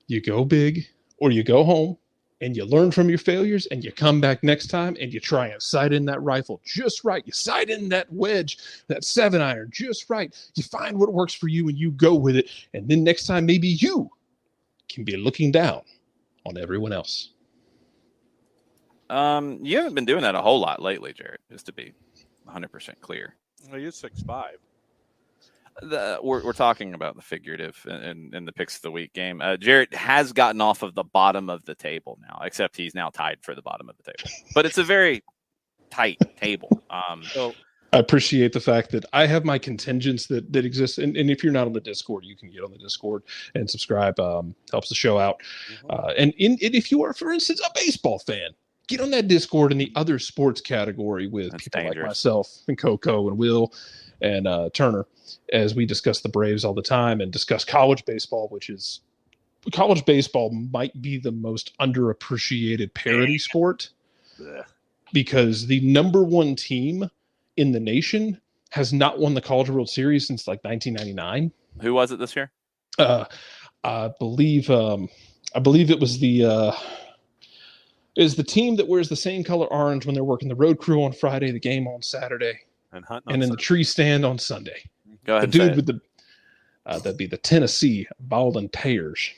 You go big or you go home and you learn from your failures and you come back next time and you try and sight in that rifle just right. You sight in that wedge, that 7-iron just right. You find what works for you and you go with it. And then next time, maybe you can be looking down on everyone else. You haven't been doing that a whole lot lately, Jarrett, just to be 100% clear. Well, you're 6'5". We're talking about the figurative in the picks of the week game. Jarrett has gotten off of the bottom of the table now, except he's now tied for the bottom of the table. But it's a very tight table. So I appreciate the fact that I have my contingents that exist. And if you're not on the Discord, you can get on the Discord and subscribe. Helps the show out. And if you are, for instance, a baseball fan, get on that Discord in the other sports category with That's people dangerous. like myself and Coco and Will and Turner, as we discuss the Braves all the time and discuss college baseball, college baseball might be the most underappreciated parody sport. because the number one team in the nation has not won the College World Series since like 1999. Who was it this year? I believe it was the team that wears the same color orange when they're working the road crew on Friday, the game on Saturday, and hunting and in the tree stand on Sunday. Go ahead. The dude with the that'd be the Tennessee Ballin' Payers.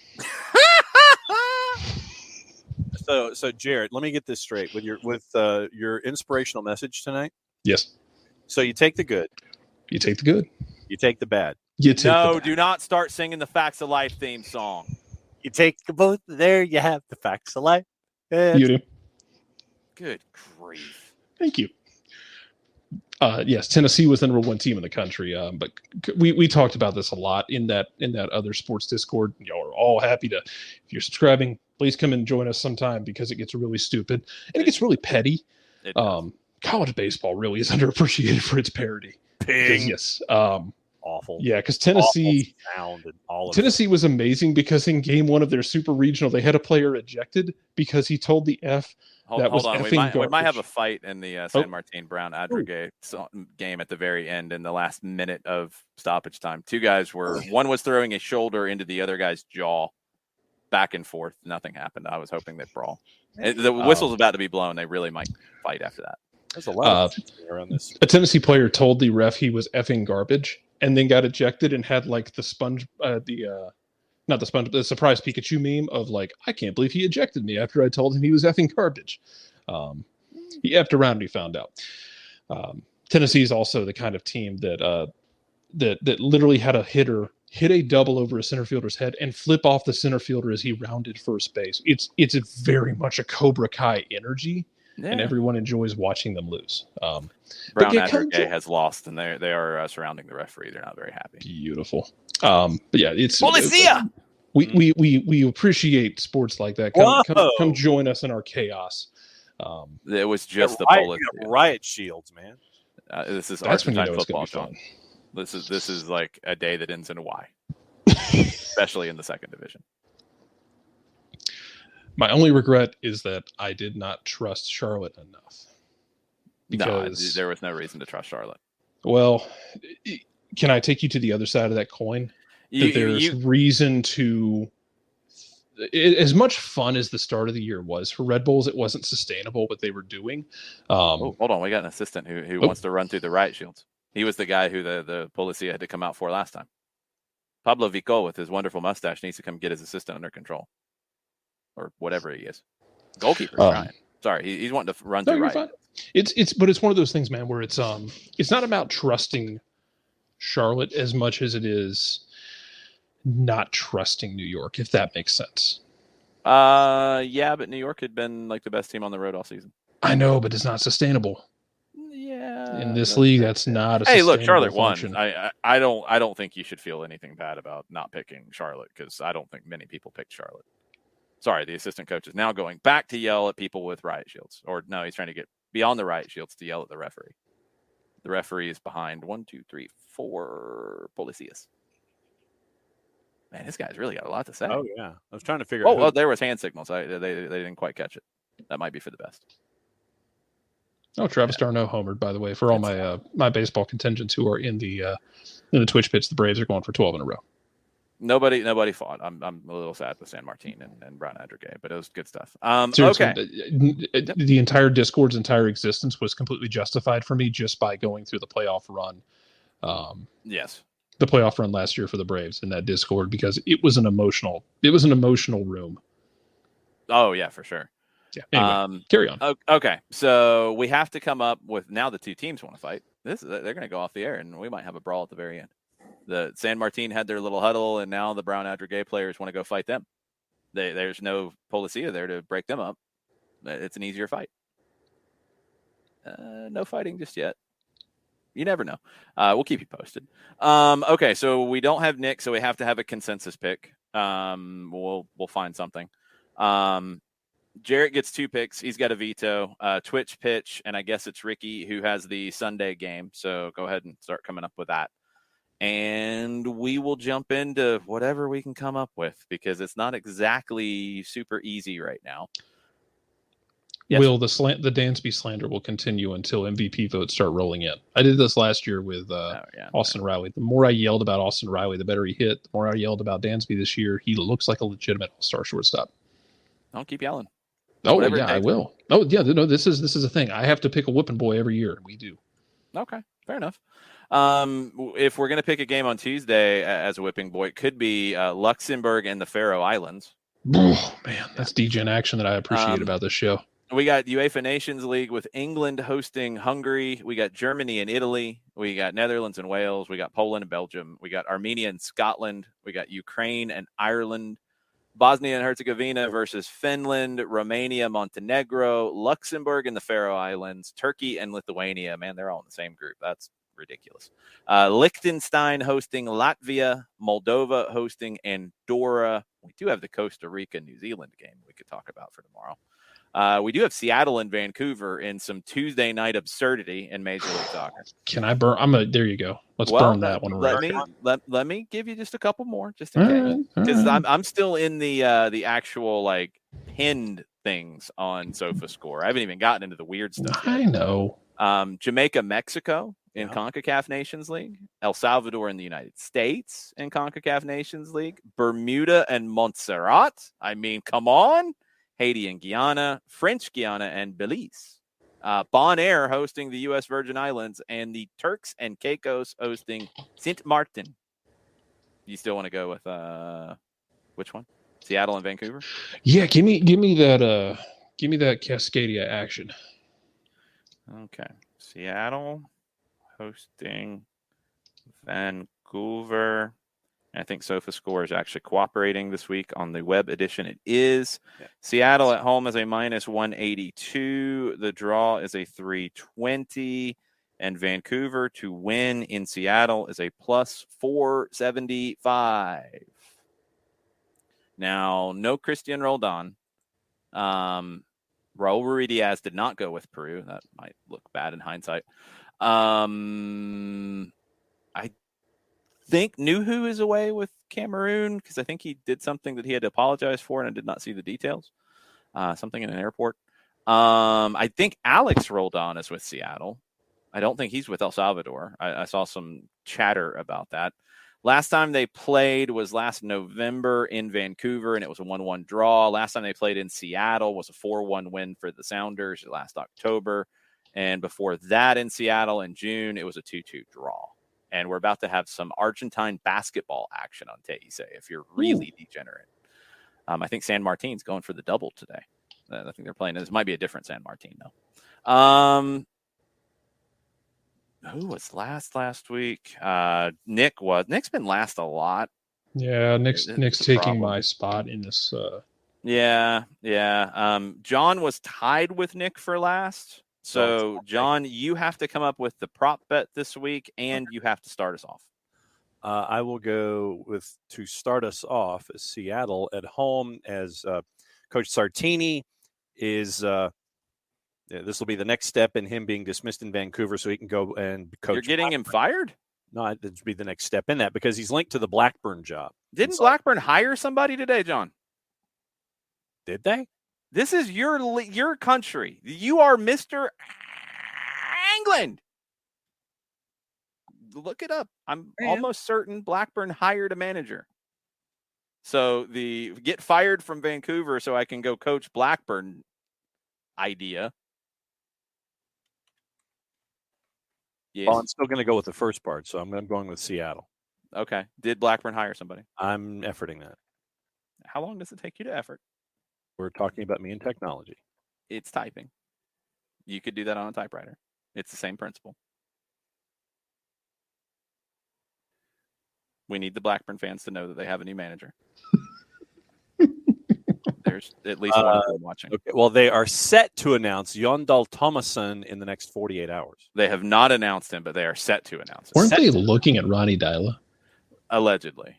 So Jared, let me get this straight with your inspirational message tonight. Yes. So you take the good, You take the good. you take the bad. You take the No, bad. do not start singing the Facts of Life theme song. You take the both. There you have the facts of life. You do. Good grief. Thank you. Yes, Tennessee was the number one team in the country. But we talked about this a lot in that other sports Discord. Y'all are all happy to, if you're subscribing, please come and join us sometime because it gets really stupid and it gets really petty. College baseball really is underappreciated for its parody. Ping. Yes. Awful. Yeah, because Tennessee was amazing because in game one of their super regional, they had a player ejected because he told the F. Hold on. We might have a fight in the San Martin Brown Adrogay game at the very end in the last minute of stoppage time. Two guys one was throwing a shoulder into the other guy's jaw, back and forth. Nothing happened. I was hoping they'd brawl. The whistle's about to be blown. They really might fight after that. There's a lot around this. A Tennessee player told the ref he was effing garbage and then got ejected and had like the surprise Pikachu meme of like, I can't believe he ejected me after I told him he was effing garbage. He effed around and he found out. Tennessee is also the kind of team that literally had a hitter hit a double over a center fielder's head and flip off the center fielder as he rounded first base. It's very much a Cobra Kai energy. Yeah. And everyone enjoys watching them lose. Brown Adrogay has lost, and they are surrounding the referee. They're not very happy. Beautiful. But yeah, it's Policia. We appreciate sports like that. Come join us in our chaos. It was just the riot shields, man. This is that's when you know football, it's gonna be fun. This is like a day that ends in a Y, especially in the second division. My only regret is that I did not trust Charlotte enough. Because there was no reason to trust Charlotte. Well, can I take you to the other side of that coin? There's reason to... As much fun as the start of the year was for Red Bulls, it wasn't sustainable what they were doing. Hold on. We got an assistant who wants to run through the riot shields. He was the guy who the Policia had to come out for last time. Pablo Vico, with his wonderful mustache, needs to come get his assistant under control. Or whatever he is. Goalkeeper, Ryan. Sorry, he's wanting to run through right. It's one of those things, man, where it's not about trusting Charlotte as much as it is not trusting New York, if that makes sense. Yeah, but New York had been like the best team on the road all season. I know, but it's not sustainable. Yeah. In this league, that's not a Hey, look, Charlotte function. won. I don't think you should feel anything bad about not picking Charlotte because I don't think many people picked Charlotte. Sorry, the assistant coach is now going back to yell at people with riot shields. Or no, he's trying to get beyond the riot shields to yell at the referee. The referee is behind 1, 2, 3, 4 Policias. Man, this guy's really got a lot to say. Oh, yeah. I was trying to figure out. Oh, there was hand signals. They didn't quite catch it. That might be for the best. Oh, Travis Darno homered, by the way, for all my baseball contingents who are in the Twitch pitch. The Braves are going for 12 in a row. Nobody fought. I'm a little sad with San Martin and Brown Adrogay, but it was good stuff. Seriously, okay. The entire Discord's entire existence was completely justified for me just by going through the playoff run. Yes. The playoff run last year for the Braves in that Discord because it was an emotional room. Oh yeah, for sure. Yeah. Anyway, carry on. Okay, so we have to come up with now the two teams want to fight. They're going to go off the air, and we might have a brawl at the very end. The San Martin had their little huddle, and now the Brown Adrogay players want to go fight them. There's no Policia there to break them up. It's an easier fight. No fighting just yet. You never know. We'll keep you posted. Okay, so we don't have Nick, so we have to have a consensus pick. We'll find something. Jarrett gets 2 picks. He's got a veto. Twitch pitch, and I guess it's Ricky who has the Sunday game. So go ahead and start coming up with that. And we will jump into whatever we can come up with because it's not exactly super easy right now. Yes, will the Dansby slander will continue until MVP votes start rolling in. I did this last year with Austin Riley. The more I yelled about Austin Riley, the better he hit. The more I yelled about Dansby this year, he looks like a legitimate all-star shortstop. Don't keep yelling. Oh yeah, I will. Oh yeah, no, this is a thing. I have to pick a whipping boy every year. We do. Okay, fair enough. If we're gonna pick a game on Tuesday as a whipping boy, it could be Luxembourg and the Faroe Islands. Oh man, that's DGen action that I appreciate about this show. We got UEFA Nations League with England hosting Hungary. We got Germany and Italy. We got Netherlands and Wales. We got Poland and Belgium. We got Armenia and Scotland. We got Ukraine and Ireland. Bosnia and Herzegovina versus Finland. Romania, Montenegro. Luxembourg and the Faroe Islands. Turkey and Lithuania. Man, they're all in the same group. That's ridiculous. Liechtenstein hosting Latvia. Moldova hosting Andorra. We do have the Costa Rica New Zealand game we could talk about for tomorrow. We do have Seattle and Vancouver in some Tuesday night absurdity in Major League Soccer. Can I burn? There you go. Let's burn that one. Let me give you just a couple more, just in case, because I'm still in the actual like pinned things on SofaScore. I haven't even gotten into the weird stuff yet. I know. Jamaica, Mexico in CONCACAF Nations League. El Salvador in the United States in CONCACAF Nations League. Bermuda and Montserrat. I mean, come on. Haiti and Guyana, French Guiana and Belize. Bonaire hosting the U.S. Virgin Islands, and the Turks and Caicos hosting Sint Maarten. You still want to go with which one? Seattle and Vancouver? Yeah, give me that Cascadia action. Okay. Seattle hosting Vancouver. I think SofaScore is actually cooperating this week on the web edition. It is. Yeah. Seattle at home is a -182. The draw is a 320. And Vancouver to win in Seattle is a +475. Now, no Christian Roldan. Raul Ruidiaz did not go with Peru. That might look bad in hindsight. I think Nuhu is away with Cameroon because I think he did something that he had to apologize for, and I did not see the details. Something in an airport. I think Alex Roldan is with Seattle. I don't think he's with El Salvador. I saw some chatter about that. Last time they played was last November in Vancouver, and it was a 1-1 draw. Last time they played in Seattle was a 4-1 win for the Sounders last October. And before that in Seattle in June, it was a 2-2 draw. And we're about to have some Argentine basketball action on Teise if you're really degenerate. I think San Martin's going for the double today. I think they're playing. This might be a different San Martin, though. Who was last week? Nick was. Nick's been last a lot. Yeah, Nick's taking my spot in this. Yeah. John was tied with Nick for last. So, John, you have to come up with the prop bet this week, and you have to start us off. I will go with, to start us off, Seattle at home, as Coach Sartini is this will be the next step in him being dismissed in Vancouver so he can go and coach. You're getting him fired? No, it would be the next step in that because he's linked to the Blackburn job. Didn't Blackburn hire somebody today, John? Did they? This is your country. You are Mr. England. Look it up. I'm almost certain Blackburn hired a manager. So the get fired from Vancouver so I can go coach Blackburn idea. Yes. Well, I'm still going to go with the first part, so I'm going with Seattle. Okay. Did Blackburn hire somebody? I'm efforting that. How long does it take you to effort? We're talking about me and technology. It's typing. You could do that on a typewriter. It's the same principle. We need the Blackburn fans to know that they have a new manager. There's at least one of them watching. Okay. Well, they are set to announce Jon Dahl Tomasson in the next 48 hours. They have not announced him, but they are set to announce him. Weren't they looking at Ronnie Dyla? Allegedly.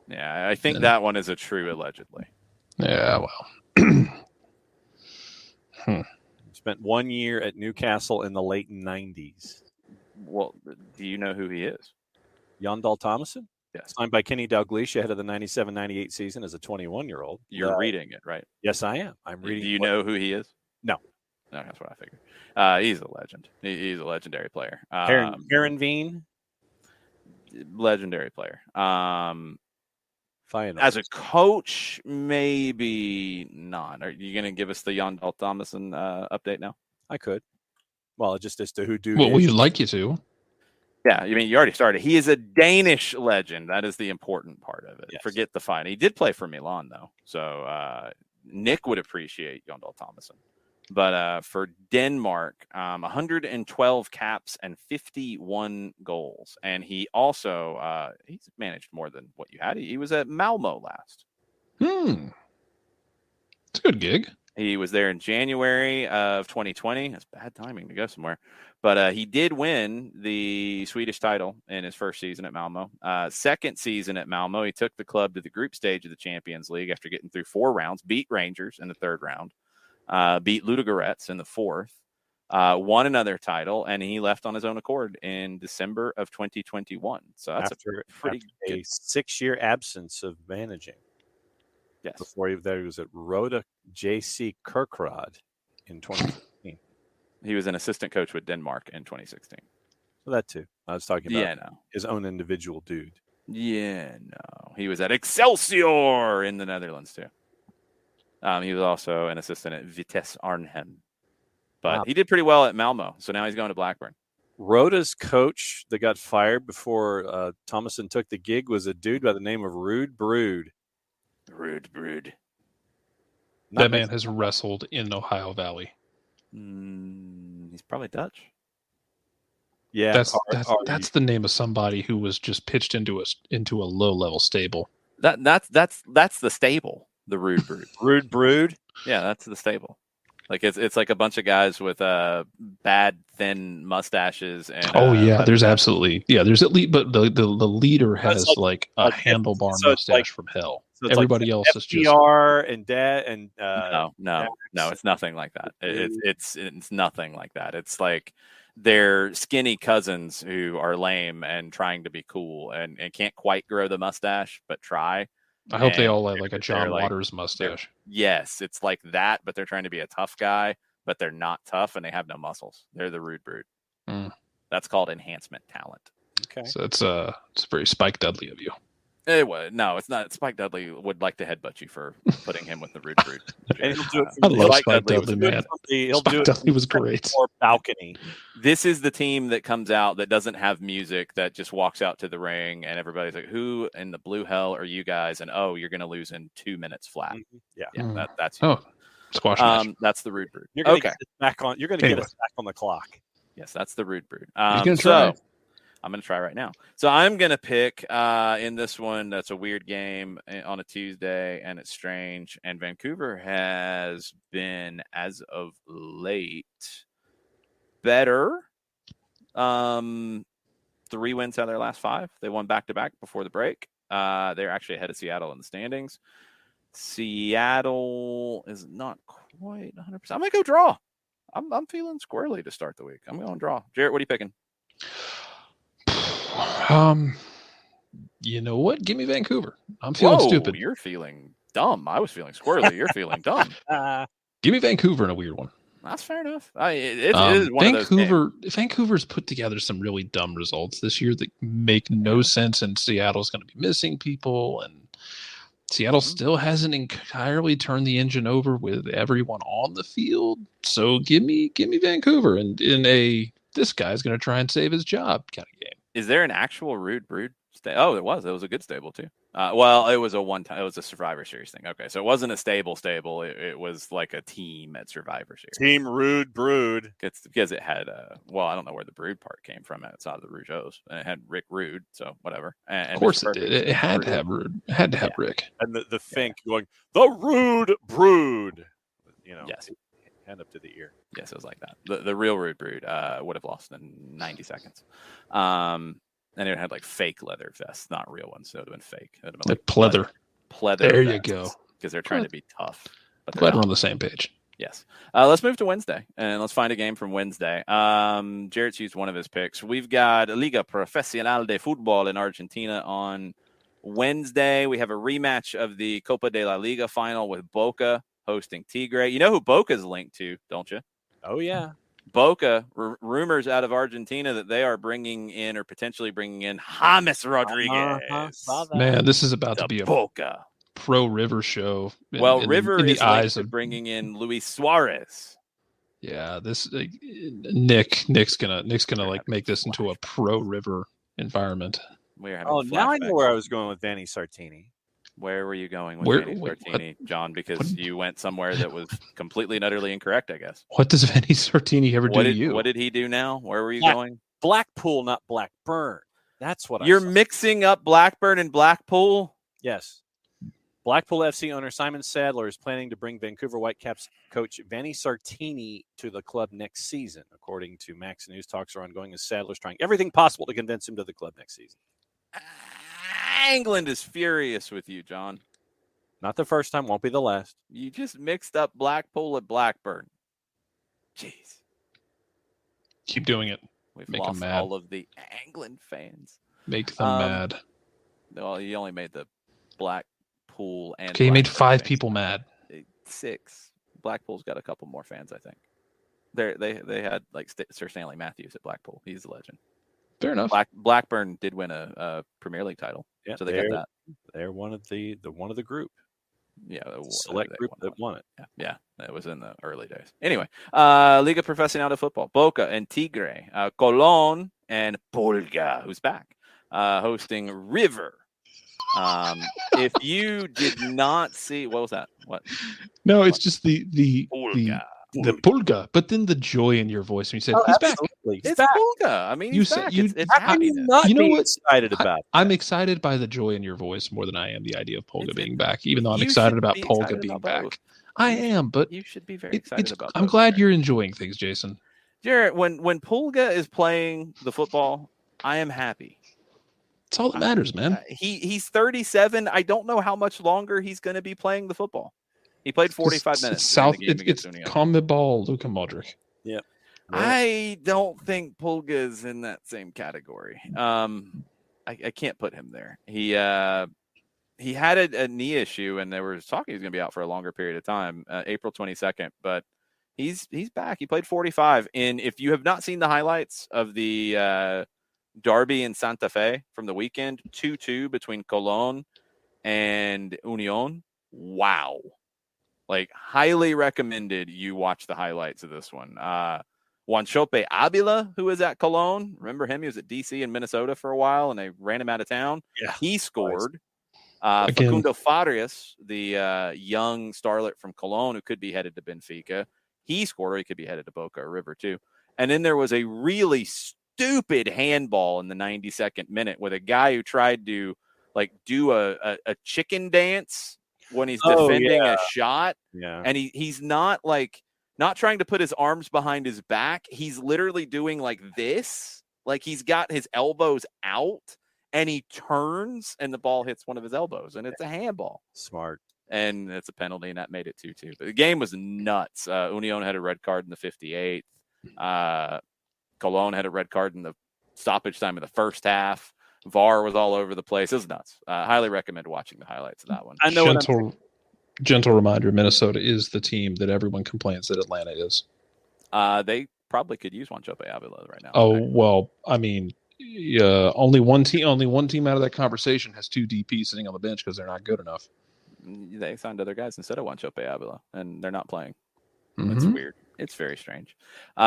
Yeah, I think that one is a true allegedly. Yeah, well. Spent 1 year at Newcastle in the late 90s. Well, do you know who he is? Jon Dahl Tomasson? Yes. Signed by Kenny Dalglish ahead of the 97-98 season as a 21-year-old. You're reading it, right? Yes, I am. I'm reading. Do you know who he is? No, that's what I figured. He's a legend. He's a legendary player. Heerenveen? Legendary player. Final. As a coach, maybe not. Are you going to give us the Jon Dahl Tomasson update now? I could. Well, just as to who do. Well, we'd like you to. Yeah, I mean, you already started. He is a Danish legend. That is the important part of it. Yes. Forget the fine. He did play for Milan, though. So Nick would appreciate Jon Dahl Tomasson. But for Denmark, 112 caps and 51 goals. And he also, he's managed more than what you had. He was at Malmo last. It's a good gig. He was there in January of 2020. That's bad timing to go somewhere. But he did win the Swedish title in his first season at Malmo. Second season at Malmo, he took the club to the group stage of the Champions League after getting through 4 rounds, beat Rangers in the 3rd round, beat Ludogorets in the 4th, won another title, and he left on his own accord in December of 2021. So that's after pretty a good. 6-year absence of managing. Yes. Before he was at Roda JC Kirkrad in 2016. He was an assistant coach with Denmark in 2016. So that too. I was talking about no. his own individual dude. Yeah, no. He was at Excelsior in the Netherlands too. He was also an assistant at Vitesse Arnhem. But he did pretty well at Malmo, so now he's going to Blackburn. Roda's coach that got fired before Tomasson took the gig was a dude by the name of Ruud Brood. Ruud Brood. That man has wrestled in Ohio Valley. He's probably Dutch. Yeah, that's the name of somebody who was just pitched into a low level stable. That's the stable. The Ruud Brood. Ruud Brood. Yeah, that's the stable. Like it's like a bunch of guys with bad thin mustaches and there's absolutely there's at least, but the leader has like a handlebar mustache from hell. So everybody else is just FDR and dad and no, it's nothing like that. It's nothing like that. It's like they're skinny cousins who are lame and trying to be cool and can't quite grow the mustache, but try. I hope they all have like a John Waters mustache. Yes, it's like that, but they're trying to be a tough guy, but they're not tough and they have no muscles. They're the Ruud Brood. That's called enhancement talent. Okay. So it's very Spike Dudley of you. No, it's not. Spike Dudley would like to headbutt you for putting him with the Ruud Brood. And he'll do it I love Spike Dudley, man. Spike Dudley was great. Or balcony. This is the team that comes out that doesn't have music, that just walks out to the ring, and everybody's like, "Who in the blue hell are you guys?" And you're going to lose in 2 minutes flat. Yeah. That's squash match. That's the Ruud Brood. You're going to get us back on. You're going to get us back on the clock. Yes, that's the Ruud Brood. He's going to try. I'm going to try right now. So I'm going to pick in this one that's a weird game on a Tuesday, and it's strange. And Vancouver has been, as of late, better. 3 wins out of their last 5. They won back-to-back before the break. They're actually ahead of Seattle in the standings. Seattle is not quite 100%. I'm going to go draw. I'm feeling squirrely to start the week. I'm going to draw. Jarrett, what are you picking? You know what? Give me Vancouver. I'm feeling stupid. You're feeling dumb. I was feeling squirrely. You're feeling dumb. Give me Vancouver in a weird one. That's fair enough. It is one Vancouver. of those games. Vancouver's put together some really dumb results this year that make no sense, and Seattle's going to be missing people, and Seattle still hasn't entirely turned the engine over with everyone on the field. So give me Vancouver, and in a this guy's going to try and save his job kind of game. Is there an actual Ruud Brood? It was. It was a good stable too. Well, it was a one-time. It was a Survivor Series thing. Okay, so it wasn't a stable. It was like a team at Survivor Series. Team Ruud Brood. Because it had. I don't know where the Brood part came from. It's out of the Rougeaus, and it had Rick Rude. So whatever. And of course it did. It had to have Rude. It had to have Rick. And the Fink going the Ruud Brood. Yes. Hand up to the ear. Yes, it was like that. The real Ruud Brood would have lost in 90 seconds. And it had like fake leather vests, not real ones. So it would have been fake. It would have been like pleather. Pleather. There you go. Because they're trying to be tough. Glad we're on the same page. Yes. Let's move to Wednesday, and let's find a game from Wednesday. Jarrett's used one of his picks. We've got Liga Profesional de Fútbol in Argentina on Wednesday. We have a rematch of the Copa de la Liga final with Boca hosting Tigre. You know who Boca's linked to, don't you? Oh yeah. Boca, rumors out of Argentina that they are bringing in or potentially bringing in James Rodriguez. Saw that. Man, this is about to The be a Boca. pro River show. Well, River in the is eyes linked to of bringing in Luis Suarez. yeah. This Nick's gonna like make this into a pro River environment. We're having Oh, now I know flashbacks. where I was going with Vanni Sartini. Where were you going with Where- Vanni wait, Sartini, John? Because what- you went somewhere that was completely and utterly incorrect, I guess. What does Vanni Sartini ever do to you? What did he do now? Where were you Black- going? Blackpool, not Blackburn. That's what You're I saw. mixing up Blackburn and Blackpool? Yes. Blackpool FC owner Simon Sadler is planning to bring Vancouver Whitecaps coach Vanni Sartini to the club next season. According to Max News, talks are ongoing as Sadler's trying everything possible to convince him to the club next season. England is furious with you, John. Not the first time, won't be the last. You just mixed up Blackpool and Blackburn. Jeez. Keep doing it. We've Make 'em lost mad. all of the England fans. Make them mad. Well, you only made the Blackpool and Okay, you made Blackburn 5 fans. people mad. 6. Blackpool's got a couple more fans, I think. They had like Sir Stanley Matthews at Blackpool. He's a legend. Fair enough. Blackburn did win a Premier League title, Yeah, so they got that. They're one of the group, Yeah, select they group won that one. won it. Yeah, that was in the early days. Anyway, Liga Profesional de Football, Boca and Tigre, Colón and Pulga, who's back, hosting River. If you did not see, what was that? What? No, it's just the Pulga. pulga, but then the joy in your voice when you said Oh, he's back. absolutely. He's It's back. Pulga. I mean, You he's said- back. you- It's How can you happiness. not You know be what? excited about it? I'm excited by the joy in your voice more than I am the idea of Polga It's- being back, even though I'm you excited should about be Polga excited being about back. both. I You am, but You should be very excited about I'm both, glad Jared. you're enjoying things, Jason. Jared, when Pulga is playing the football, I am happy. It's all that matters, man. He's 37. I don't know how much longer he's going to be playing the football. He played 45 It's minutes. South. in the game It's against Union. CONMEBOL Luka Modric. I don't think Pulga's in that same category. I can't put him there. He had a knee issue, and they were talking he's going to be out for a longer period of time, April 22nd. But he's back. He played 45. And if you have not seen the highlights of the derby in Santa Fe from the weekend, 2-2 between Colón and Unión, wow! Like, highly recommended you watch the highlights of this one. Juanchope Avila, who was at Colón, remember him? He was at DC in Minnesota for a while, and they ran him out of town. Yeah. He scored. Again. Facundo Farias, the young starlet from Colón, who could be headed to Benfica, he scored, or he could be headed to Boca or River too. And then there was a really stupid handball in the 92nd minute with a guy who tried to like do a chicken dance when he's defending a shot. Yeah. And he's not trying to put his arms behind his back. He's literally doing like this. Like he's got his elbows out and he turns and the ball hits one of his elbows and it's a handball. Smart. And it's a penalty and that made it 2-2. But the game was nuts. Unión had a red card in the 58th. Colón had a red card in the stoppage time of the first half. VAR was all over the place. It was nuts. Highly recommend watching the highlights of that one. I know what I'm Gentle reminder: Minnesota is the team that everyone complains that Atlanta is. They probably could use Juanchope Avila right now. Oh well, I mean, only one team out of that conversation has 2 DPs sitting on the bench because they're not good enough. They signed other guys instead of Juanchope Avila, and they're not playing. Mhm. It's weird. It's very strange.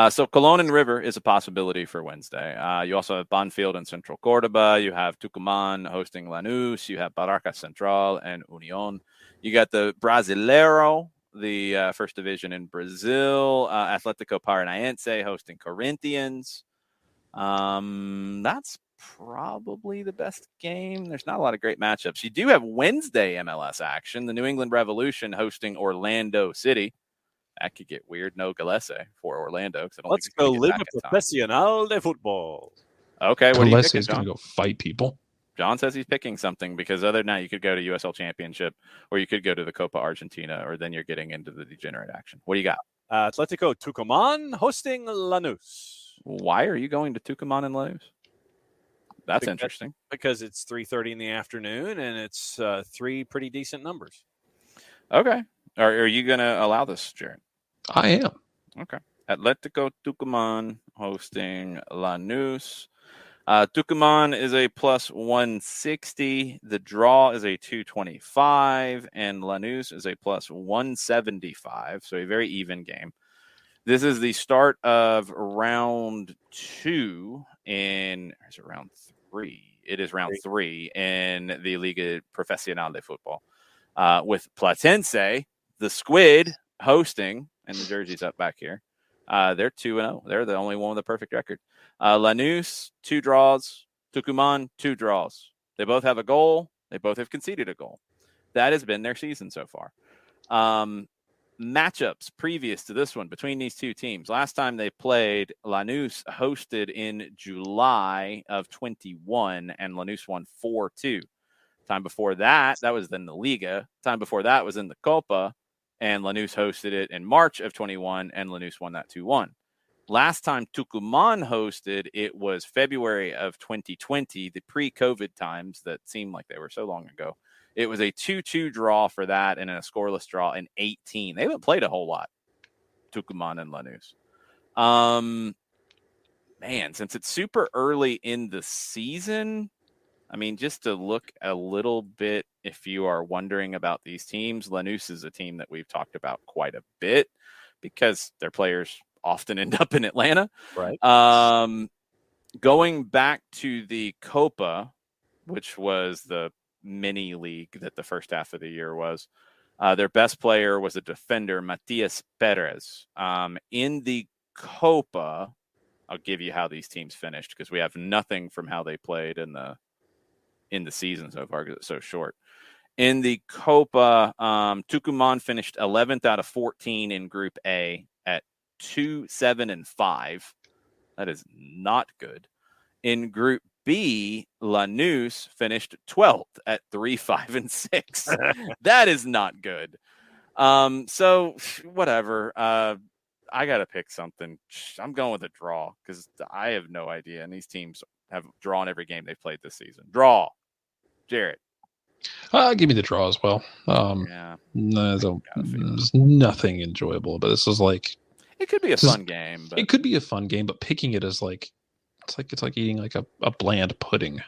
So Colón and River is a possibility for Wednesday. You also have Banfield and Central Cordoba. You have Tucumán hosting Lanús. You have Barracas Central and Unión. You got the Brasileiro, the first division in Brazil. Atlético Paranaense hosting Corinthians. That's probably the best game. There's not a lot of great matchups. You do have Wednesday MLS action. The New England Revolution hosting Orlando City. That could get weird. No Galese for Orlando. Let's go live a professional de football. Okay, what do you Galese picking, is going John? to go fight people. John says he's picking something because other than that, you could go to USL Championship or you could go to the Copa Argentina, or then you're getting into the degenerate action. What do you got? Atlético Tucumán hosting Lanús. Why are you going to Tucumán and Lanús? That's Because- interesting. Because it's 3:30 in the afternoon and it's 3 pretty decent numbers. Okay. Are you going to allow this, Jared? I am. Okay. Atletico Tucumán hosting Lanús. Tucumán is a plus 160. The draw is a 225, and Lanús is a plus 175. So a very even game. This is the start of round 2 in, or is it round 3? It is round 3 in the Liga Profesional de Football. With Platense, the Squid, hosting, and the jersey's up back here. They're 2-0. They're the only one with a perfect record. Lanús, 2 draws. Tucumán, 2 draws. They both have a goal. They both have conceded a goal. That has been their season so far. Matchups previous to this one between these two teams. Last time they played, Lanús hosted in July of 21, and Lanús won 4-2. Time before that, that was in the Liga. Time before that was in the Copa, and Lanús hosted it in March of 21, and Lanús won that 2-1. Last time Tucumán hosted, it was February of 2020, the pre-COVID times that seemed like they were so long ago. It was a 2-2 draw for that and a scoreless draw in 18. They haven't played a whole lot, Tucumán and Lanús. Man, since it's super early in the season, I mean, just to look a little bit, if you are wondering about these teams, Lanús is a team that we've talked about quite a bit because their players often end up in Atlanta. Right. Going back to the Copa, which was the mini league that the first half of the year was, their best player was a defender, Matias Perez. In the Copa, I'll give you how these teams finished because we have nothing from how they played in the season so far because it's so short. In the Copa, Tucumán finished 11th out of 14 in Group A at 2-7-5. That is not good. In Group B, Lanús finished 12th at 3-5-6. That is not good. So whatever. I got to pick something. I'm going with a draw because I have no idea. And these teams have drawn every game they've played this season. Draw. Jarrett. Give me the draw as well. Yeah. There's nothing enjoyable, but this is like it could be a fun game. But it could be a fun game, but picking it as like it's like eating like a bland pudding.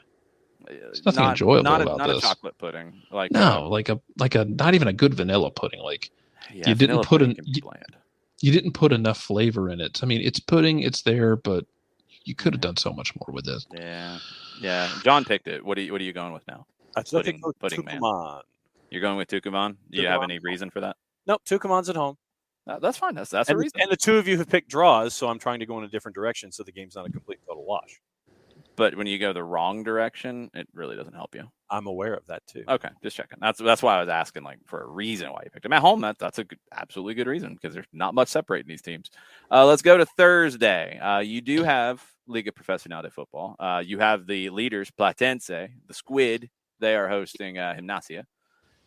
There's nothing enjoyable about not this. A chocolate pudding. Like like a not even a good vanilla pudding. Like you didn't put you didn't put enough flavor in it. I mean, it's pudding, it's there, but you could have done so much more with it. Yeah. John picked it. What are you going with now? Pudding man. You're going with Tucumán? Do you have any reason for that? Nope. Tucumán's at home. That's fine. That's a reason. And the two of you have picked draws, so I'm trying to go in a different direction so the game's not a complete total wash. But when you go the wrong direction, it really doesn't help you. I'm aware of that too. Okay, just checking. That's why I was asking, like, for a reason why you picked them at home. That's a absolutely good reason because there's not much separating these teams. Let's go to Thursday. You do have Liga Profesional de Football. You have the leaders, Platense, the Squid. They are hosting Gimnasia.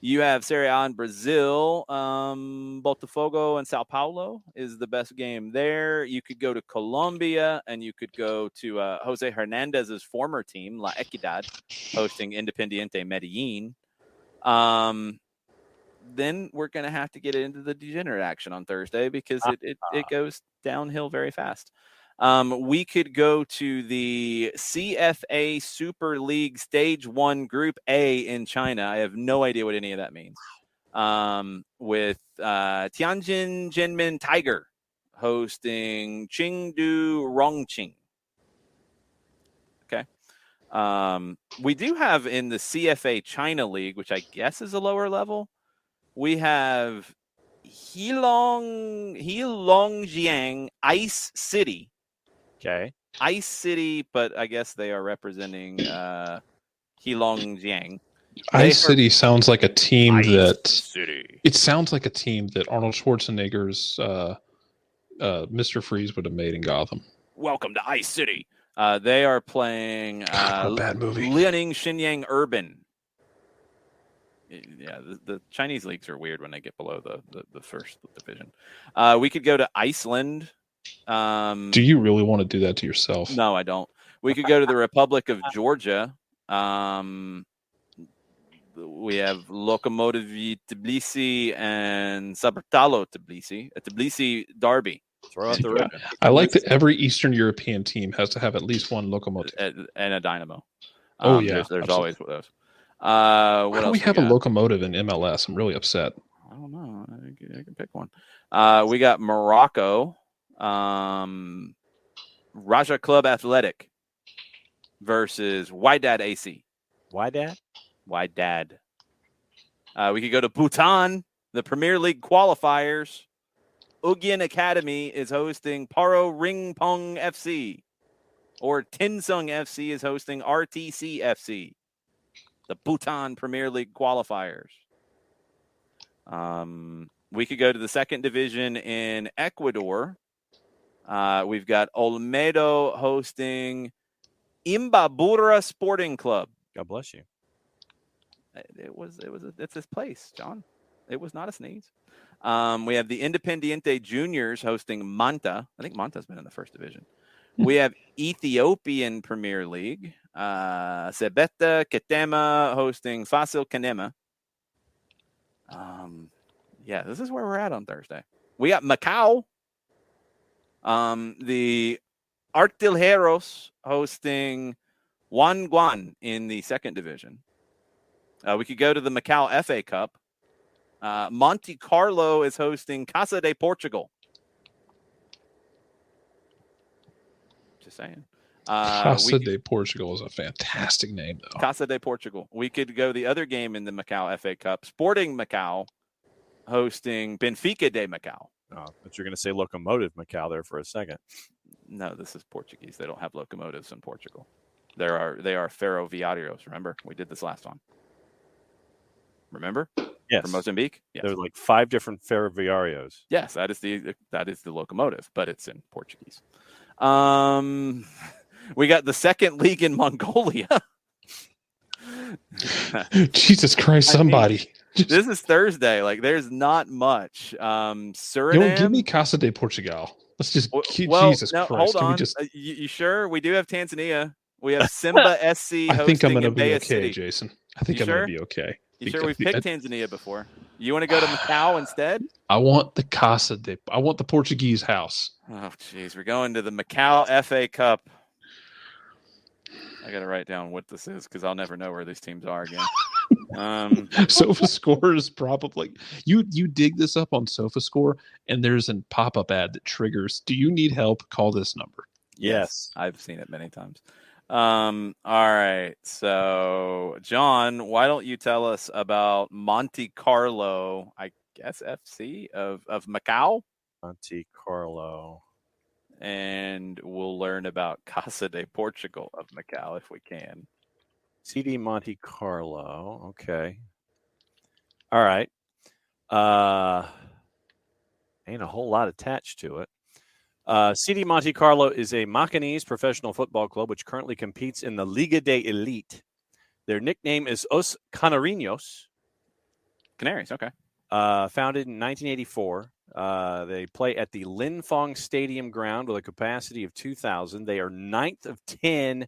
You have Serie A in Brazil. Botafogo and Sao Paulo is the best game there. You could go to Colombia, and you could go to Jose Hernandez's former team, La Equidad, hosting Independiente Medellin. Then we're going to have to get into the degenerate action on Thursday because it goes downhill very fast. We could go to the CFA Super League Stage 1 Group A in China. I have no idea what any of that means. With Tianjin Jinmin Tiger hosting Chengdu Rongqing. Okay. We do have in the CFA China League, which I guess is a lower level, we have Heilongjiang Ice City. Okay. Ice City, but I guess they are representing Heilongjiang. Ice City sounds like a team City. It sounds like a team that Arnold Schwarzenegger's Mr. Freeze would have made in Gotham. Welcome to Ice City. They are playing bad movie. Liaoning Shenyang Urban. Yeah, the Chinese leagues are weird when they get below the first division. We could go to Iceland. Do you really want to do that to yourself? No, I don't. We could go to the Republic of Georgia. we have Lokomotiv Tbilisi and Sabrtalo Tbilisi, a Tbilisi derby. Throw out the Yeah. ribbon. I like that every Eastern European team has to have at least one locomotive. And a Dynamo. Oh, yeah, There's absolutely. always those. Why What don't else we have a got? locomotive in MLS? I'm really upset. I don't know. I can pick one. We got Morocco, Raja Club Athletic versus Wydad AC. Why, Dad? Wydad. We could go to Bhutan, the Premier League qualifiers. Ugyen Academy is hosting Paro Ringpong FC. Or Tinsung FC is hosting RTC FC. The Bhutan Premier League qualifiers. We could go to the second division in Ecuador. We've got Olmedo hosting Imbabura Sporting Club. God bless you. It's his place, John. It was not a sneeze. We have the Independiente Juniors hosting Manta. I think Manta's been in the first division. We have Ethiopian Premier League. Sebeta Ketema hosting Fasil Kanema. Yeah, this is where we're at on Thursday. We got Macau. The Artilleros hosting Wanguan in the second division. We could go to the Macau FA Cup. Monte Carlo is hosting Casa de Portugal. Just saying. Casa de Portugal is a fantastic name, though. Casa de Portugal. We could go the other game in the Macau FA Cup. Sporting Macau hosting Benfica de Macau. Oh, but you're going to say Locomotive Macau there for a second. No, this is Portuguese. They don't have locomotives in Portugal. They are ferroviarios. Remember, we did this last time. Remember? Yes. From Mozambique. Yes. There's like 5 different ferroviarios. Yes, that is the locomotive, but it's in Portuguese. We got the second league in Mongolia. Jesus Christ, somebody. This is Thursday. Like, there's not much. Suriname. Don't give me Casa de Portugal. Let's just Jesus now, Christ. Hold on. You sure? We do have Tanzania. We have Simba SC. I think I'm going to be okay, City. Jason. I think You I'm sure? going to be okay. You sure? We've picked Tanzania before. You want to go to Macau instead? I want the I want the Portuguese house. Oh, jeez. We're going to the Macau FA Cup. I got to write down what this is because I'll never know where these teams are again. SofaScore is probably you dig this up on SofaScore and there's a pop-up ad that triggers, do you need help? Call this number. Yes. I've seen it many times. All right. So, John, why don't you tell us about Monte Carlo, I guess FC of Macau? Monte Carlo. And we'll learn about Casa de Portugal of Macau if we can. CD Monte Carlo. Okay. All right. Ain't a whole lot attached to it. CD Monte Carlo is a Macanese professional football club which currently competes in the Liga de Elite. Their nickname is Os Canarinhos. Canaries, okay. Founded in 1984. They play at the Linfong Stadium ground with a capacity of 2,000. They are 9th of 10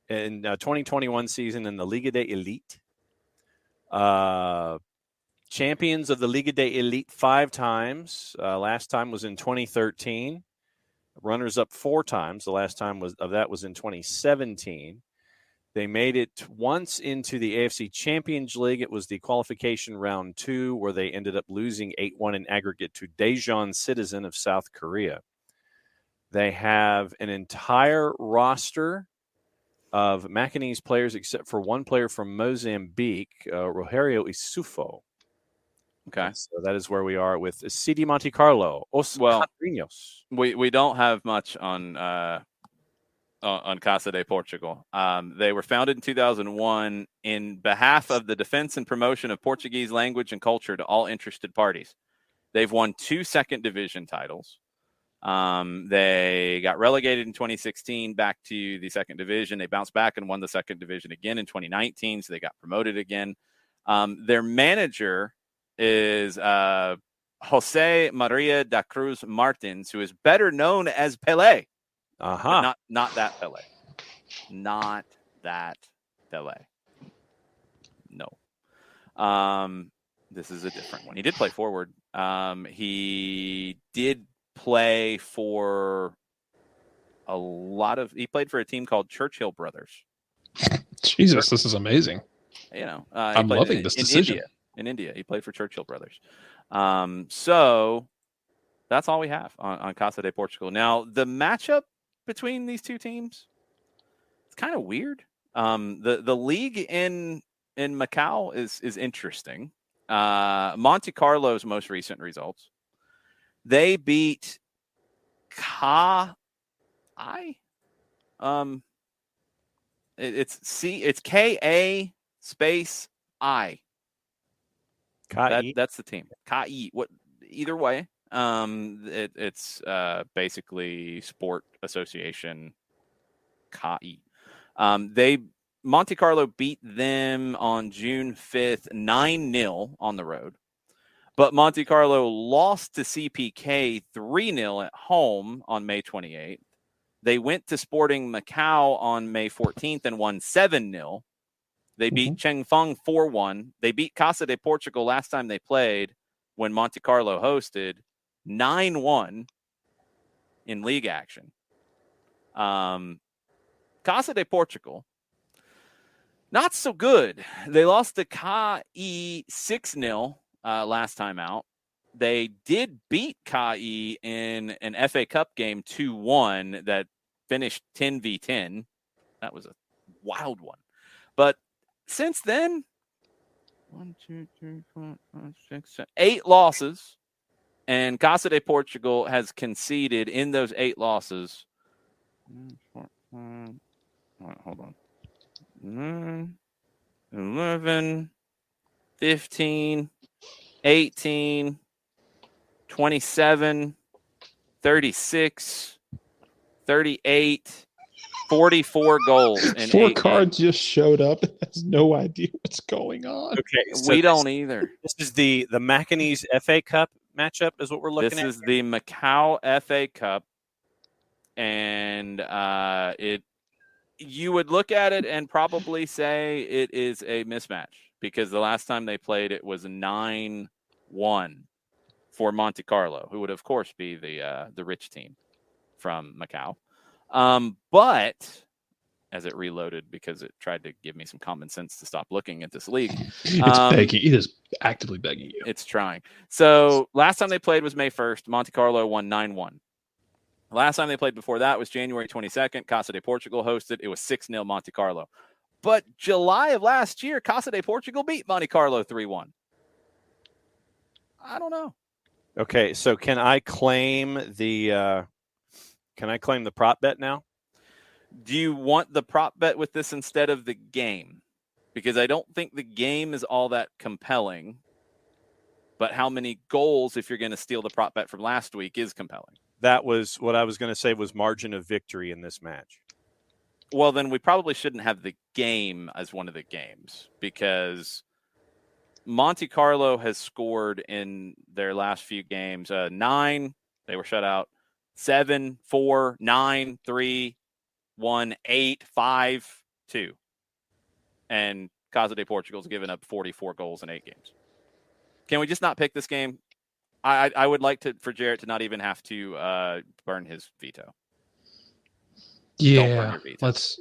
in 2021 season in the Liga de Elite. Champions of the Liga de Elite 5 times. Last time was in 2013. Runners up 4 times. The last time was in 2017. They made it once into the AFC Champions League. It was the qualification round 2 where they ended up losing 8-1 in aggregate to Daejeon Citizen of South Korea. They have an entire roster of Macanese players except for one player from Mozambique, Rogerio Issoufou. Okay. So that is where we are with CD Monte Carlo. Os Canarinhos. We don't have much on Casa de Portugal. They were founded in 2001 in behalf of the defense and promotion of Portuguese language and culture to all interested parties. They've won 2 second division titles. They got relegated in 2016 back to the second division. They bounced back and won the second division again in 2019, so they got promoted again. Their manager is Jose Maria da Cruz Martins, who is better known as Pelé. Not that Pelé. Not that Pelé. No. This is a different one. He did play forward. He did play for he played for a team called Churchill Brothers. Jesus, this is amazing. He I'm played loving this decision. In India, he played for Churchill Brothers. So that's all we have on Casa de Portugal. Now, the matchup between these two teams, it's kind of weird. The league in Macau is interesting. Monte Carlo's most recent results, they beat Kai. It's Ka space I. That's the team. Kai. What? Either way, it's basically Sport Association Kai. Monte Carlo beat them on June 5th, 9-0 on the road. But Monte Carlo lost to CPK 3-0 at home on May 28th. They went to Sporting Macau on May 14th and won 7-0. They beat Chengfeng 4-1. They beat Casa de Portugal last time they played when Monte Carlo hosted 9-1 in league action. Casa de Portugal, not so good. They lost to Kai 6-0 last time out. They did beat Kai in an FA Cup game 2-1 that finished 10v10. That was a wild one. But since then, 8 losses. And Casa de Portugal has conceded in those 8 losses. Hold on. 11, 15, 18, 27, 36, 38, 44 goals. In 4 8 cards games. just showed up and has no idea what's going on. Okay, so we don't either. This is the Macanese FA Cup matchup is what we're looking at. This is the Macau FA Cup. And you would look at it and probably say it is a mismatch because the last time they played it was 9-1 for Monte Carlo, who would of course be the rich team from Macau. But as it reloaded because it tried to give me some common sense to stop looking at this league. It's begging. It is actively begging you. It's trying. So last time they played was May 1st. Monte Carlo won 9-1. Last time they played before that was January 22nd. Casa de Portugal hosted. It was 6-0 Monte Carlo. But July of last year, Casa de Portugal beat Monte Carlo 3-1. I don't know. Okay, so can I claim the prop bet now? Do you want the prop bet with this instead of the game? Because I don't think the game is all that compelling. But how many goals, if you're going to steal the prop bet from last week, is compelling. That was what I was going to say was margin of victory in this match. Well, then we probably shouldn't have the game as one of the games because Monte Carlo has scored in their last few games 9. They were shut out. 7, 4, 9, 3, 1, 8, 5, 2. And Casa de Portugal's given up 44 goals in 8 games. Can we just not pick this game? I would like for Jarrett to not even have to burn his veto. Yeah, let's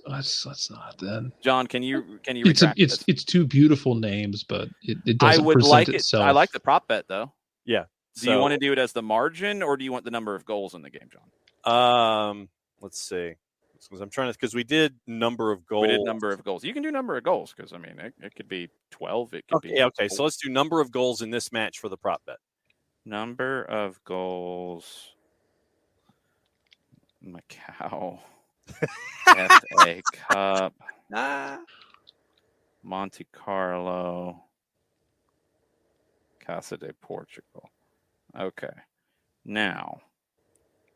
not then. John, can you retract this? It's 2 beautiful names, but it doesn't I would present like itself. I like the prop bet though. Yeah. Do you want to do it as the margin, or do you want the number of goals in the game, John? Let's see. Because we did number of goals. We did number of goals. You can do number of goals because I mean it could be 12. It could be okay. So let's do number of goals in this match for the prop bet. Number of goals. Macau. FA Cup. Monte Carlo. Casa de Portugal. Okay. Now,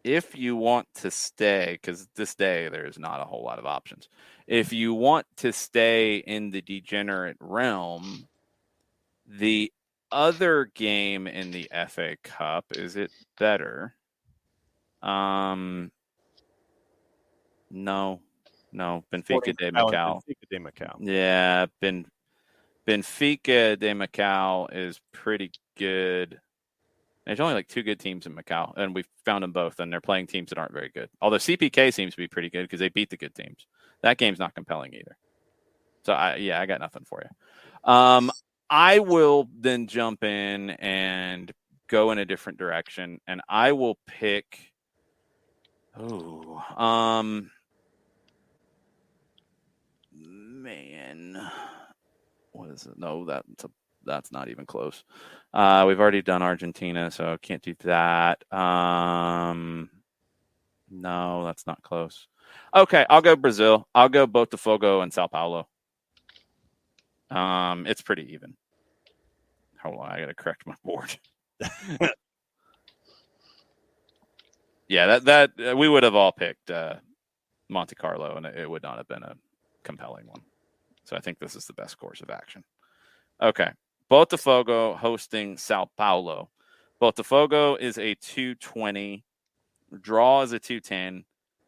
if you want to stay, because this day there's not a whole lot of options. If you want to stay in the degenerate realm, the other game in the FA Cup, is it better? No. Benfica de Macau. Benfica de Macau. Yeah, Benfica Benfica de Macau is pretty good. There's only like 2 good teams in Macau, and we've found them both, and they're playing teams that aren't very good. Although CPK seems to be pretty good because they beat the good teams. That game's not compelling either. So, I got nothing for you. I will then jump in and go in a different direction, and I will pick. Man, what is it? No, that's not even close. We've already done Argentina, so I can't do that. No, that's not close. Okay, I'll go Brazil. I'll go Botafogo and Sao Paulo. It's pretty even. Hold on, I gotta correct my board. Yeah, that we would have all picked Monte Carlo, and it would not have been a compelling one. So I think this is the best course of action. Okay, Botafogo hosting Sao Paulo. Botafogo is a 220. Draw is a 210.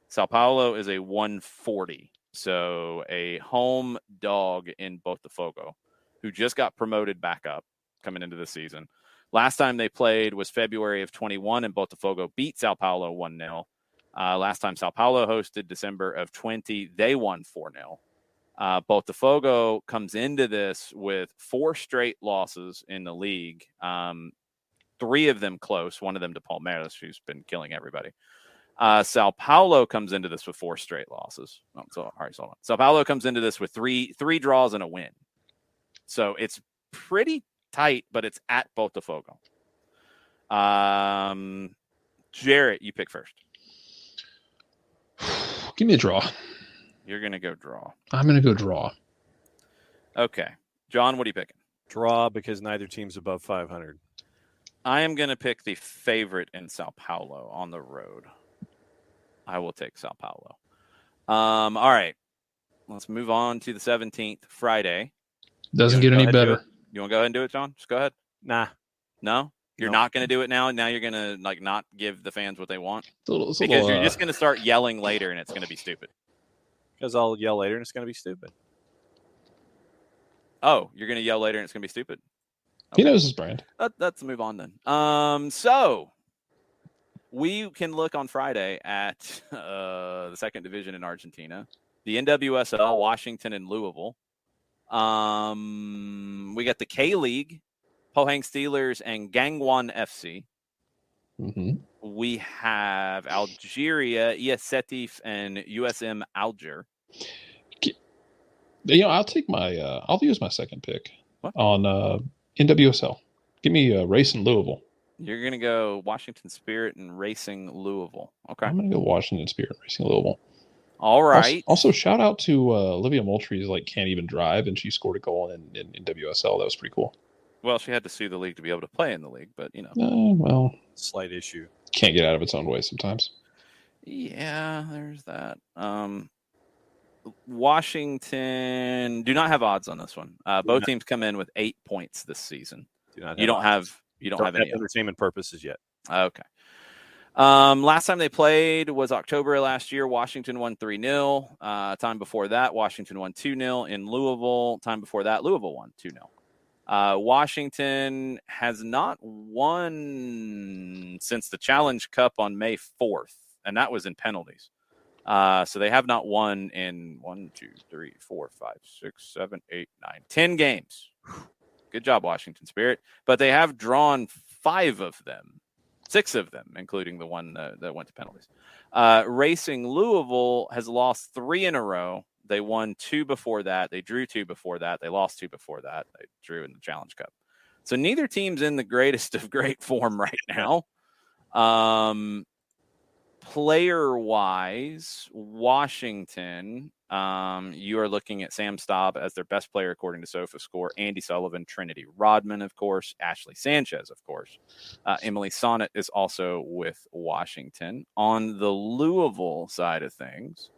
Sao Paulo is a 140. So a home dog in Botafogo, who just got promoted back up coming into the season. Last time they played was February of 21, and Botafogo beat Sao Paulo 1-0. Last time Sao Paulo hosted, December of 20, they won 4-0. Botafogo comes into this with 4 straight losses in the league, 3 of them close, one of them to Palmeiras, who's been killing everybody. Sao Paulo comes into this with 4 straight losses. Hold on. Sao Paulo comes into this with three draws and a win. So it's pretty tight, but it's at Botafogo. Jarrett, you pick first. Give me a draw. You're going to go draw. I'm going to go draw. Okay. John, what are you picking? Draw because neither team's above 500. I am going to pick the favorite in Sao Paulo on the road. I will take Sao Paulo. All right. Let's move on to the 17th, Friday. Doesn't get any better. You want to go ahead and do it, John? Just go ahead. Nah. No? You're No. not going to do it now? Now you're going to not give the fans what they want? It's Because you're just going to start yelling later and it's going to be stupid. Because I'll yell later and it's going to be stupid. Oh, you're going to yell later and it's going to be stupid? Okay. He knows his brand. Let's move on then. So we can look on Friday at the second division in Argentina, the NWSL, Washington and Louisville. We got the K-League, Pohang Steelers and Gangwon FC. Mm-hmm. We have Algeria, ES Setif and USM Alger. I'll use my second pick on NWSL. Give me Racing Louisville. You're going to go Washington Spirit and Racing Louisville. Okay. I'm going to go Washington Spirit and Racing Louisville. All right. Also, shout out to Olivia Moultrie, can't even drive, and she scored a goal in WSL. That was pretty cool. Well, she had to sue the league to be able to play in the league, but Slight issue. Can't get out of its own way sometimes. Yeah, there's that. Washington do not have odds on this one. Both teams come in with 8 points this season. You don't have any entertainment purposes yet. Okay. Last time they played was October last year. Washington won 3-0. Time before that, Washington won 2-0 in Louisville. Time before that, Louisville won 2-0. Washington has not won since the Challenge Cup on May 4th, and that was in penalties. So they have not won in 10 games. Good job, Washington Spirit. But they have drawn 6 of them, including the one that went to penalties. Racing Louisville has lost 3 in a row. They won 2 before that. They drew 2 before that. They lost 2 before that. They drew in the Challenge Cup. So neither team's in the greatest of great form right now. Player-wise, Washington, you are looking at Sam Staub as their best player according to SofaScore. Andy Sullivan, Trinity Rodman, of course. Ashley Sanchez, of course. Emily Sonnet is also with Washington. On the Louisville side of things,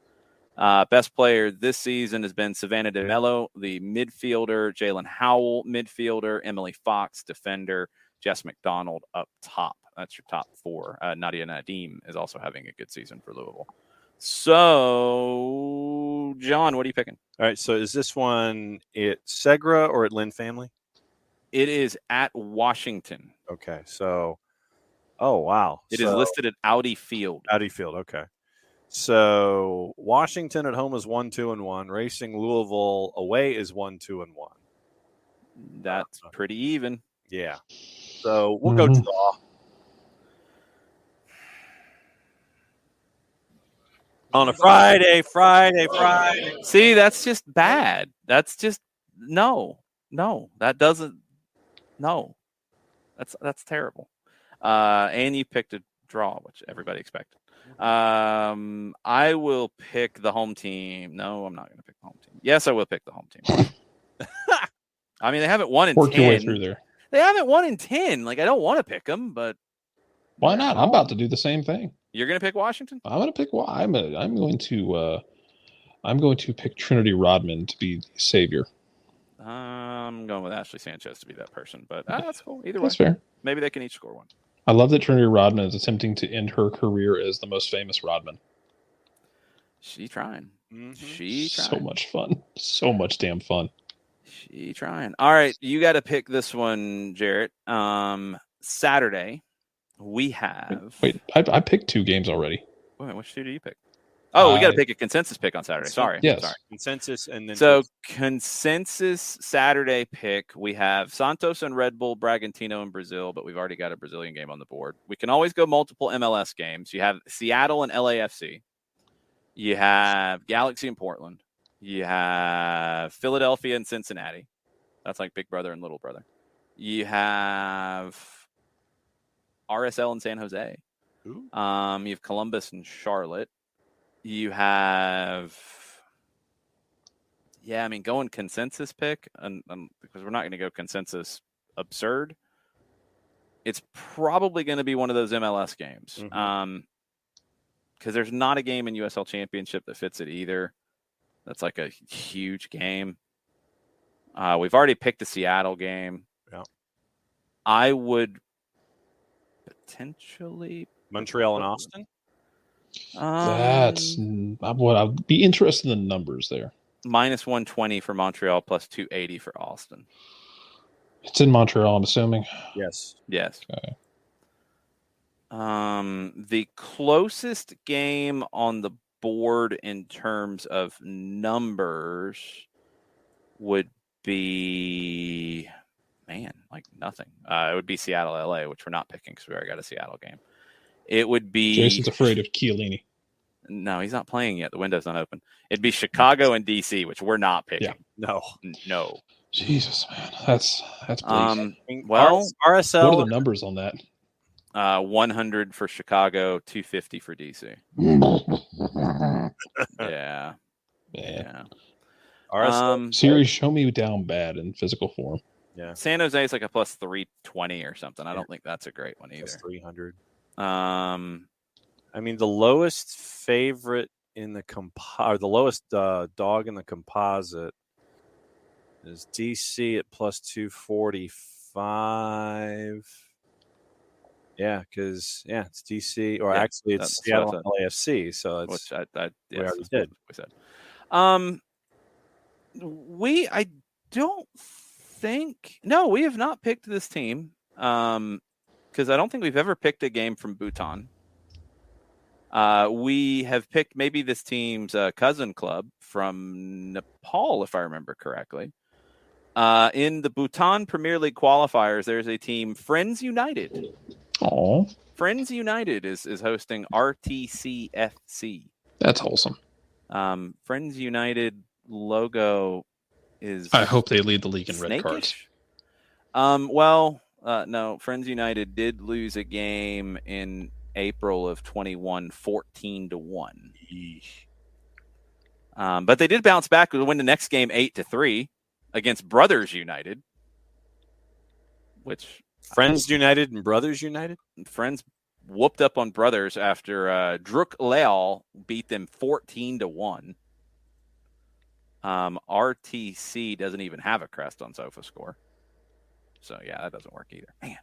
best player this season has been Savannah DeMello, the midfielder. Jalen Howell, midfielder. Emily Fox, defender. Jess McDonald up top. That's your top 4. Nadia Nadim is also having a good season for Louisville. So So, John, what are you picking? All right. So is this one at Segra or at Lynn Family? It is at Washington. Okay. So, oh wow, It is listed at Audi Field. Audi Field. Okay. So Washington at home is 1-2-1. Racing Louisville away is 1-2-1. That's pretty even. Yeah. So we'll go draw. On a Friday. See, that's just bad. That's just no. That doesn't. No, that's terrible. And you picked a draw, which everybody expected. I will pick the home team. No, I'm not going to pick the home team. Yes, I will pick the home team. I mean, they haven't won in Work 10. your way through there. They haven't won in 10. Like, I don't want to pick them, but Why not? I'm about to do the same thing. You're going to pick Washington? I'm going to pick. I'm going to pick Trinity Rodman to be the savior. I'm going with Ashley Sanchez to be that person, but that's cool. Either way, That's fair. Maybe they can each score one. I love that Trinity Rodman is attempting to end her career as the most famous Rodman. She trying. Mm-hmm. She trying. So much fun. So much damn fun. She trying. All right, you got to pick this one, Jarrett. Saturday, we have. Wait, I picked 2 games already. Wait, which 2 do you pick? Oh, we got to pick a consensus pick on Saturday. Sorry. Yes. Sorry. Consensus and then So consensus Saturday pick, we have Santos and Red Bull, Bragantino and Brazil, but we've already got a Brazilian game on the board. We can always go multiple MLS games. You have Seattle and LAFC. You have Galaxy and Portland. You have Philadelphia and Cincinnati. That's like big brother and little brother. You have RSL and San Jose. Ooh. You have Columbus and Charlotte. You have, going consensus pick, and because we're not going to go consensus absurd, it's probably going to be one of those MLS games. Because there's not a game in USL Championship that fits it either. That's like a huge game. We've already picked the Seattle game. Yeah. I would potentially Montreal and Austin. That's what I'd be interested in the numbers there. Minus 120 for Montreal, plus 280 for Austin. It's in Montreal, I'm assuming. Yes. Okay. The closest game on the board in terms of numbers would be, nothing. It would be Seattle, LA, which we're not picking because we already got a Seattle game. It would be. Jason's afraid of Chiellini. No, he's not playing yet. The window's not open. It'd be Chicago and DC, which we're not picking. Yeah. No. Jesus, man, that's bleak. Well, RSL. What are the numbers on that? 100 for Chicago, 250 for DC. Yeah. RSL. Series show me down bad in physical form. Yeah. San Jose is like a plus 320 or something. I don't think that's a great one either. Plus 300. The lowest favorite in the the lowest dog in the composite is DC at plus 245. Yeah, because it's DC, or actually it's Seattle and LAFC. So it's which I we already did. We said. I don't think we have not picked this team. Because I don't think we've ever picked a game from Bhutan. We have picked maybe this team's cousin club from Nepal, if I remember correctly. In the Bhutan Premier League qualifiers, there's a team, Friends United. Oh, Friends United is hosting RTCFC. That's wholesome. Friends United logo is. I hope they lead the league in red cards. No. Friends United did lose a game in April of 21, 14-1. But they did bounce back to win the next game 8-3 against Brothers United, which Friends United and Brothers United. Friends whooped up on Brothers after Druk Leal beat them 14-1. RTC doesn't even have a crest on SofaScore. So, yeah, that doesn't work either. Man.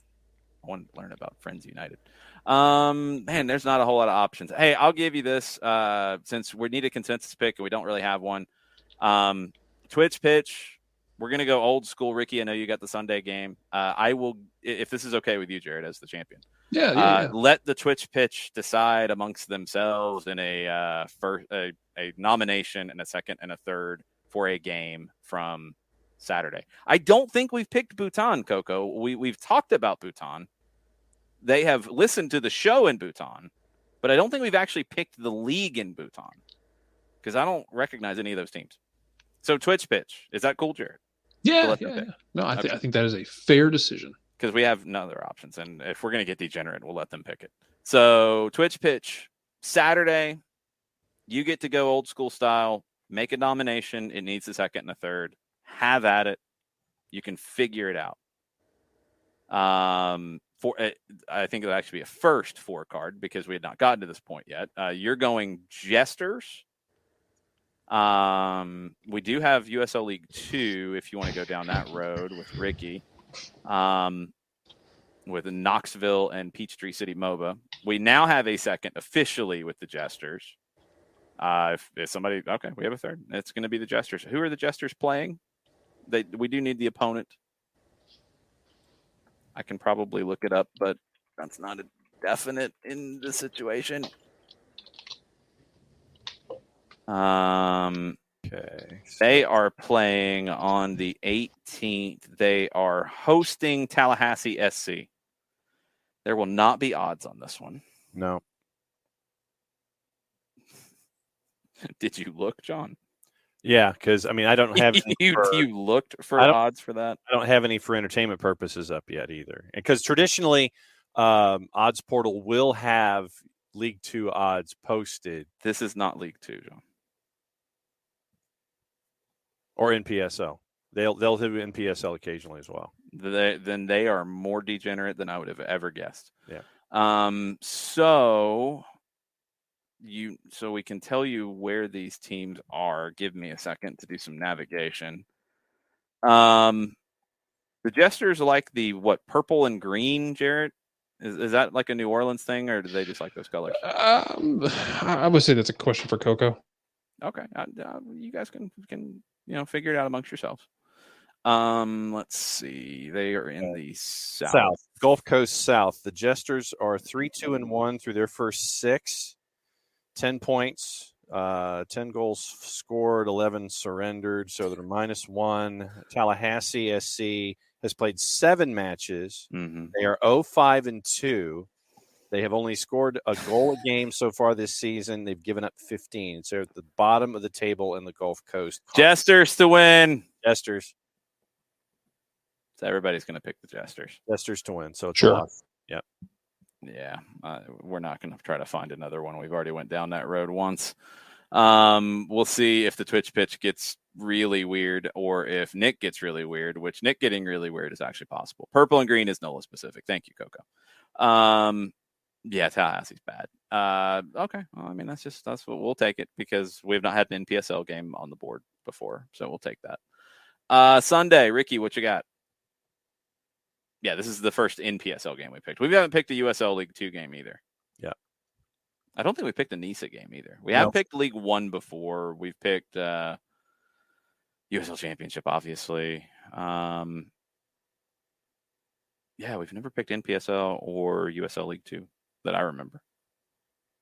I wanted to learn about Friends United. Man, there's not a whole lot of options. Hey, I'll give you this since we need a consensus pick and we don't really have one. Twitch pitch. We're going to go old school. Ricky, I know you got the Sunday game. I will, if this is okay with you, Jared, as the champion. Yeah. Let the Twitch pitch decide amongst themselves in a nomination and a second and a third for a game from Saturday. I don't think we've picked Bhutan, Coco. We've talked about Bhutan. They have listened to the show in Bhutan, but I don't think we've actually picked the league in Bhutan because I don't recognize any of those teams. So Twitch pitch. Is that cool, Jared? Yeah. No, I think that is a fair decision. Because we have no other options. And if we're going to get degenerate, we'll let them pick it. So Twitch pitch, Saturday, you get to go old school style, make a nomination. It needs a second and a third. Have at it. You can figure it out. I think it'll actually be a first 4-card because we had not gotten to this point yet. You're going Jesters. We do have USL League 2 if you want to go down that road with Ricky. With Knoxville and Peachtree City MOBA. We now have a second officially with the Jesters. If somebody, okay, we have a third. It's going to be the Jesters. Who are the Jesters playing? We do need the opponent. I can probably look it up, but that's not a definite in the situation. Okay. They are playing on the 18th. They are hosting Tallahassee SC. There will not be odds on this one. No. Did you look, John? Yeah, because I don't have any you looked for odds for that. I don't have any for entertainment purposes up yet either. Because traditionally, Odds Portal will have League 2 odds posted. This is not League 2, John. Or NPSL. They'll do NPSL occasionally as well. Then they are more degenerate than I would have ever guessed. Yeah. So we can tell you where these teams are. Give me a second to do some navigation. The Jesters like the purple and green, Jarrett? Is that like a New Orleans thing, or do they just like those colors? I would say that's a question for Coco. Okay, you guys can figure it out amongst yourselves. Let's see. They are in the south. Gulf Coast South. The Jesters are 3-2-1 through their first 6. 10 points, 10 goals scored, 11 surrendered. So they're -1. Tallahassee SC has played 7 matches. Mm-hmm. They are 0-5-2. They have only scored a goal a game so far this season. They've given up 15. So they're at the bottom of the table in the Gulf Coast. Jesters to win. Jesters. So everybody's going to pick the Jesters. Jesters to win. So it's sure. a loss. Yep. Yeah, we're not going to try to find another one. We've already went down that road once. We'll see if the Twitch pitch gets really weird or if Nick gets really weird, which Nick getting really weird is actually possible. Purple and green is NOLA specific. Thank you, Coco. Yeah, Tallahassee's bad. Okay. Well, that's what we'll take it because we've not had an NPSL game on the board before. So we'll take that. Sunday, Ricky, what you got? Yeah, this is the first NPSL game we picked. We haven't picked a USL League 2 game either. Yeah. I don't think we picked a NISA game either. We have picked League 1 before. We've picked USL Championship, obviously. Yeah, we've never picked NPSL or USL League 2 that I remember.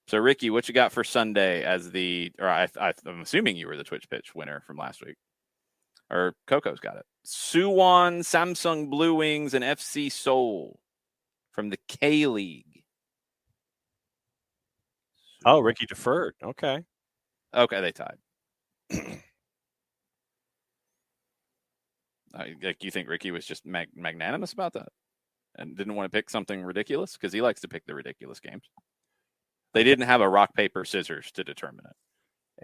So, Ricky, what you got for Sunday as I'm assuming you were the Twitch pitch winner from last week. Or Coco's got it. Suwon, Samsung Blue Wings, and FC Seoul from the K-League. Oh, Ricky deferred. Okay. Okay, they tied. You think Ricky was just magnanimous about that and didn't want to pick something ridiculous? Because he likes to pick the ridiculous games. They didn't have a rock, paper, scissors to determine it.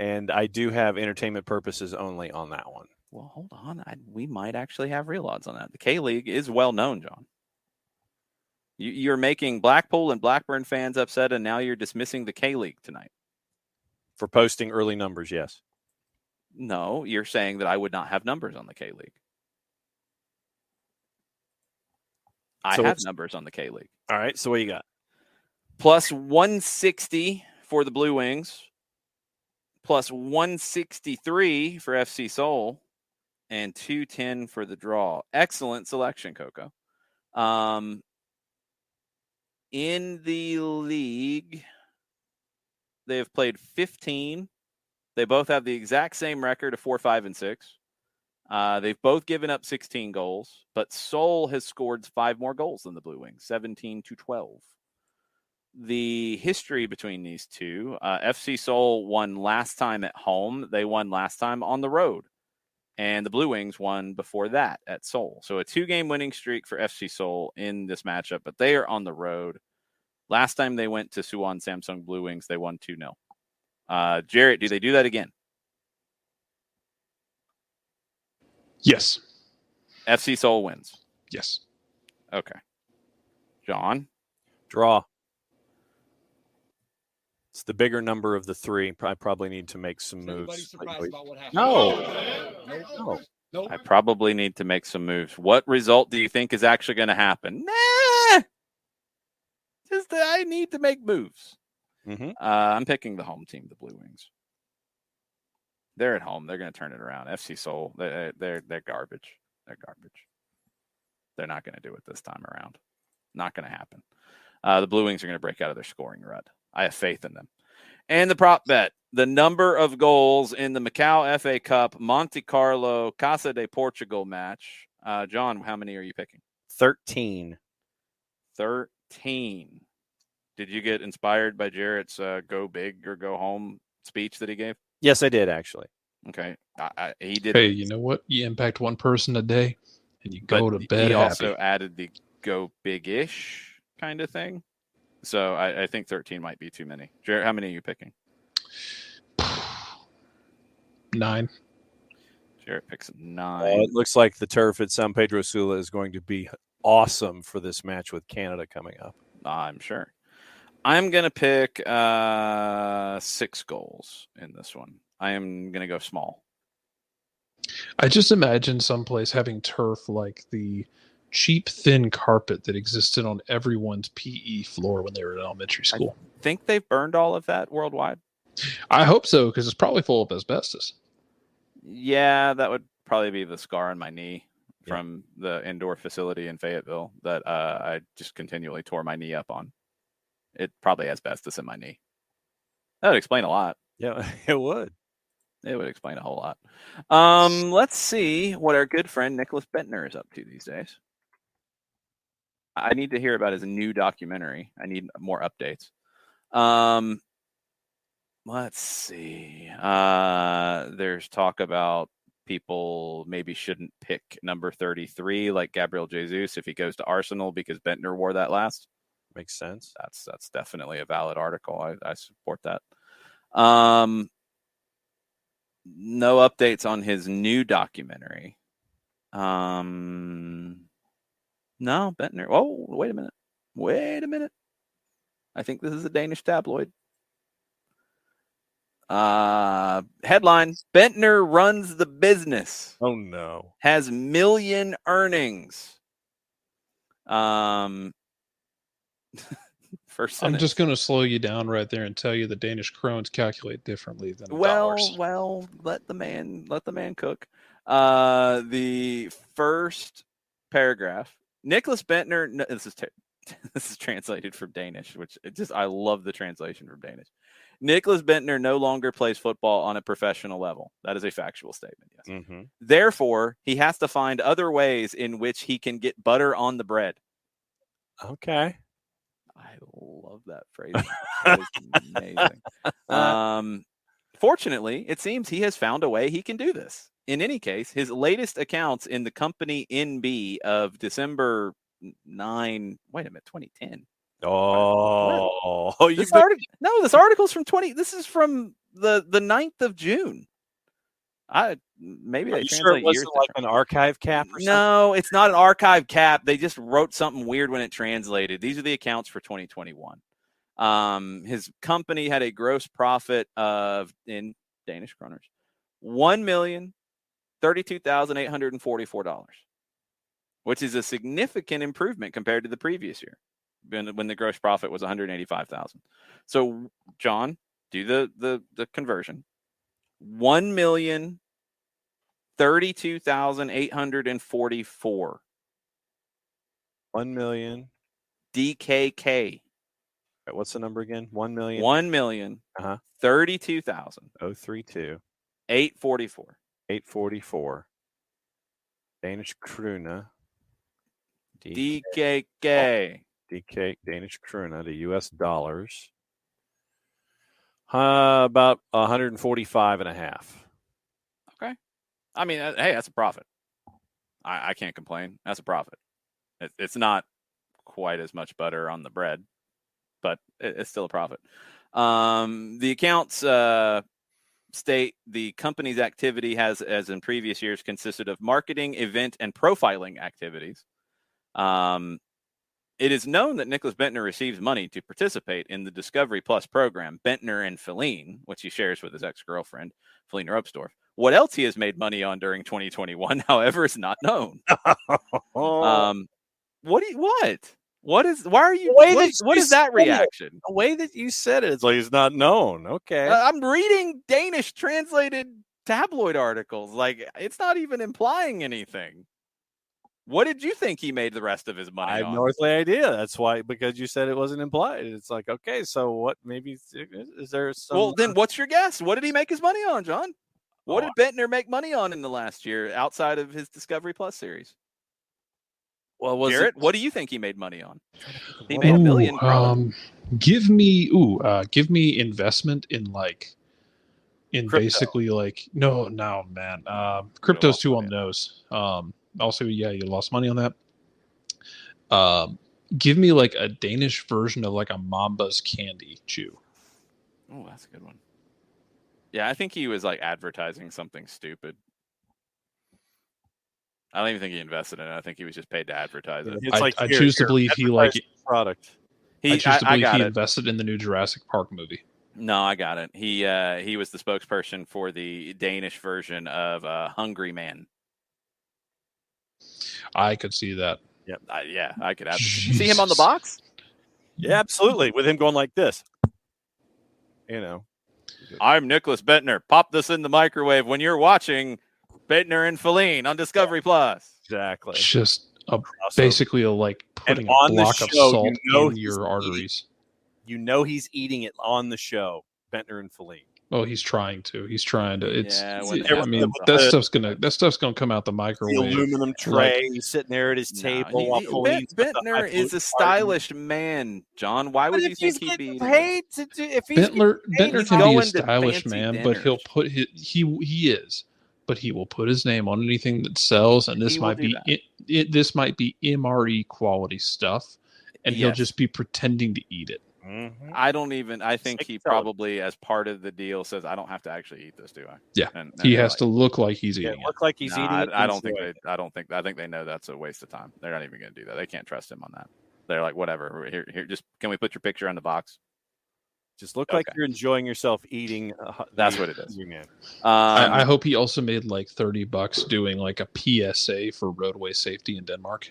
And I do have entertainment purposes only on that one. Well, hold on. We might actually have real odds on that. The K-League is well known, John. You're making Blackpool and Blackburn fans upset, and now you're dismissing the K-League tonight. For posting early numbers, yes. No, you're saying that I would not have numbers on the K-League. I So have what's- numbers on the K League. All right. So what you got? Plus 160 for the Blue Wings, plus 163 for FC Seoul, and 210 for the draw. Excellent selection, Coco. In the league, they have played 15. They both have the exact same record of 4-5-6. They've both given up 16 goals, but Seoul has scored 5 more goals than the Blue Wings, 17-12. The history between these two, FC Seoul won last time at home. They won last time on the road. And the Blue Wings won before that at Seoul. So a 2-game winning streak for FC Seoul in this matchup, but they are on the road. Last time they went to Suwon Samsung Blue Wings, they won 2-0. Jarrett, do they do that again? Yes. FC Seoul wins. Yes. Okay. John? Draw. It's the bigger number of the 3. I probably need to make some moves. Surprised about what happened? No. Nope. I probably need to make some moves. What result do you think is actually going to happen? Nah. Just I need to make moves. Mm-hmm. I'm picking the home team, the Blue Wings. They're at home. They're going to turn it around. FC Seoul, they're garbage. They're garbage. They're not going to do it this time around. Not going to happen. The Blue Wings are going to break out of their scoring rut. I have faith in them. And the prop bet, the number of goals in the Macau FA Cup Monte Carlo Casa de Portugal match. John, how many are you picking? 13. 13. Did you get inspired by Jarrett's go big or go home speech that he gave? Yes, I did actually. Okay. He did. Hey, you know what? You impact one person a day, and you go to bed He happy. also added the go big-ish kind of thing. So I think 13 might be too many. Jarrett, how many are you picking? 9. Jarrett picks 9. It looks like the turf at San Pedro Sula is going to be awesome for this match with Canada coming up. I'm sure. I'm going to pick 6 goals in this one. I am going to go small. I just imagine someplace having turf like the cheap, thin carpet that existed on everyone's PE floor when they were in elementary school. I think they've burned all of that worldwide. I hope so, because it's probably full of asbestos. Yeah, that would probably be the scar on my knee from the indoor facility in Fayetteville that I just continually tore my knee up on. It probably has asbestos in my knee. That would explain a lot. Yeah, it would. It would explain a whole lot. Let's see what our good friend Nicholas Bentner is up to these days. I need to hear about his new documentary. I need more updates. Let's see. There's talk about people maybe shouldn't pick number 33 like Gabriel Jesus if he goes to Arsenal because Bentner wore that last. Makes sense. That's definitely a valid article. I support that. No updates on his new documentary. No, Bentner. Oh, wait a minute. I think this is a Danish tabloid. Headline: Bentner runs the business. Oh no. Has million earnings. First I'm sentence. just going to slow you down right there and tell you the Danish krones calculate differently than dollars. Well, let the man cook. The first paragraph. Nicholas Bentner. No, this is translated from Danish, which I love the translation from Danish. Nicholas Bentner no longer plays football on a professional level. That is a factual statement. Yes. Mm-hmm. Therefore, he has to find other ways in which he can get butter on the bread. Okay. I love that phrase. That is amazing. Fortunately, it seems he has found a way he can do this. In any case, his latest accounts in the company NB of December 9, 2010. Oh, This article's from 20. This is from the 9th of June. Maybe Are they you translate sure it years wasn't like different. an archive cap or something? No, it's not an archive cap. They just wrote something weird when it translated. These are the accounts for 2021. His company had a gross profit of, in Danish kroners, $1,032,844. which is a significant improvement compared to the previous year when the gross profit was 185,000. So, John, do the conversion. 1,032,844 1 million. DKK. What's the number again? 1 million. 1,032,000. 032. 844. 844. Danish krone. DKK. DK Danish krone to US dollars. About 145 and a half. Okay. I mean, hey, that's a profit. I can't complain. That's a profit. It's not quite as much butter on the bread, but it's still a profit. The accounts state the company's activity has, as in previous years, consisted of marketing, event, and profiling activities. It is known that Nicholas Bentner receives money to participate in the Discovery Plus program, Bentner and Feline, which he shares with his ex-girlfriend, Feline Ropsdorf. What else he has made money on during 2021, however, is not known. Why are you? What is that reaction? The way that you said it, it's like it's not known. Okay. I'm reading Danish translated tabloid articles. Like, it's not even implying anything. What did you think he made the rest of his money on? I have no earthly idea. That's why, because you said it wasn't implied. It's like, okay, so what? Maybe is there some? Well, then what's your guess? What did he make his money on, John? What did Bentner make money on in the last year outside of his Discovery Plus series? Well, was Jarrett, it? what do you think he made money on? He made $1 million. Give me investment in Crypto. basically no, man. Crypto's too on the nose. Also, yeah, you lost money on that. Give me a Danish version of a Mamba's candy chew. Oh, that's a good one. Yeah, I think he was advertising something stupid. I don't even think he invested in it. I think he was just paid to advertise it. I choose to believe he product. I choose to believe he invested in the new Jurassic Park movie. No, I got it. He was the spokesperson for the Danish version of Hungry Man. I could see that. Yep. I could absolutely. You see him on the box? Yeah, absolutely. With him going like this. I'm Nicholas Bentner. Pop this in the microwave when you're watching Bentner and Feline on Discovery Plus. Exactly. Just basically putting a block of salt in your arteries. He's eating it on the show, Bentner and Feline. Oh, he's trying to. That stuff's gonna come out the microwave. The aluminum tray, he's sitting there at his table while Bentner is a stylish man, John. Why would you think he'd be paid to do? If Bentner can be a stylish man, but he'll put he is. But he will put his name on anything that sells, and this might be this might be MRE quality stuff, and he'll just be pretending to eat it. Mm-hmm. I think he probably, as part of the deal, says, I don't have to actually eat this, do I? Yeah. And he has to look like he's eating it. Look like he's eating it. I think they know that's a waste of time. They're not even going to do that. They can't trust him on that. They're like, whatever. Here, just can we put your picture on the box? Just look like you're enjoying yourself eating. That's what it is. I hope he also made $30 doing a PSA for roadway safety in Denmark.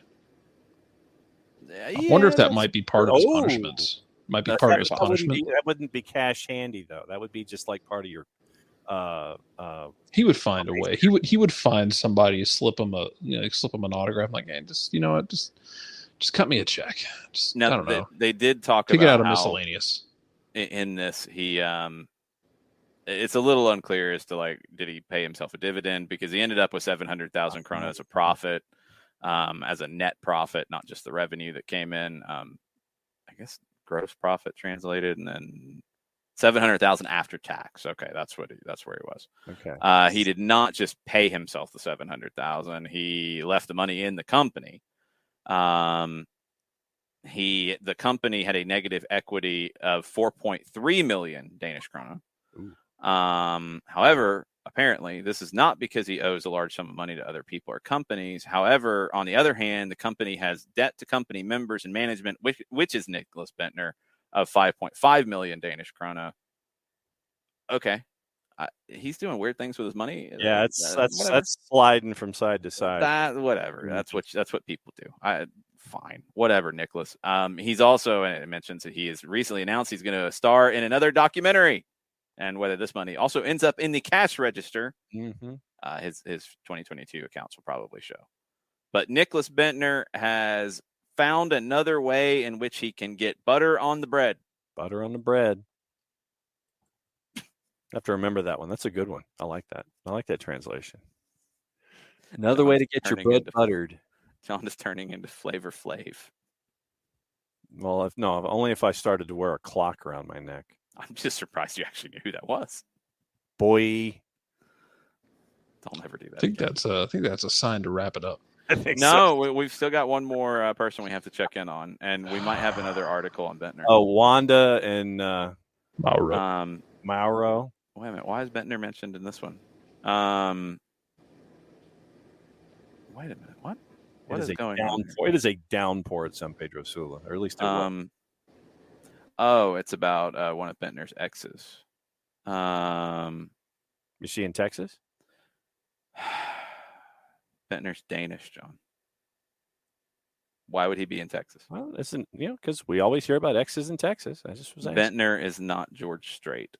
I wonder if that might be part of his punishments. Might be part of his punishment. That wouldn't be cash handy though. That would be just part of your. He would find a way. He would find somebody to slip him an autograph. Hey, just cut me a check. I don't know. They did talk about it out of miscellaneous. In this, it's a little unclear as to did he pay himself a dividend, because he ended up with 700,000 krona as a profit, as a net profit, not just the revenue that came in. I guess gross profit translated, and then 700,000 after tax. Okay, that's where he was. Okay. He did not just pay himself the 700,000. He left the money in the company. The company had a negative equity of 4.3 million Danish krone. However, apparently this is not because he owes a large sum of money to other people or companies. However, on the other hand, the company has debt to company members and management, which is Nicholas Bentner, of 5.5 million Danish krone. Okay. He's doing weird things with his money. Yeah, Whatever. that's sliding from side to side. Whatever. Mhm. That's what people do. Fine. Whatever, Nicholas. He's also, and it mentions that he has recently announced he's going to star in another documentary, and whether this money also ends up in the cash register, Mm-hmm. his 2022 accounts will probably show. But Nicholas Bentner has found another way in which he can get butter on the bread. Butter on the bread. I have to remember that one. That's a good one. I like that. I like that translation. Another way to get your bread buttered. John is turning into Flavor Flav. Well, only if I started to wear a clock around my neck. I'm just surprised you actually knew who that was. Boy, I'll never do that. I think that's a sign to wrap it up. I think no, we've still got one more person we have to check in on, and we might have another article on Bentner. Oh, Wanda and Mauro. Mauro. Wait a minute. Why is Bentner mentioned in this one? Wait a minute. What? What is going on? It is a downpour at San Pedro Sula, or at least it was. Oh, it's about one of Bentner's exes. Is she in Texas? Bentner's Danish, John. Why would he be in Texas? Well, isn't because we always hear about exes in Texas. I just was asking. Bentner is not George Strait,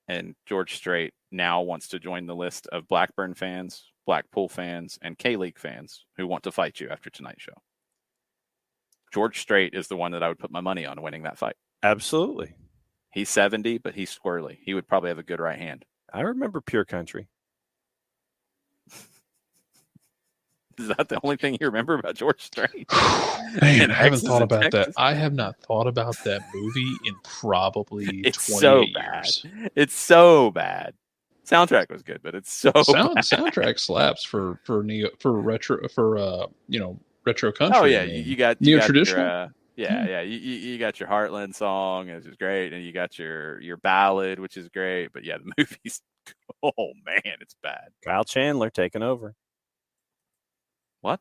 and George Strait now wants to join the list of Blackburn fans, Blackpool fans, and K-League fans who want to fight you after tonight's show. George Strait is the one that I would put my money on winning that fight. Absolutely. He's 70, but he's squirrely. He would probably have a good right hand. I remember Pure Country. Is that the only thing you remember about George Strait? Man, I haven't thought about that. I have not thought about that movie in probably 28 years. It's so bad. Soundtrack was good, but it's so bad. Soundtrack slaps for retro retro country. Oh yeah, you got traditional. You got your Heartland song, which is great, and you got your ballad, which is great. But yeah, the movie's it's bad. Kyle Chandler taking over. What?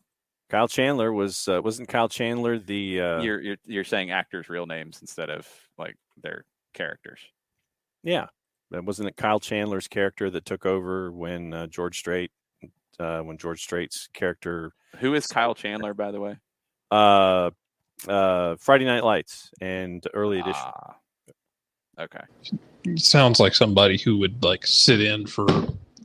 Kyle Chandler wasn't Kyle Chandler the you're saying actors' real names instead of like their characters. Yeah, wasn't it Kyle Chandler's character that took over when George Strait's character? Who is Kyle Chandler, by the way? Friday Night Lights and Early Edition. Okay. Sounds like somebody who would like sit in for.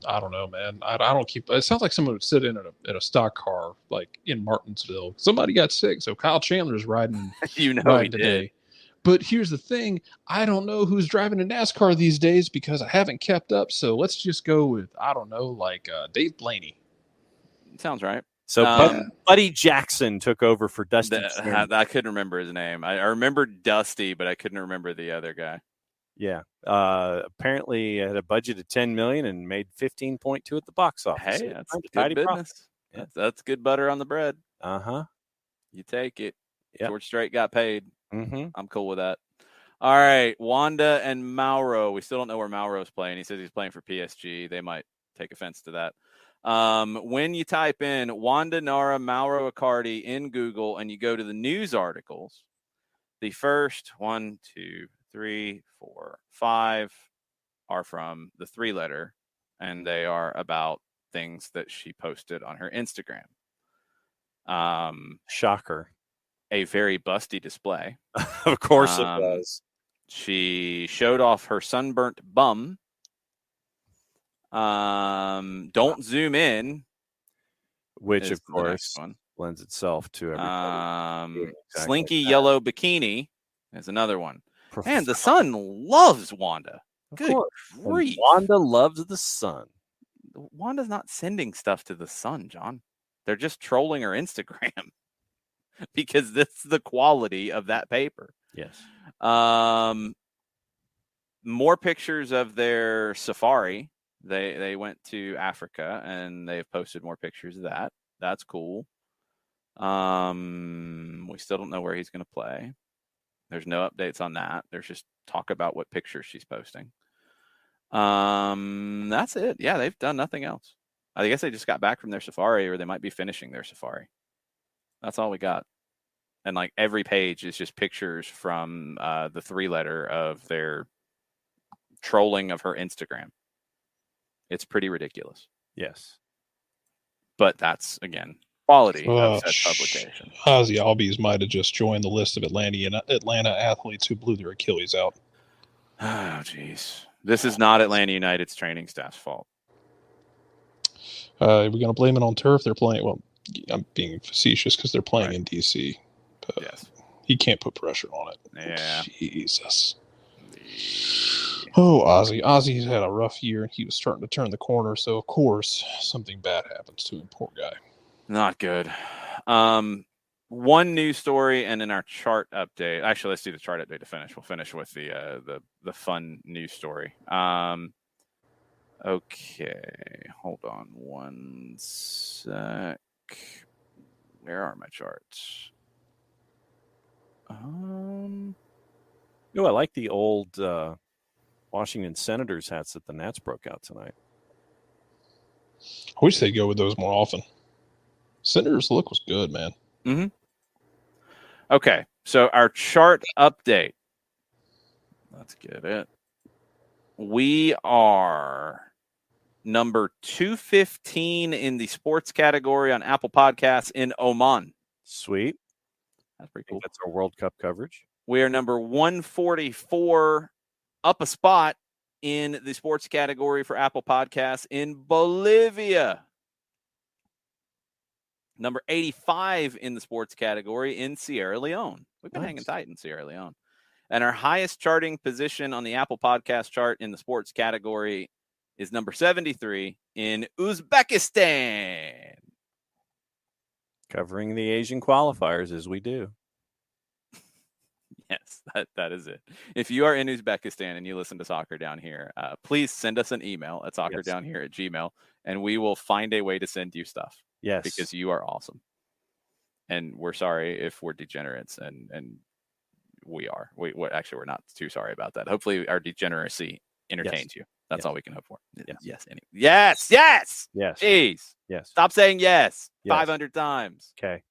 I don't know, man. I don't keep. It sounds like someone would sit in at a stock car, like in Martinsville. Somebody got sick, so Kyle Chandler's riding. Riding today. Did. But here's the thing: I don't know who's driving a NASCAR these days because I haven't kept up. So let's just go with Dave Blaney. Sounds right. So Buddy Jackson took over for Dusty. I couldn't remember his name. I remember Dusty, but I couldn't remember the other guy. Yeah. Apparently had a budget of $10 million and made 15.2 at the box office. Hey, that's good business. Yeah. That's good butter on the bread. Uh-huh. You take it. Yep. George Strait got paid. Mm-hmm. I'm cool with that. All right. Wanda and Mauro. We still don't know where Mauro's playing. He says he's playing for PSG. They might take offense to that. When you type in Wanda Nara Mauro Icardi in Google and you go to the news articles, the first 1, 2, 3, 4, 5 are from the 3-letter, and they are about things that she posted on her Instagram. Shocker. A very busty display. Of course it was. She showed off her sunburnt bum. Don't zoom in. Which, of course, lends itself to everybody. Exactly slinky yellow bikini is another one. Man, the sun loves Wanda. Good grief. Wanda loves the sun. Wanda's not sending stuff to the sun, John. They're just trolling her Instagram because that's the quality of that paper. Yes. More pictures of their safari. They went to Africa and they've posted more pictures of that. That's cool. We still don't know where he's going to play. There's no updates on that. There's just talk about what pictures she's posting. That's it. Yeah, they've done nothing else. I guess they just got back from their safari, or they might be finishing their safari. That's all we got. And like every page is just pictures from the 3-letter of their trolling of her Instagram. It's pretty ridiculous. Yes. But that's, again, quality of said Ozzy publication. Albies might have just joined the list of Atlanta athletes who blew their Achilles out. Oh, jeez. This is not Atlanta United's training staff's fault. We're going to blame it on turf. They're playing. Well, I'm being facetious because they're playing Right. in DC. But Yes. he can't put pressure on it. Yeah. Jesus. Oh, Ozzy. Ozzy's had a rough year. He was starting to turn the corner. So, of course, something bad happens to him. Poor guy. Not good. One news story and then our chart update. Actually, let's do the chart update to finish. We'll finish with the fun news story. Okay, hold on one sec. Where are my charts? Oh, I like the old Washington Senators hats that the Nats broke out tonight. I wish they'd go with those more often. Senators' look was good, man. Mm-hmm. Okay, so our chart update. Let's get it. We are number 215 in the sports category on Apple Podcasts in Oman. Sweet. That's pretty I think cool. that's our World Cup coverage. We are number 144, up a spot in the sports category for Apple Podcasts in Bolivia. Number 85 in the sports category in Sierra Leone. We've been hanging tight in Sierra Leone. And our highest charting position on the Apple Podcast chart in the sports category is number 73 in Uzbekistan. Covering the Asian qualifiers as we do. Yes, that is it. If you are in Uzbekistan and you listen to Soccer Down Here, please send us an email at soccerdownhere@gmail.com, and we will find a way to send you stuff. Yes. Because you are awesome. And we're sorry if we're degenerates, and we are. Actually, we're not too sorry about that. Hopefully our degeneracy entertains you. That's all we can hope for. Yes. Yes. Jeez. Yes. Stop saying yes. Yes. 500 times. Okay.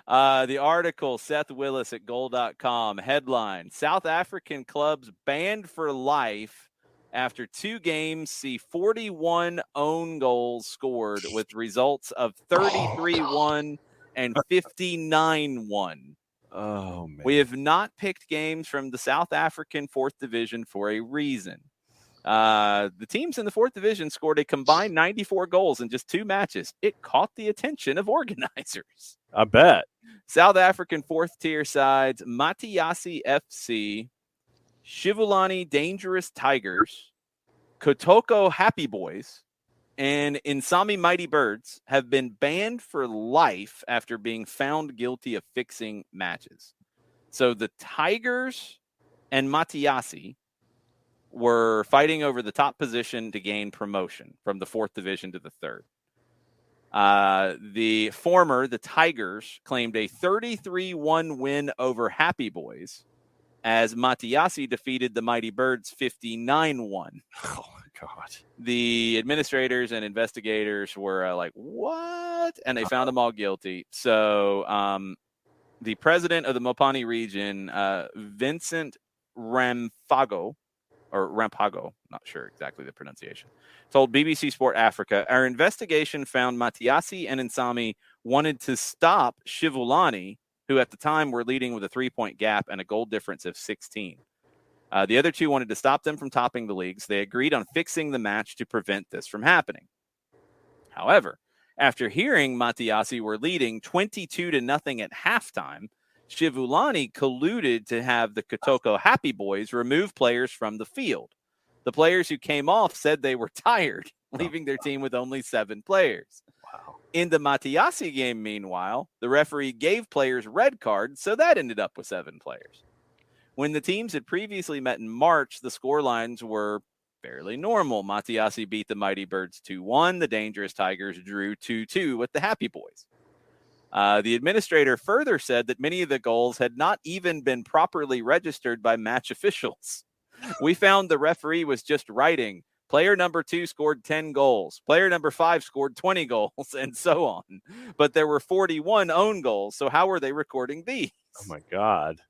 The article, Seth Willis at goal.com, headline, South African clubs banned for life after 2 games see 41 own goals scored with results of 33-1 and 59-1. Oh, man. We have not picked games from the South African 4th Division for a reason. The teams in the 4th Division scored a combined 94 goals in just 2 matches. It caught the attention of organizers. I bet. South African 4th tier sides, Matiasi FC, Shivulani Dangerous Tigers, Kotoko Happy Boys, and Insami Mighty Birds have been banned for life after being found guilty of fixing matches. So the Tigers and Matiasi were fighting over the top position to gain promotion from the 4th division to the 3rd. The former, the Tigers, claimed a 33-1 win over Happy Boys as Matiasi defeated the Mighty Birds 59-1. Oh, my God. The administrators and investigators were like, what? And they found them all guilty. So the president of the Mopani region, Vincent Rampago, not sure exactly the pronunciation, told BBC Sport Africa, our investigation found Matiasi and Insami wanted to stop Shivulani, who at the time were leading with a 3-point gap and a goal difference of 16. The other 2 wanted to stop them from topping the leagues. They agreed on fixing the match to prevent this from happening. However, after hearing Matiasi were leading 22-0 at halftime, Shivulani colluded to have the Kotoko Happy Boys remove players from the field. The players who came off said they were tired, leaving their team with only 7 players. Wow. In the Matiasi game, meanwhile, the referee gave players red cards, so that ended up with 7 players. When the teams had previously met in March, the scorelines were fairly normal. Matiasi beat the Mighty Birds 2-1. The Dangerous Tigers drew 2-2 with the Happy Boys. The administrator further said that many of the goals had not even been properly registered by match officials. We found the referee was just writing, player number 2 scored 10 goals. Player number 5 scored 20 goals, and so on. But there were 41 own goals, so how were they recording these? Oh, my God.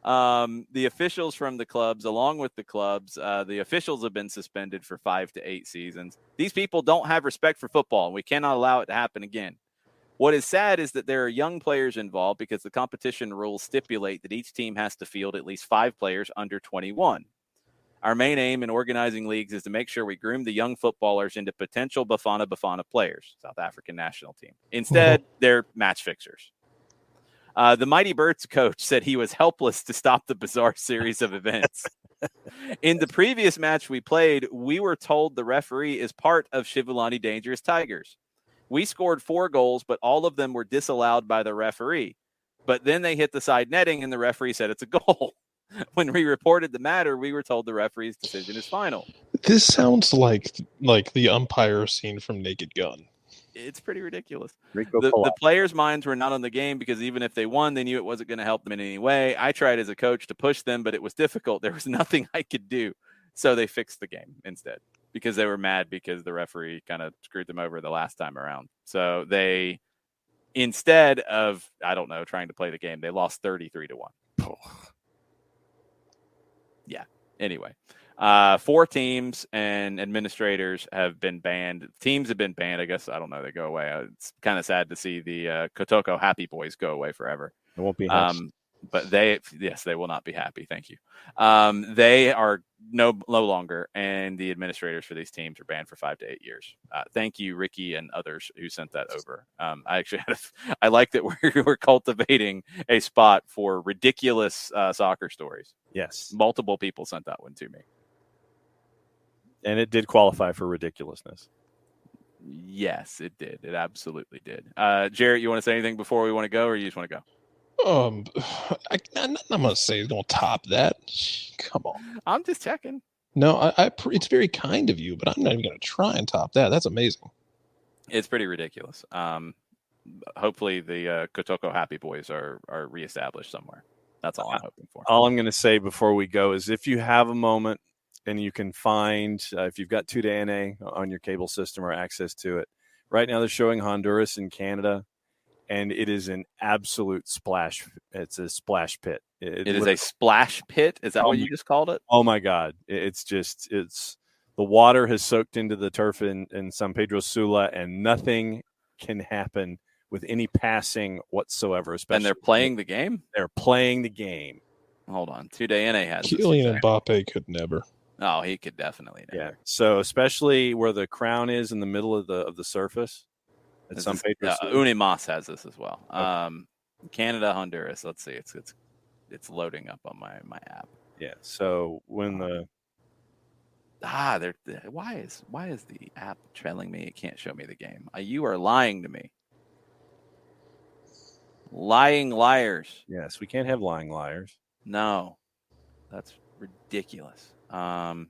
The officials from the clubs, along with the clubs, the officials have been suspended for 5 to 8 seasons. These people don't have respect for football, and we cannot allow it to happen again. What is sad is that there are young players involved because the competition rules stipulate that each team has to field at least 5 players under 21. Our main aim in organizing leagues is to make sure we groom the young footballers into potential Bafana Bafana players, South African national team. Instead, they're match fixers. The Mighty Birds coach said he was helpless to stop the bizarre series of events. In the previous match we played, we were told the referee is part of Shivulani Dangerous Tigers. We scored 4 goals, but all of them were disallowed by the referee. But then they hit the side netting, and the referee said it's a goal. When we reported the matter, we were told the referee's decision is final. This sounds like the umpire scene from Naked Gun. It's pretty ridiculous. Rico The players' minds were not on the game because even if they won, they knew it wasn't going to help them in any way. I tried as a coach to push them, but it was difficult. There was nothing I could do. So they fixed the game instead because they were mad because the referee kind of screwed them over the last time around. So they, instead of, I don't know, trying to play the game, they lost 33-1. Oh. Yeah. Anyway, 4 teams and administrators have been banned. Teams have been banned. I guess, I don't know, they go away. It's kind of sad to see the Kotoko Happy Boys go away forever. It won't be happy. But they will not be happy. Thank you. They are no longer, and the administrators for these teams are banned for 5 to 8 years. Thank you, Ricky and others who sent that over. I actually I like that we're cultivating a spot for ridiculous soccer stories. Yes, multiple people sent that one to me, and it did qualify for ridiculousness. Yes, it did. It absolutely did. Jarrett, you want to say anything before we want to go, or you just want to go? I'm gonna say it's gonna top that. Come on. I'm just checking. No, it's very kind of you, but I'm not even gonna try and top that. That's amazing. It's pretty ridiculous. Hopefully the Kotoko Happy Boys are reestablished somewhere. That's all I'm hoping for. All I'm going to say before we go is if you have a moment and you can find, if you've got 2DNA on your cable system or access to it, right now they're showing Honduras and Canada. And it is an absolute splash. It's a splash pit. It is a splash pit? Is that what you just called it? Oh, my God. It's the water has soaked into the turf in San Pedro Sula, and nothing can happen with any passing whatsoever. Especially, and they're playing the game? They're playing the game. Hold on. 2DNA has Kylian Mbappe could never. Oh, he could definitely never. Yeah. So especially where the crown is in the middle of the surface. At San Pedro Unimas has this as well. Okay. Canada, Honduras. Let's see. It's loading up on my app. Yeah. So when why is the app telling me it can't show me the game? You are lying to me. Lying liars. Yes, we can't have lying liars. No, that's ridiculous. Hold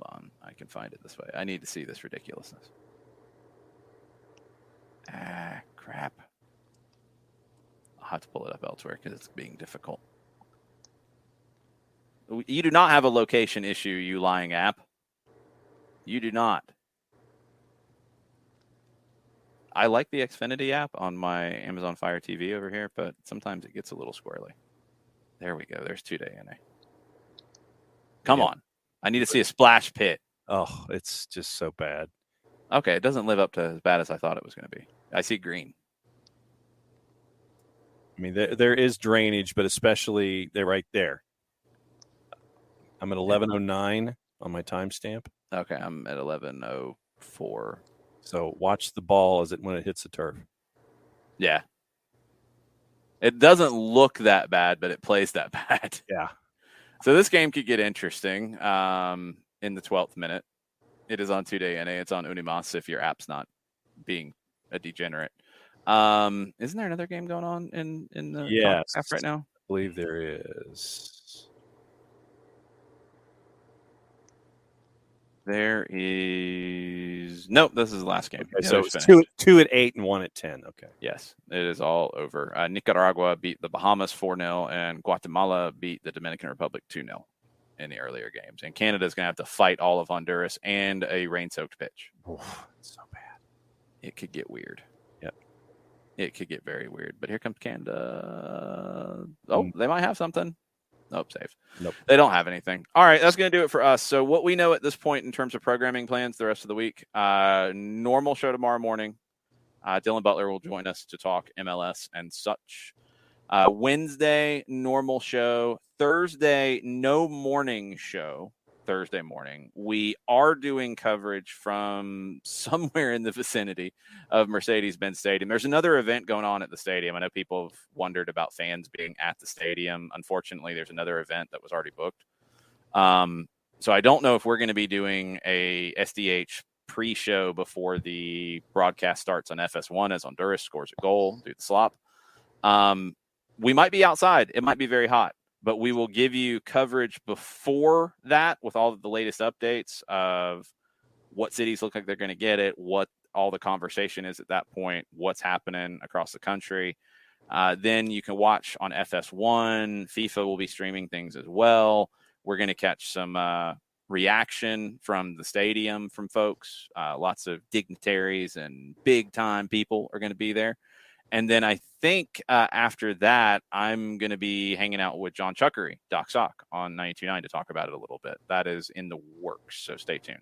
on, I can find it this way. I need to see this ridiculousness. Crap. I'll have to pull it up elsewhere because it's being difficult. You do not have a location issue, you lying app. You do not. I like the Xfinity app on my Amazon Fire TV over here, but sometimes it gets a little squirrely. There we go. There's 2DNA. Come on. I need to see a splash pit. Oh, it's just so bad. Okay, it doesn't live up to as bad as I thought it was going to be. I see green. I mean, there is drainage, but especially they're right there. I'm at 11:09 on my timestamp. Okay, I'm at 11:04. So watch the ball when it hits the turf. Yeah. It doesn't look that bad, but it plays that bad. Yeah. So this game could get interesting in the 12th minute. It is on 2DNA. It's on Unimas if your app's not being a degenerate. Isn't there another game going on in the app right now? I believe there is. There is nope. This is the last game. Okay, so it's two at 8 and 1 at 10. Okay. Yes, it is all over. Nicaragua beat the Bahamas 4-0, and Guatemala beat the Dominican Republic 2-0 in the earlier games. And Canada is going to have to fight all of Honduras and a rain-soaked pitch. Oh, it's so bad. It could get weird. Yep. it could get very weird. But here comes Canada. Oh, they might have something. Nope, safe. Nope. They don't have anything. All right, that's going to do it for us. So what we know at this point in terms of programming plans the rest of the week, normal show tomorrow morning. Dylan Butler will join us to talk MLS and such. Wednesday, normal show. Thursday, no morning show. Thursday morning. We are doing coverage from somewhere in the vicinity of Mercedes-Benz Stadium. There's another event going on at the stadium. I know people have wondered about fans being at the stadium. Unfortunately, there's another event that was already booked. So I don't know if we're going to be doing a SDH pre-show before the broadcast starts on FS1 as Honduras scores a goal, do the slop. We might be outside. It might be very hot. But we will give you coverage before that with all of the latest updates of what cities look like they're going to get it, what all the conversation is at that point, what's happening across the country. Then you can watch on FS1. FIFA will be streaming things as well. We're going to catch some reaction from the stadium from folks. Lots of dignitaries and big-time people are going to be there. And then I think after that, I'm going to be hanging out with John Chuckery, Doc Sock, on 92.9 to talk about it a little bit. That is in the works, so stay tuned.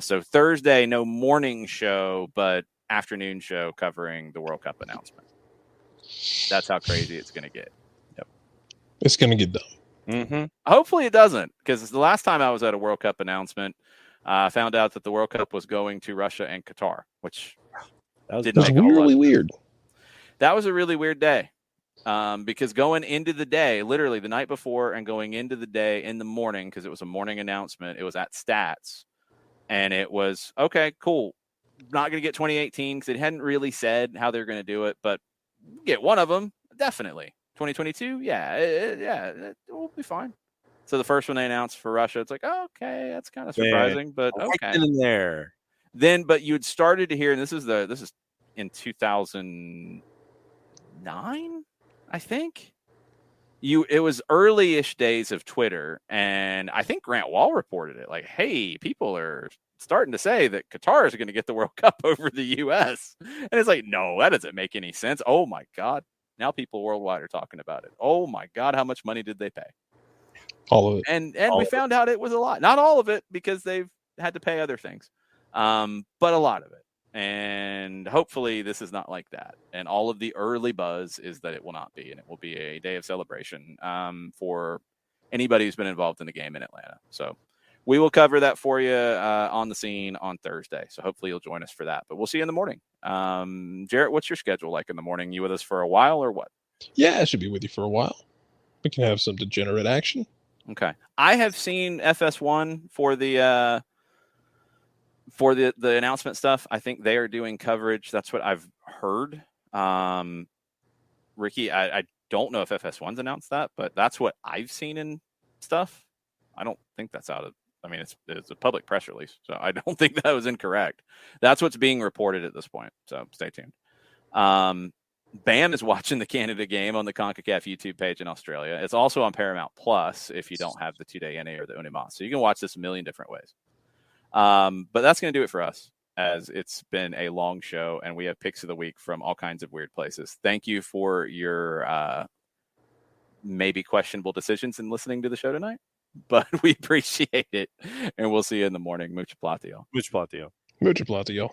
So Thursday, no morning show, but afternoon show covering the World Cup announcement. That's how crazy it's going to get. Yep. It's going to get done. Mm-hmm. Hopefully it doesn't, because the last time I was at a World Cup announcement, I found out that the World Cup was going to Russia and Qatar, which didn't make really weird. That was a really weird day because going into the day, literally the night before and going into the day in the morning, because it was a morning announcement, it was at Stats. And it was, okay, cool. Not going to get 2018 because it hadn't really said how they're going to do it, but get one of them, definitely. 2022, it will be fine. So the first one they announced for Russia, it's like, oh, okay, that's kind of surprising, but okay. In there. Then, but you had started to hear, and this is in 2009, I think. It was early-ish days of Twitter, and I think Grant Wall reported it. Like, hey, people are starting to say that Qatar is going to get the World Cup over the U.S. And it's like, no, that doesn't make any sense. Oh, my God. Now people worldwide are talking about it. Oh, my God, how much money did they pay? All of it. And we found out it was a lot. Not all of it, because they've had to pay other things, but a lot of it. And hopefully this is not like that. And all of the early buzz is that it will not be, and it will be a day of celebration for anybody who's been involved in the game in Atlanta. So we will cover that for you on the scene on Thursday. So hopefully you'll join us for that. But we'll see you in the morning. Jarrett, what's your schedule like in the morning? You with us for a while or what? Yeah, I should be with you for a while. We can have some degenerate action. Okay. I have seen FS1 for the announcement stuff. I think they are doing coverage. That's what I've heard. Ricky, I don't know if FS1's announced that, but that's what I've seen in stuff. I don't think that's out of, I mean, it's a public press release, so I don't think that was incorrect. That's what's being reported at this point. So stay tuned. Bam is watching the Canada game on the CONCACAF YouTube page in Australia. It's also on Paramount Plus if you don't have the 2-day NA or the Unimas. So you can watch this a million different ways. But that's going to do it for us, as it's been a long show and we have picks of the week from all kinds of weird places. Thank you for your maybe questionable decisions in listening to the show tonight, but we appreciate it. And we'll see you in the morning. Mucho platio. Mucho platio. Mucho platio.